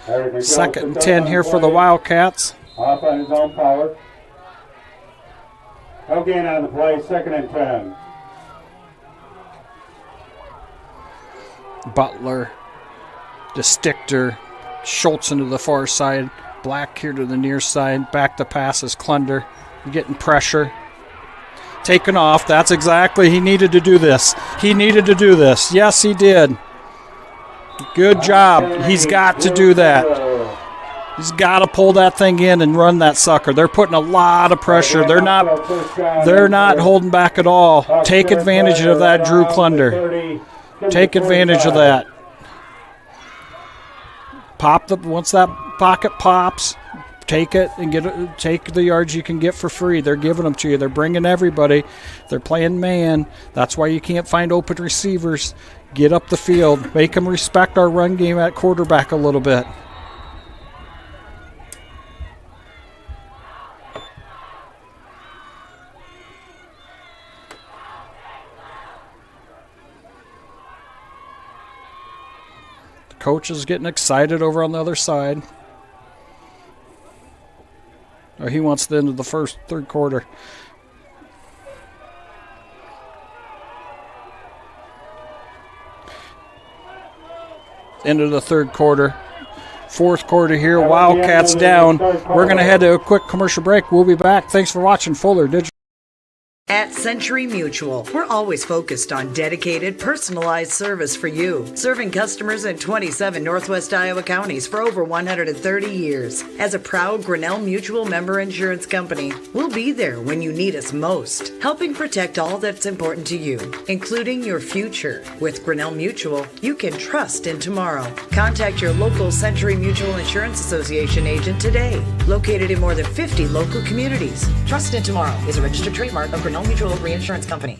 2nd and 10 here for the Wildcats.
Off on his own power. No gain on the play, 2nd and 10.
Butler, DeStichter, Schultz into the far side, Black here to the near side, back to pass is Klunder, getting pressure. Taken off, that's exactly, he needed to do this. He needed to do this. Yes, he did. Good job. He's got to do that. He's got to pull that thing in and run that sucker. They're putting a lot of pressure. They're not holding back at all. Take advantage of that, Drew Klunder. Take advantage of that. Once that pocket pops, take it and take the yards you can get for free. They're giving them to you. They're bringing everybody. They're playing man. That's why you can't find open receivers. Get up the field. Make them respect our run game at quarterback a little bit. The coach is getting excited over on the other side. Or he wants the end of the third quarter. End of the third quarter. Fourth quarter here. Wildcats down. We're going to head to a quick commercial break. We'll be back. Thanks for watching Fuller Digital.
At Century Mutual, we're always focused on dedicated, personalized service for you, serving customers in 27 Northwest Iowa counties for over 130 years. As a proud Grinnell Mutual member insurance company, we'll be there when you need us most, helping protect all that's important to you, including your future. With Grinnell Mutual, you can trust in tomorrow. Contact your local Century Mutual Insurance Association agent today, located in more than 50 local communities. Trust in tomorrow is a registered trademark of Grinnell Mutual Reinsurance Company.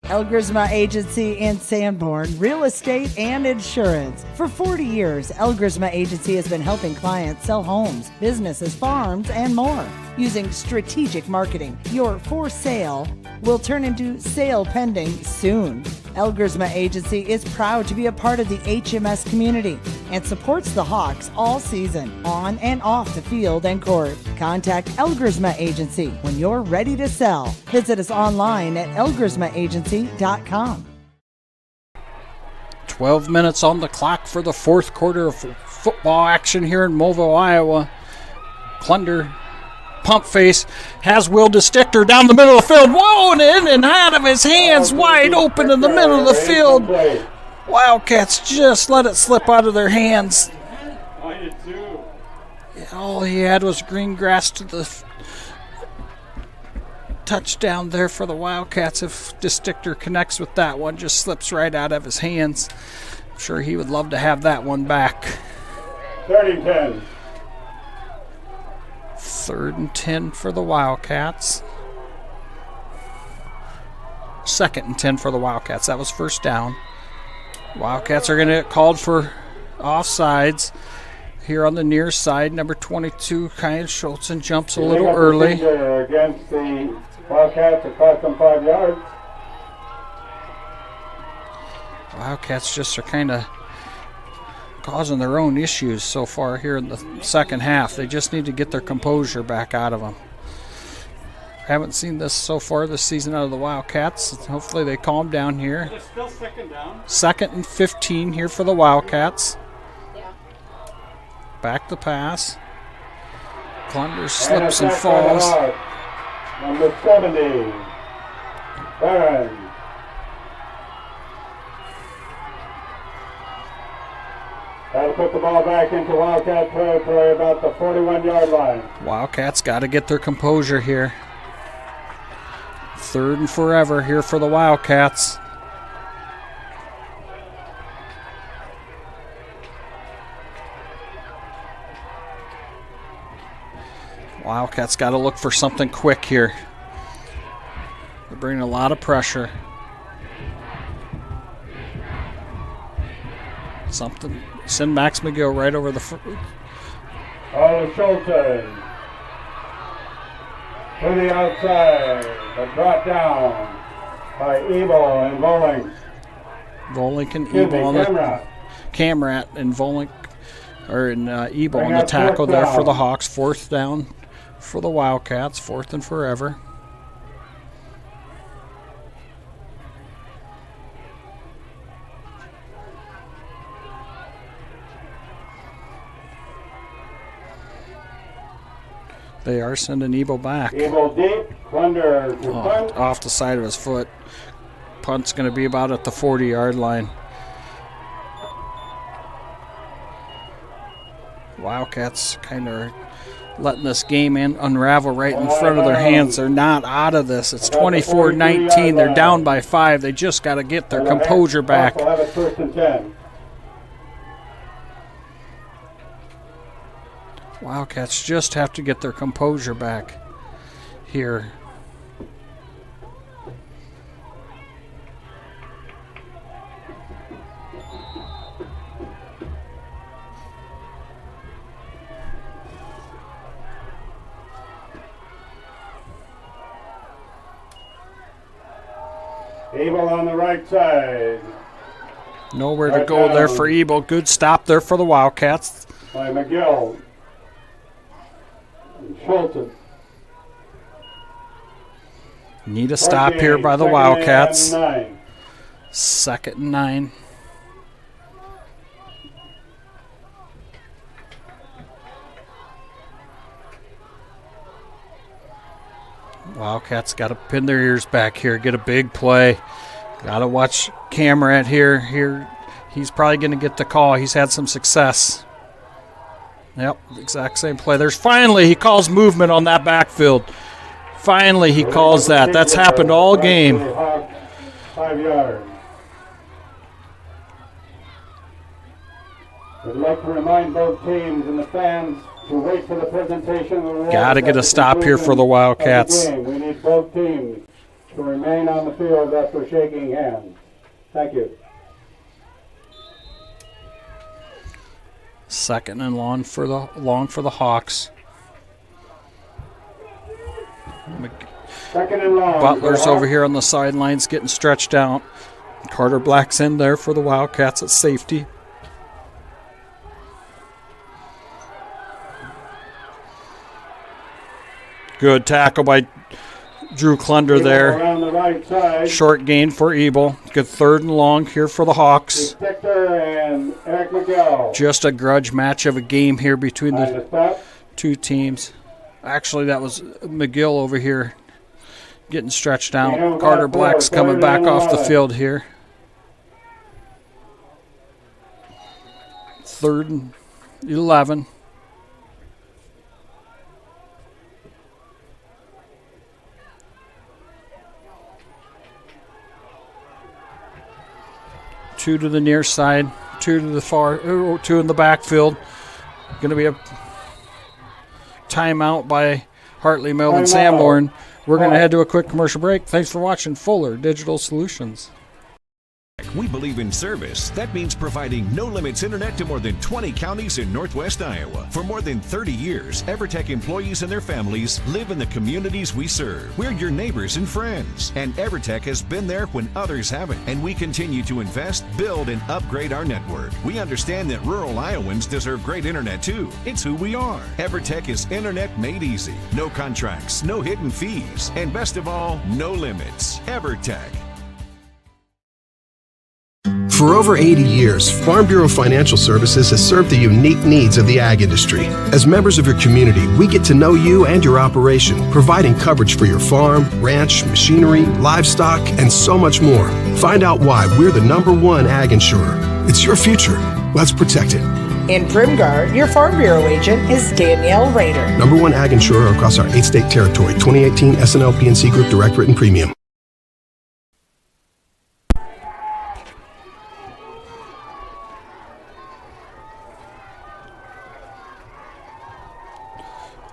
Elgersma Agency in Sanborn, real estate and insurance. For 40 years, Elgersma Agency has been helping clients sell homes, businesses, farms, and more. Using strategic marketing, your for sale will turn into sale pending soon. Elgersma Agency is proud to be a part of the HMS community and supports the Hawks all season, on and off the field and court. Contact Elgersma Agency when you're ready to sell. Visit us online at elgersmaagency.com.
12 minutes on the clock for the fourth quarter of football action here in Mobile, Iowa. Klunder, pump face, has Will DeStichter down the middle of the field. Whoa, and in and out of his hands, wide open in the middle of the field. Wildcats just let it slip out of their hands. All he had was green grass to the touchdown there for the Wildcats. If DeStichter connects with that one, just slips right out of his hands. I'm sure he would love to have that one back.
3rd and 10.
3rd and 10 for the Wildcats. 2nd and 10 for the Wildcats. That was first down. Wildcats are going to get called for offsides. Here on the near side, number 22, Kyan Schultzen jumps a little early.
Against the Wildcats, it cost them 5 yards.
Wildcats just are kind of causing their own issues so far here in the second half. They just need to get their composure back out of them. Haven't seen this so far this season out of the Wildcats. Hopefully they calm down here.
It's still 2nd down.
2nd and 15 here for the Wildcats. Back the pass. Klunder slips and falls.
Number 70, Barron. That'll put the ball back into Wildcat territory about the 41-yard line.
Wildcats got to get their composure here. 3rd and forever here for the Wildcats. Wildcats got to look for something quick here. They're bringing a lot of pressure. Something. Send Max McGill right over the
Schulten to the outside, but brought down by Ebel and Volink.
Volink and Ebel on the Camrat and Volink or in Ebel on the tackle there for the Hawks. 4th down for the Wildcats. 4th and forever. They are sending Ebel back.
Ebel deep, Plunder to punt.
Off the side of his foot. Punt's going to be about at the 40-yard line. Wildcats kind of letting this game unravel right in front of their hands. They're not out of this. It's 24-19. They're down by 5. They just got to get their composure back.
We'll have it 1st and 10.
Wildcats just have to get their composure back here.
Ebel on the right side.
Nowhere to go there for Ebel. Good stop there for the Wildcats.
By McGill. Schulten.
Need a stop here by the Wildcats. 2nd and 9. Wildcats got to pin their ears back here, get a big play. Got to watch Camrat here. He's probably going to get the call. He's had some success. Yep, exact same play. He calls movement on that backfield. Finally, he calls that. That's happened all game.
5 yards. We'd like to remind both teams and the fans to wait for the presentation of the rules.
Got to get a stop here for the Wildcats.
We need both teams to remain on the field after shaking hands. Thank you.
2nd and long for the Hawks.
2nd and long.
Butler's over here on the sidelines getting stretched out. Carter Black's in there for the Wildcats at safety. Good tackle by Drew Klunder there.
Around the right side.
Short gain for Ebel. Good 3rd and long here for the Hawks.
Victor and Eric McGill.
Just a grudge match of a game here between the two teams. Actually, that was McGill over here getting stretched out. Carter Black's coming back off the field here. 3rd and 11. Two to the near side, 2 to the far, 2 in the backfield. Going to be a timeout by Hartley, Melvin, Sanborn. We're going to head to a quick commercial break. Thanks for watching Fuller Digital Solutions.
We believe in service. That means providing no-limits internet to more than 20 counties in Northwest Iowa. For more than 30 years, EverTech employees and their families live in the communities we serve. We're your neighbors and friends. And EverTech has been there when others haven't. And we continue to invest, build, and upgrade our network. We understand that rural Iowans deserve great internet too. It's who we are. EverTech is internet made easy. No contracts, no hidden fees, and best of all, no limits. EverTech.
For over 80 years, Farm Bureau Financial Services has served the unique needs of the ag industry. As members of your community, we get to know you and your operation, providing coverage for your farm, ranch, machinery, livestock, and so much more. Find out why we're the #1 ag insurer. It's your future. Let's protect it.
In Primgar, your Farm Bureau agent is Danielle Rader.
#1 ag insurer across our 8-state territory. 2018 SNL PNC Group Direct Written Premium.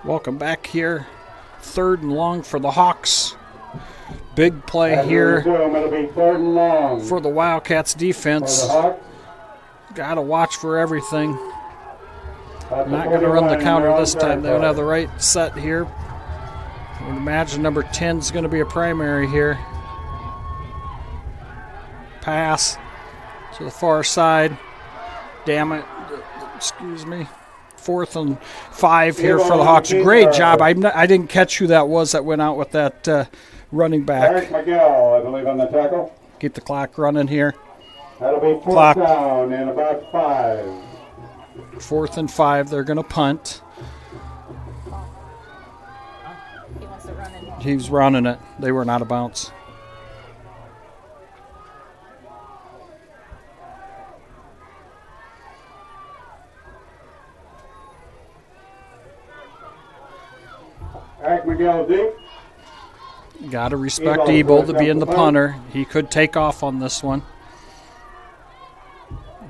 Welcome back here. 3rd and long for the Hawks. Big play here
It'll be 3rd and long.
for the Wildcats defense. Got to watch for everything. Not going to run the counter this time. They don't have the right set here. I would imagine number 10 is going to be a primary here. Pass to the far side. Damn it. Excuse me. 4th and 5 here for the Hawks. Great job. I didn't catch who that was that went out with that running back.
Eric McGill, I believe, on the tackle.
Keep the clock running here.
That'll be 4th
Clock.
down in about 5.
4th and 5. They're going to punt. He was running it. They were not a bounce.
Eric McGill deep.
Got to respect Ebel to be in the punter. He could take off on this one.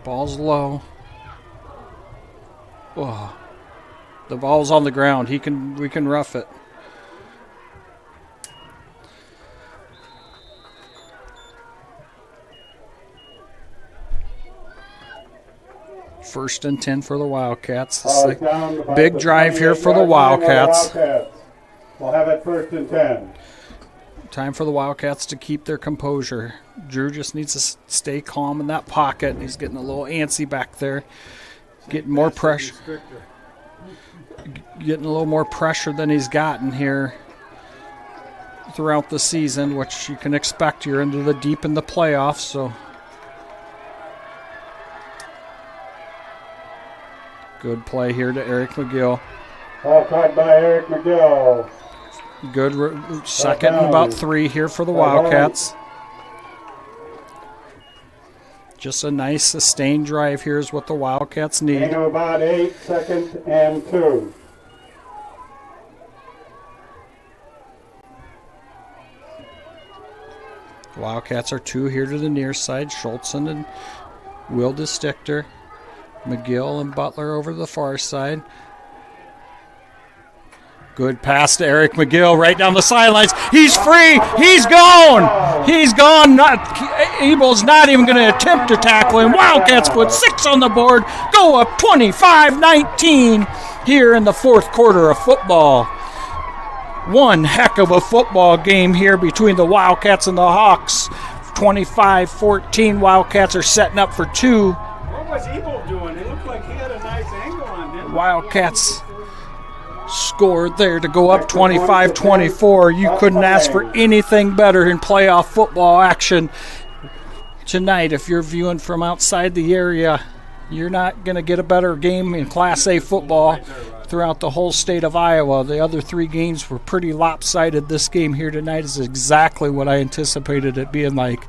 Ball's low. Oh. The ball's on the ground. We can rough it. First and 10 for the Wildcats. Big drive here for the Wildcats.
We'll have it 1st and 10.
Time for the Wildcats to keep their composure. Drew just needs to stay calm in that pocket. He's getting a little antsy back there. Getting more pressure. Getting a little more pressure than he's gotten here throughout the season, which you can expect. You're into the deep in the playoffs, so good play here to Eric McGill.
Ball caught by Eric McGill.
Good 2nd and about 3 here for the Wildcats. Just a nice sustained drive here is what the Wildcats need.
Into about 8, 2nd and 2.
Wildcats are 2 here to the near side. Schultzen and Will DeStichter. McGill and Butler over to the far side. Good pass to Eric McGill right down the sidelines. He's free. He's gone. He's gone. Ebel's not even going to attempt to tackle him. Wildcats put 6 on the board. Go up 25-19 here in the 4th quarter of football. One heck of a football game here between the Wildcats and the Hawks. 25-14. Wildcats are setting up for 2.
What was Ebel doing? It looked like he had a nice angle on him.
Wildcats scored there to go up 25-24. You couldn't ask for anything better in playoff football action tonight. If you're viewing from outside the area, you're not going to get a better game in Class A football throughout the whole state of Iowa. The other 3 games were pretty lopsided. This game here tonight is exactly what I anticipated it being like.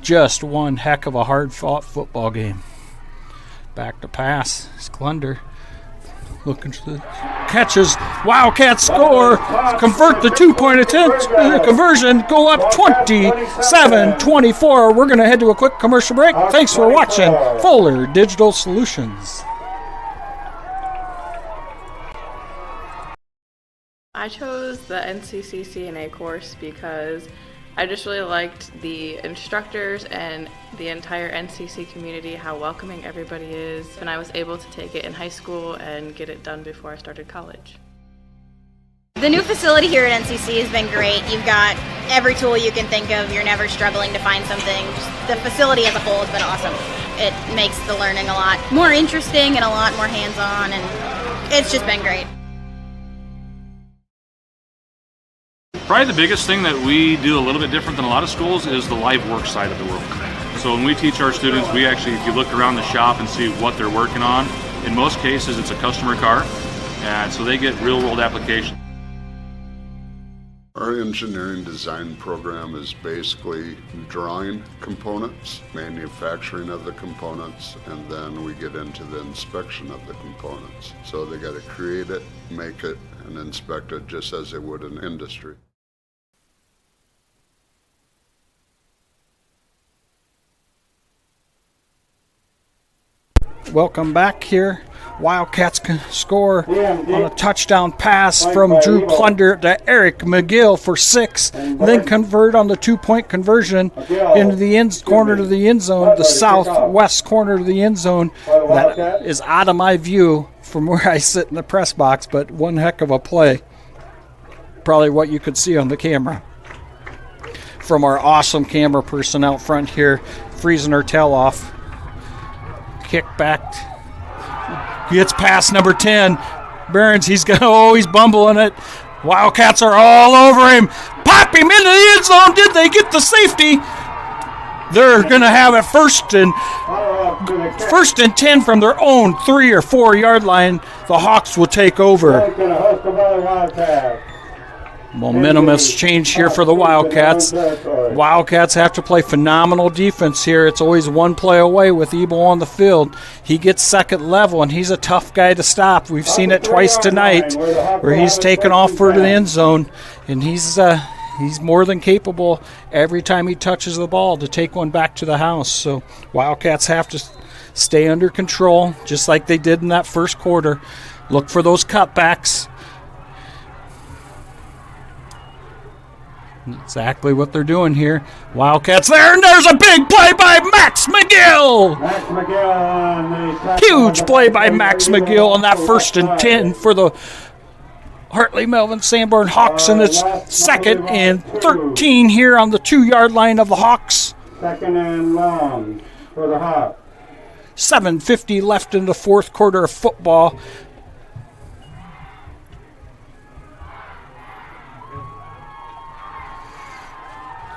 Just one heck of a hard-fought football game. Back to pass. It's Klunder. Looking to the catches. Wildcats score. Convert the 2-point conversion. Go up 27-24. We're going to head to a quick commercial break. Thanks for watching Fuller Digital Solutions.
I chose the NCCCNA course because I just really liked the instructors and the entire NCC community, how welcoming everybody is, and I was able to take it in high school and get it done before I started college.
The new facility here at NCC has been great. You've got every tool you can think of. You're never struggling to find something. Just the facility as a whole has been awesome. It makes the learning a lot more interesting and a lot more hands-on, and it's just been great.
Probably the biggest thing that we do a little bit different than a lot of schools is the live work side of the world. So when we teach our students, we actually, if you look around the shop and see what they're working on, in most cases it's a customer car, and so they get real-world application.
Our engineering design program is basically drawing components, manufacturing of the components, and then we get into the inspection of the components. So they got to create it, make it, and inspect it just as they would in industry.
Welcome back here. Wildcats can score on a touchdown pass from Drew Klunder to Eric McGill for 6, then convert on the 2-point conversion into the end corner to the end zone, the southwest corner to the end zone. That is out of my view from where I sit in the press box, but one heck of a play. Probably what you could see on the camera. From our awesome camera person out front here, freezing her tail off. Kick back. Gets past number 10. Burns, he's bumbling it. Wildcats are all over him. Pop him into the end zone. Did they get the safety? They're going to have it first and 10 from their own 3 or 4 yard line. The Hawks will take over. Momentum has changed here for the Wildcats. Wildcats have to play phenomenal defense here. It's always one play away with Ebel on the field. He gets second level, and he's a tough guy to stop. We've seen it twice tonight where he's taken off for the end zone, and he's more than capable every time he touches the ball to take one back to the house. So Wildcats have to stay under control just like they did in that first quarter. Look for those cutbacks. Exactly what they're doing here. Wildcats there, and there's a big play by Max McGill. Huge play by Max McGill on that 1st and 10 for the Hartley Melvin Sanborn Hawks, and it's 2nd and 13 here on the 2 yard line of the Hawks.
2nd and long for the Hawks.
7:50 left in the 4th quarter of football.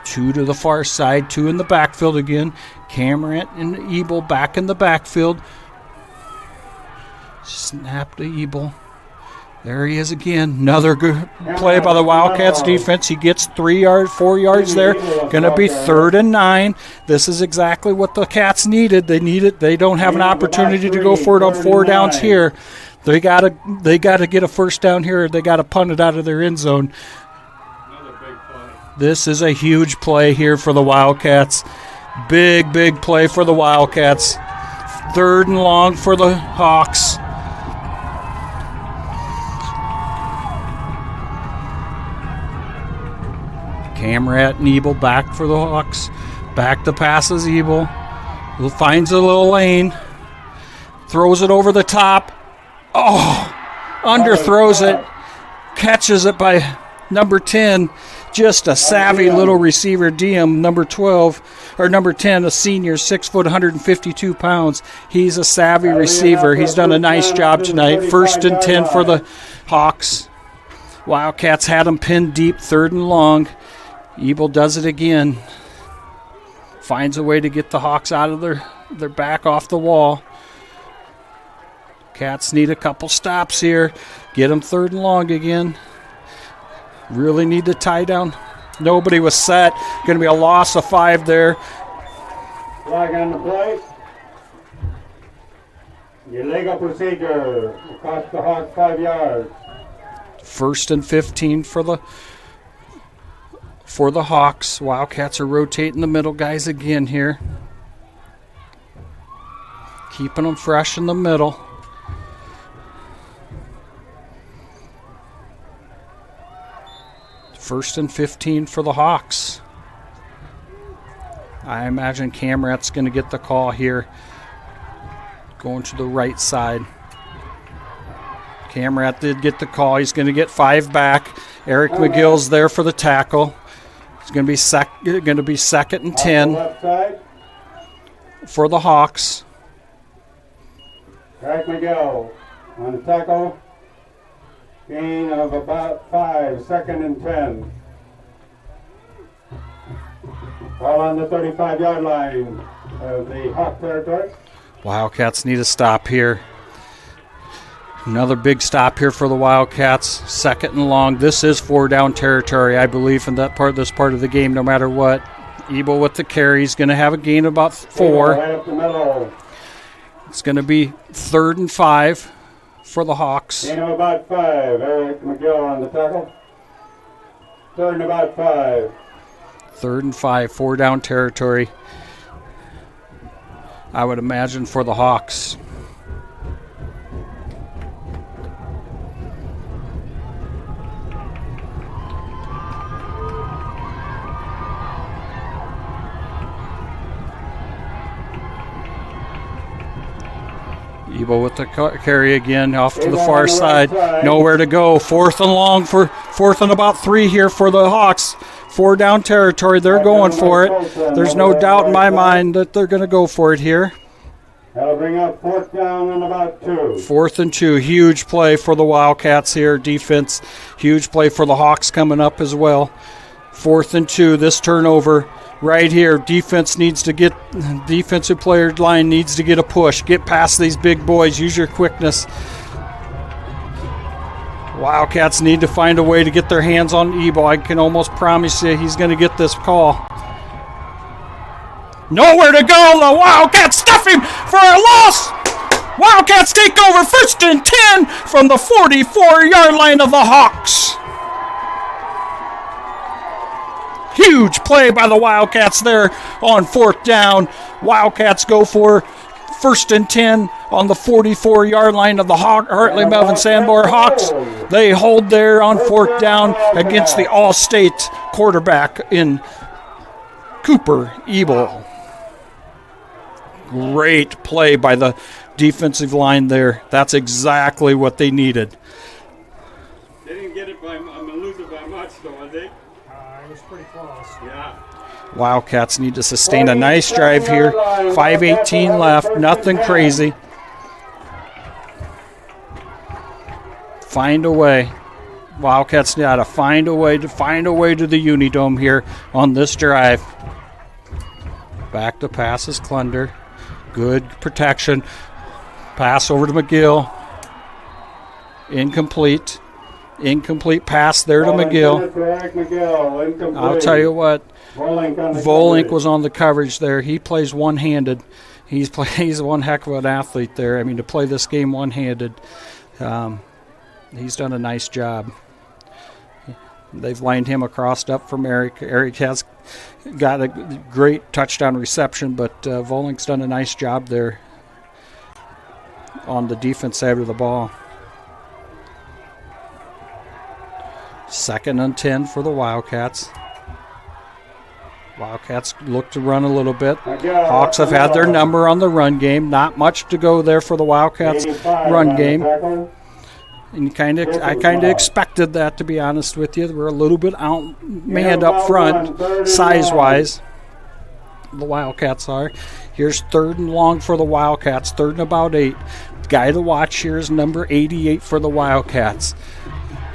Two to the far side, 2 in the backfield again. Cameron and Ebel back in the backfield. Snap to Ebel. There he is again. Another good play by the Wildcats defense. He gets 4 yards there. Going to be 3rd and 9. This is exactly what the Cats needed. They need it. They don't have an opportunity to go for it on 4 downs here. They got to get a first down here. They got to punt it out of their end zone. This is a huge play here for the Wildcats. Big play for the Wildcats. 3rd and long for the Hawks. Camrat and Ebel back for the Hawks. Back to passes Ebel. Finds a little lane. Throws it over the top. Oh! Underthrows it. Catches it by number 10. Just a savvy little receiver, Diem, number 12, or number 10, a senior, 6 foot, 152 pounds. He's a savvy receiver. He's done a nice job tonight. 1st and 10 for the Hawks. Wildcats had him pinned deep, 3rd and long. Ebel does it again. Finds a way to get the Hawks out of their back off the wall. Cats need a couple stops here. Get them 3rd and long again. Really need to tie down. Nobody was set. Going to be a loss of 5 there.
Flag on the play. Illegal procedure. It cost the Hawks 5 yards.
1st and 15 for the Hawks. Wildcats are rotating the middle guys again here. Keeping them fresh in the middle. First and 15 for the Hawks. I imagine Camrat's going to get the call here. Going to the right side. Camrat did get the call. He's going to get 5 back. Eric McGill's there for the tackle. It's going to be 2nd and 10 for the Hawks.
Eric McGill on the tackle. Gain of about 5, 2nd and 10. Ball on the 35-yard line of the Hawk territory.
Wildcats need a stop here. Another big stop here for the Wildcats. 2nd and long. This is 4 down territory, I believe, in this part of the game, no matter what. Ebel with the carry. He's going to have a gain of about 4.
Right up the middle.
It's going to be 3rd and 5 for the Hawks.
Gain of about 5. Eric McGill on the tackle. 3rd and about 5.
3rd and 5, 4 down territory. I would imagine for the Hawks. Ebo with the carry again off to the far side. Nowhere to go. Fourth and long for fourth and about 3 here for the Hawks. 4 down territory. They're going for it. There's no doubt in my mind that they're going to go for it here.
That'll bring up 4th down and about 2.
4th and 2. Huge play for the Wildcats here. Defense. Huge play for the Hawks coming up as well. 4th and 2. This turnover right here. Defensive player line needs to get a push. Get past these big boys. Use your quickness. Wildcats need to find a way to get their hands on Ebo. I can almost promise you he's going to get this call. Nowhere to go. The Wildcats stuff him for a loss. Wildcats take over 1st and 10 from the 44-yard line of the Hawks. Huge play by the Wildcats there on 4th down. Wildcats go for 1st and 10 on the 44-yard line of the Hartley Melvin Sanborn Hawks. They hold there on 4th down against the All-State quarterback in Cooper Ebel. Great play by the defensive line there. That's exactly what they needed.
They didn't get it lose it by much, though, I think.
It was pretty close.
Yeah.
Wildcats need to sustain a nice drive here. 5:18 left. Nothing crazy. Find a way. Wildcats got to find a way to the Unidome here on this drive. Back to pass is Klunder. Good protection. Pass over to McGill. Incomplete. Incomplete pass there to McGill. I'll tell you what, Volink was on the coverage there. He plays one-handed. He's one heck of an athlete there. I mean, to play this game one-handed, he's done a nice job. They've lined him across up from Eric. Eric has got a great touchdown reception, but Volink's done a nice job there on the defense side of the ball. 2nd and 10 for the Wildcats. Wildcats look to run a little bit. Hawks have had their number on the run game. Not much to go there for the Wildcats run game. And I kind of expected that, to be honest with you. We're a little bit outmanned up front, size-wise. The Wildcats are. Here's 3rd and long for the Wildcats. 3rd and about 8. The guy to watch here is number 88 for the Wildcats.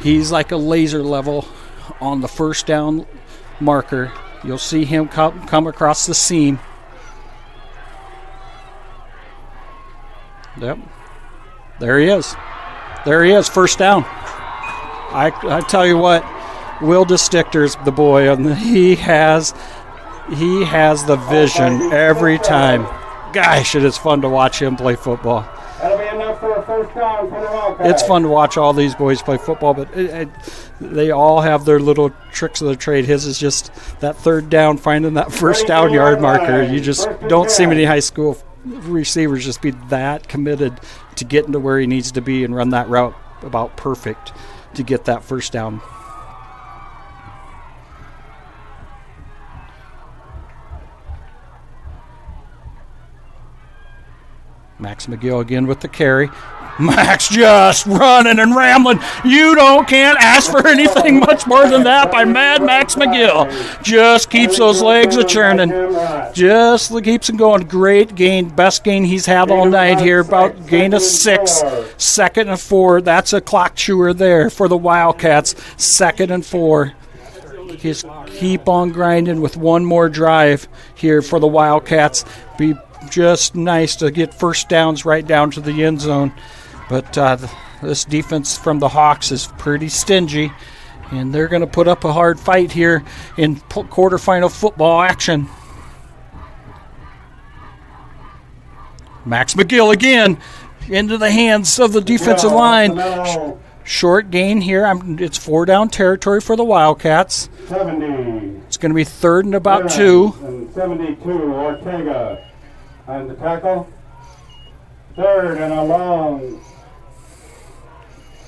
He's like a laser level on the 1st down marker. You'll see him come across the seam. Yep. There he is. There he is, 1st down. I tell you what, Will DeStichter's the boy, and he has the vision every time. Gosh, it is fun to watch him play football.
That'll be enough for a 1st down for the Wildcats.
It's fun to watch all these boys play football, but they all have their little tricks of the trade. His is just that 3rd down, finding that 1st down yard marker. You just don't see many high school receivers just be that committed to getting to where he needs to be and run that route about perfect to get that 1st down. Max McGill again with the carry. Max just running and rambling. You can't ask for anything much more than that by Mad Max McGill. Just keeps those legs a-churning. Just keeps them going. Great gain. Best gain he's had all night here. About gain of 6. 2nd and 4. That's a clock chewer there for the Wildcats. 2nd and 4. Just keep on grinding with one more drive here for the Wildcats. Be just nice to get 1st downs right down to the end zone. But this defense from the Hawks is pretty stingy, and they're going to put up a hard fight here in quarterfinal football action. Max McGill again into the hands of the defensive line. Short gain here. It's 4 down territory for the Wildcats.
70.
It's going to be 3rd and about 2.
And 72, Ortega. And the tackle. 3rd and a long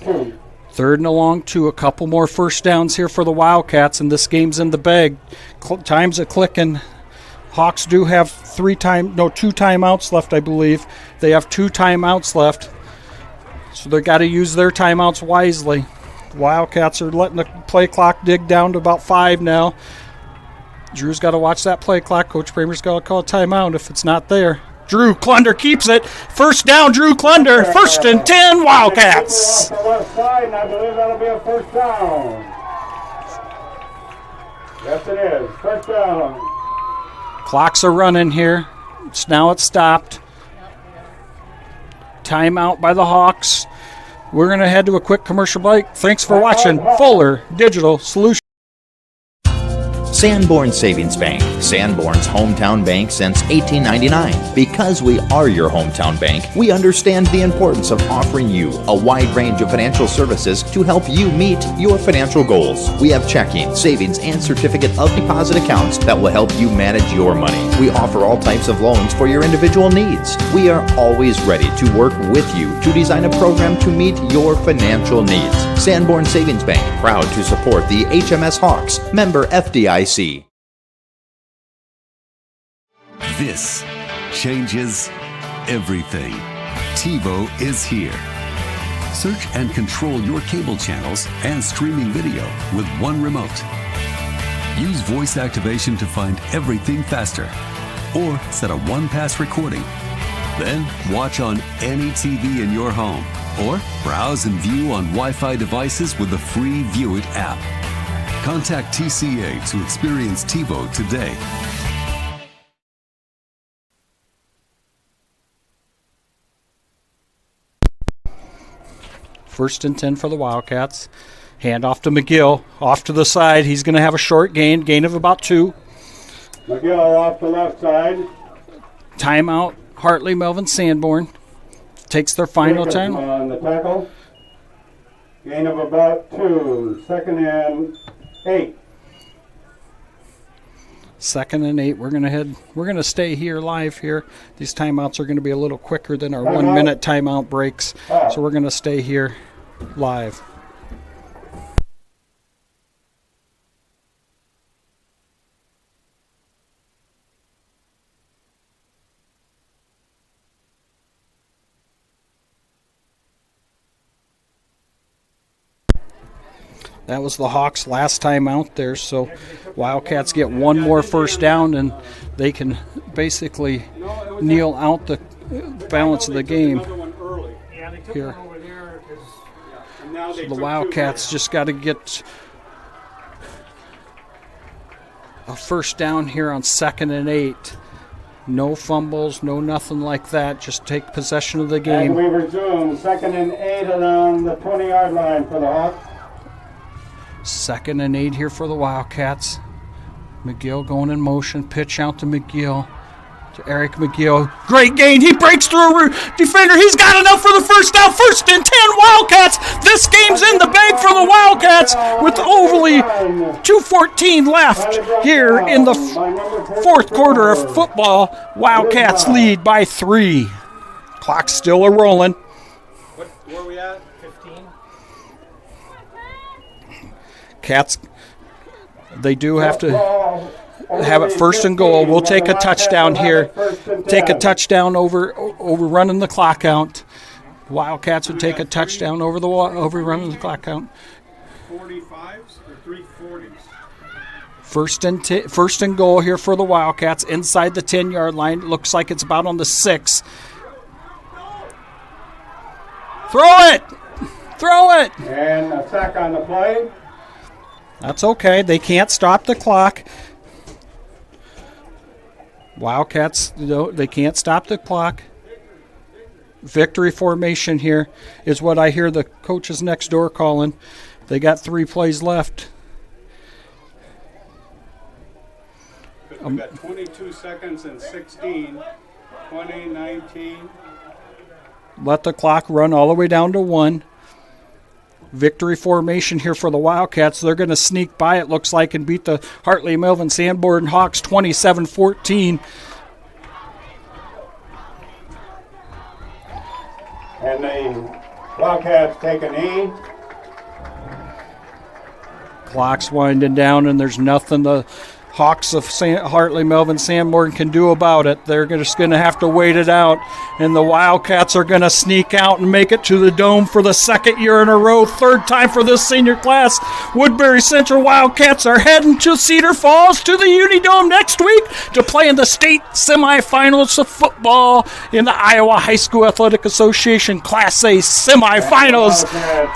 2.
3rd and a long 2. A couple more 1st downs here for the Wildcats, and this game's in the bag. Time's a clicking. Hawks do have 2 timeouts left, I believe. They have 2 timeouts left, so they got to use their timeouts wisely. The Wildcats are letting the play clock dig down to about 5 now. Drew's got to watch that play clock. Coach Bramer's got to call a timeout if it's not there. Drew Klunder keeps it. First down, Drew Klunder. 1st and 10, Wildcats.
Off the left side, and I believe that'll be a first down. Yes, it is. First down.
Clocks are running here. Now it's stopped. Timeout by the Hawks. We're going to head to a quick commercial break. Thanks for watching Fuller Digital Solutions.
Sanborn Savings Bank, Sanborn's hometown bank since 1899. Because we are your hometown bank, we understand the importance of offering you a wide range of financial services to help you meet your financial goals. We have checking, savings, and certificate of deposit accounts that will help you manage your money. We offer all types of loans for your individual needs. We are always ready to work with you to design a program to meet your financial needs. Sanborn Savings Bank, proud to support the HMS Hawks, member FDIC.
This changes everything. TiVo is here. Search and control your cable channels and streaming video with one remote. Use voice activation to find everything faster, or set a one-pass recording. Then watch on any TV in your home, or browse and view on Wi-Fi devices with the free View It app. Contact TCA to experience TiVo today.
First and 10 for the Wildcats. Hand off to McGill. Off to the side. He's going to have a short gain of about 2.
McGill off the left side.
Timeout. Hartley, Melvin, Sanborn. Takes their final time.
On the tackle. Gain of about 2. 2nd and 8.
2nd and 8. We're going to stay here live here. These timeouts are going to be a little quicker than our 1 minute timeout breaks. So we're going to stay here live. That was the Hawks' last time out there, so Wildcats get one more first down and they can basically kneel out the balance of the game here. So the Wildcats just got to get a first down here on 2nd and 8. No fumbles, no nothing like that. Just take possession of the game.
And we resume 2nd and 8 around the 20-yard line for the Hawks.
2nd and 8 here for the Wildcats. McGill going in motion. Pitch out to McGill. To Eric McGill. Great gain. He breaks through a defender. He's got enough for the first down. 1st and 10 Wildcats. This game's in the bag for the Wildcats with only 2:14 left here in the 4th quarter of football. Wildcats lead by 3. Clock's still a-rolling.
Where are we at? 15?
Cats, they do have to have it 1st and goal. We'll take a touchdown here. Take a touchdown over running the clock out. Wildcats would take a touchdown over running the clock out.
45s or 340s?
1st and goal here for the Wildcats inside the 10-yard line. Looks like it's about on the 6. Throw it!
And a sack on the play.
That's okay. They can't stop the clock. Wildcats, they can't stop the clock. Victory formation here is what I hear the coaches next door calling. They got 3 plays left.
We've got 22 seconds and 16, 20, 19.
Let the clock run all the way down to 1. Victory formation here for the Wildcats. They're going to sneak by, it looks like, and beat the Hartley Melvin Sanborn Hawks 27-14.
And the Wildcats take a knee.
Clock's winding down, and there's nothing. The Hawks of Hartley Melvin Sanborn can do about it. They're just going to have to wait it out, and the Wildcats are going to sneak out and make it to the Dome for the second year in a row, third time for this senior class. Woodbury Central Wildcats are heading to Cedar Falls to the Unidome next week to play in the state semifinals of football in the Iowa High School Athletic Association Class A semifinals.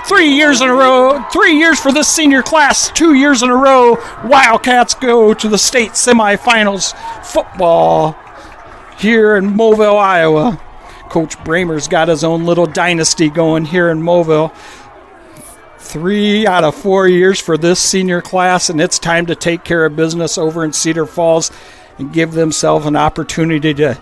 3 years in a row, 3 years for this senior class, 2 years in a row, Wildcats go to the state semifinals football here in Moville, Iowa. Coach Bramer's got his own little dynasty going here in Moville. 3 out of 4 years for this senior class, and it's time to take care of business over in Cedar Falls and give themselves an opportunity to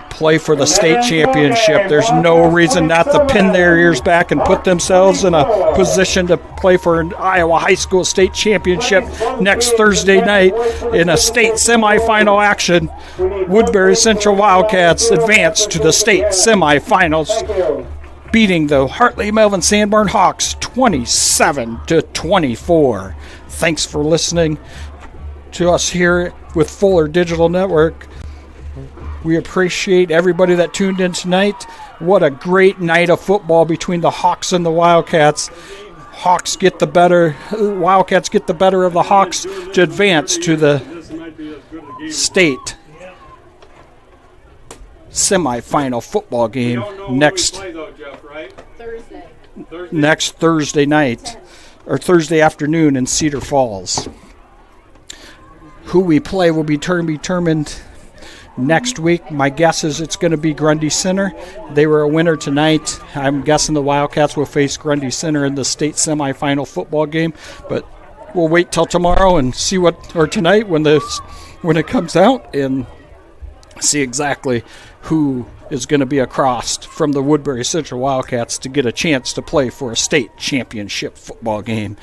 play for the state championship. There's no reason not to pin their ears back and put themselves in a position to play for an Iowa High School state championship next Thursday night in a state semifinal action. Woodbury Central Wildcats advance to the state semifinals, beating the Hartley Melvin Sanborn Hawks 27-24. Thanks for listening to us here with Fuller Digital Network. We appreciate everybody that tuned in tonight. What a great night of football between the Hawks and the Wildcats. Wildcats get the better of the Hawks to advance to the state semifinal football game next Thursday night, or Thursday afternoon in Cedar Falls. Who we play will be determined next week. My guess is it's going to be Grundy Center. They were a winner tonight. I'm guessing the Wildcats will face Grundy Center in the state semifinal football game, but we'll wait till tomorrow and see tonight when it comes out, and see exactly who is going to be across from the Woodbury Central Wildcats to get a chance to play for a state championship football game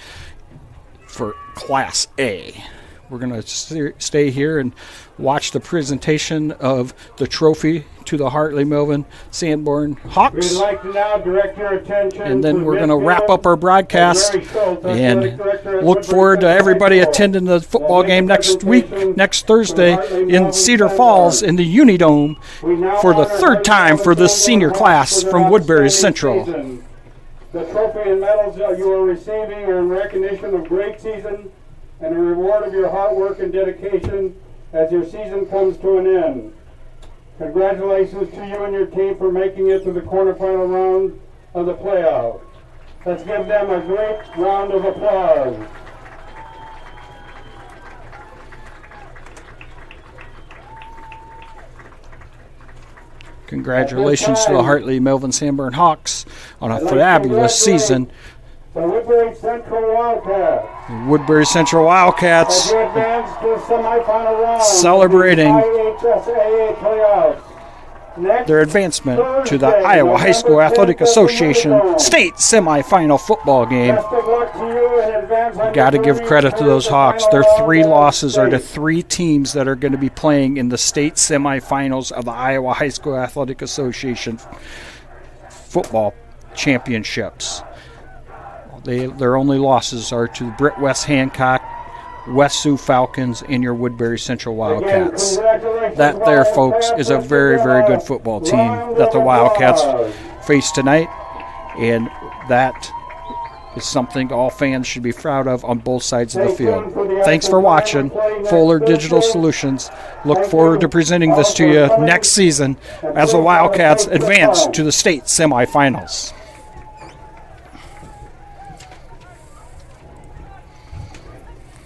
for Class A. We're going to stay here and watch the presentation of the trophy to the Hartley Melvin Sanborn Hawks.
We'd like to now direct your attention,
and then we're going to wrap up our broadcast and look forward to everybody attending the football game next Thursday in Cedar Falls in the Unidome for the third time for this senior class from Woodbury Central.
The trophy and medals you are receiving are in recognition of great season and a reward of your hard work and dedication as your season comes to an end. Congratulations to you and your team for making it to the quarterfinal round of the playoff. Let's give them a great round of applause.
Congratulations to the Hartley Melvin Sanborn Hawks on a fabulous season.
The Woodbury Central Wildcats.
Woodbury Central Wildcats celebrating their advancement to the Iowa High School Athletic Association state semifinal football game. Got to give credit to those Hawks. Their 3 losses are to 3 teams that are going to be playing in the state semifinals of the Iowa High School Athletic Association football championships. Their only losses are to Britt West Hancock, West Sioux Falcons, and your Woodbury Central Wildcats. That there, folks, is a very, very good football team that the Wildcats face tonight, and that is something all fans should be proud of on both sides of the field. Thanks for watching Fuller Digital Solutions. Look forward to presenting this to you next season as the Wildcats advance to the state semifinals.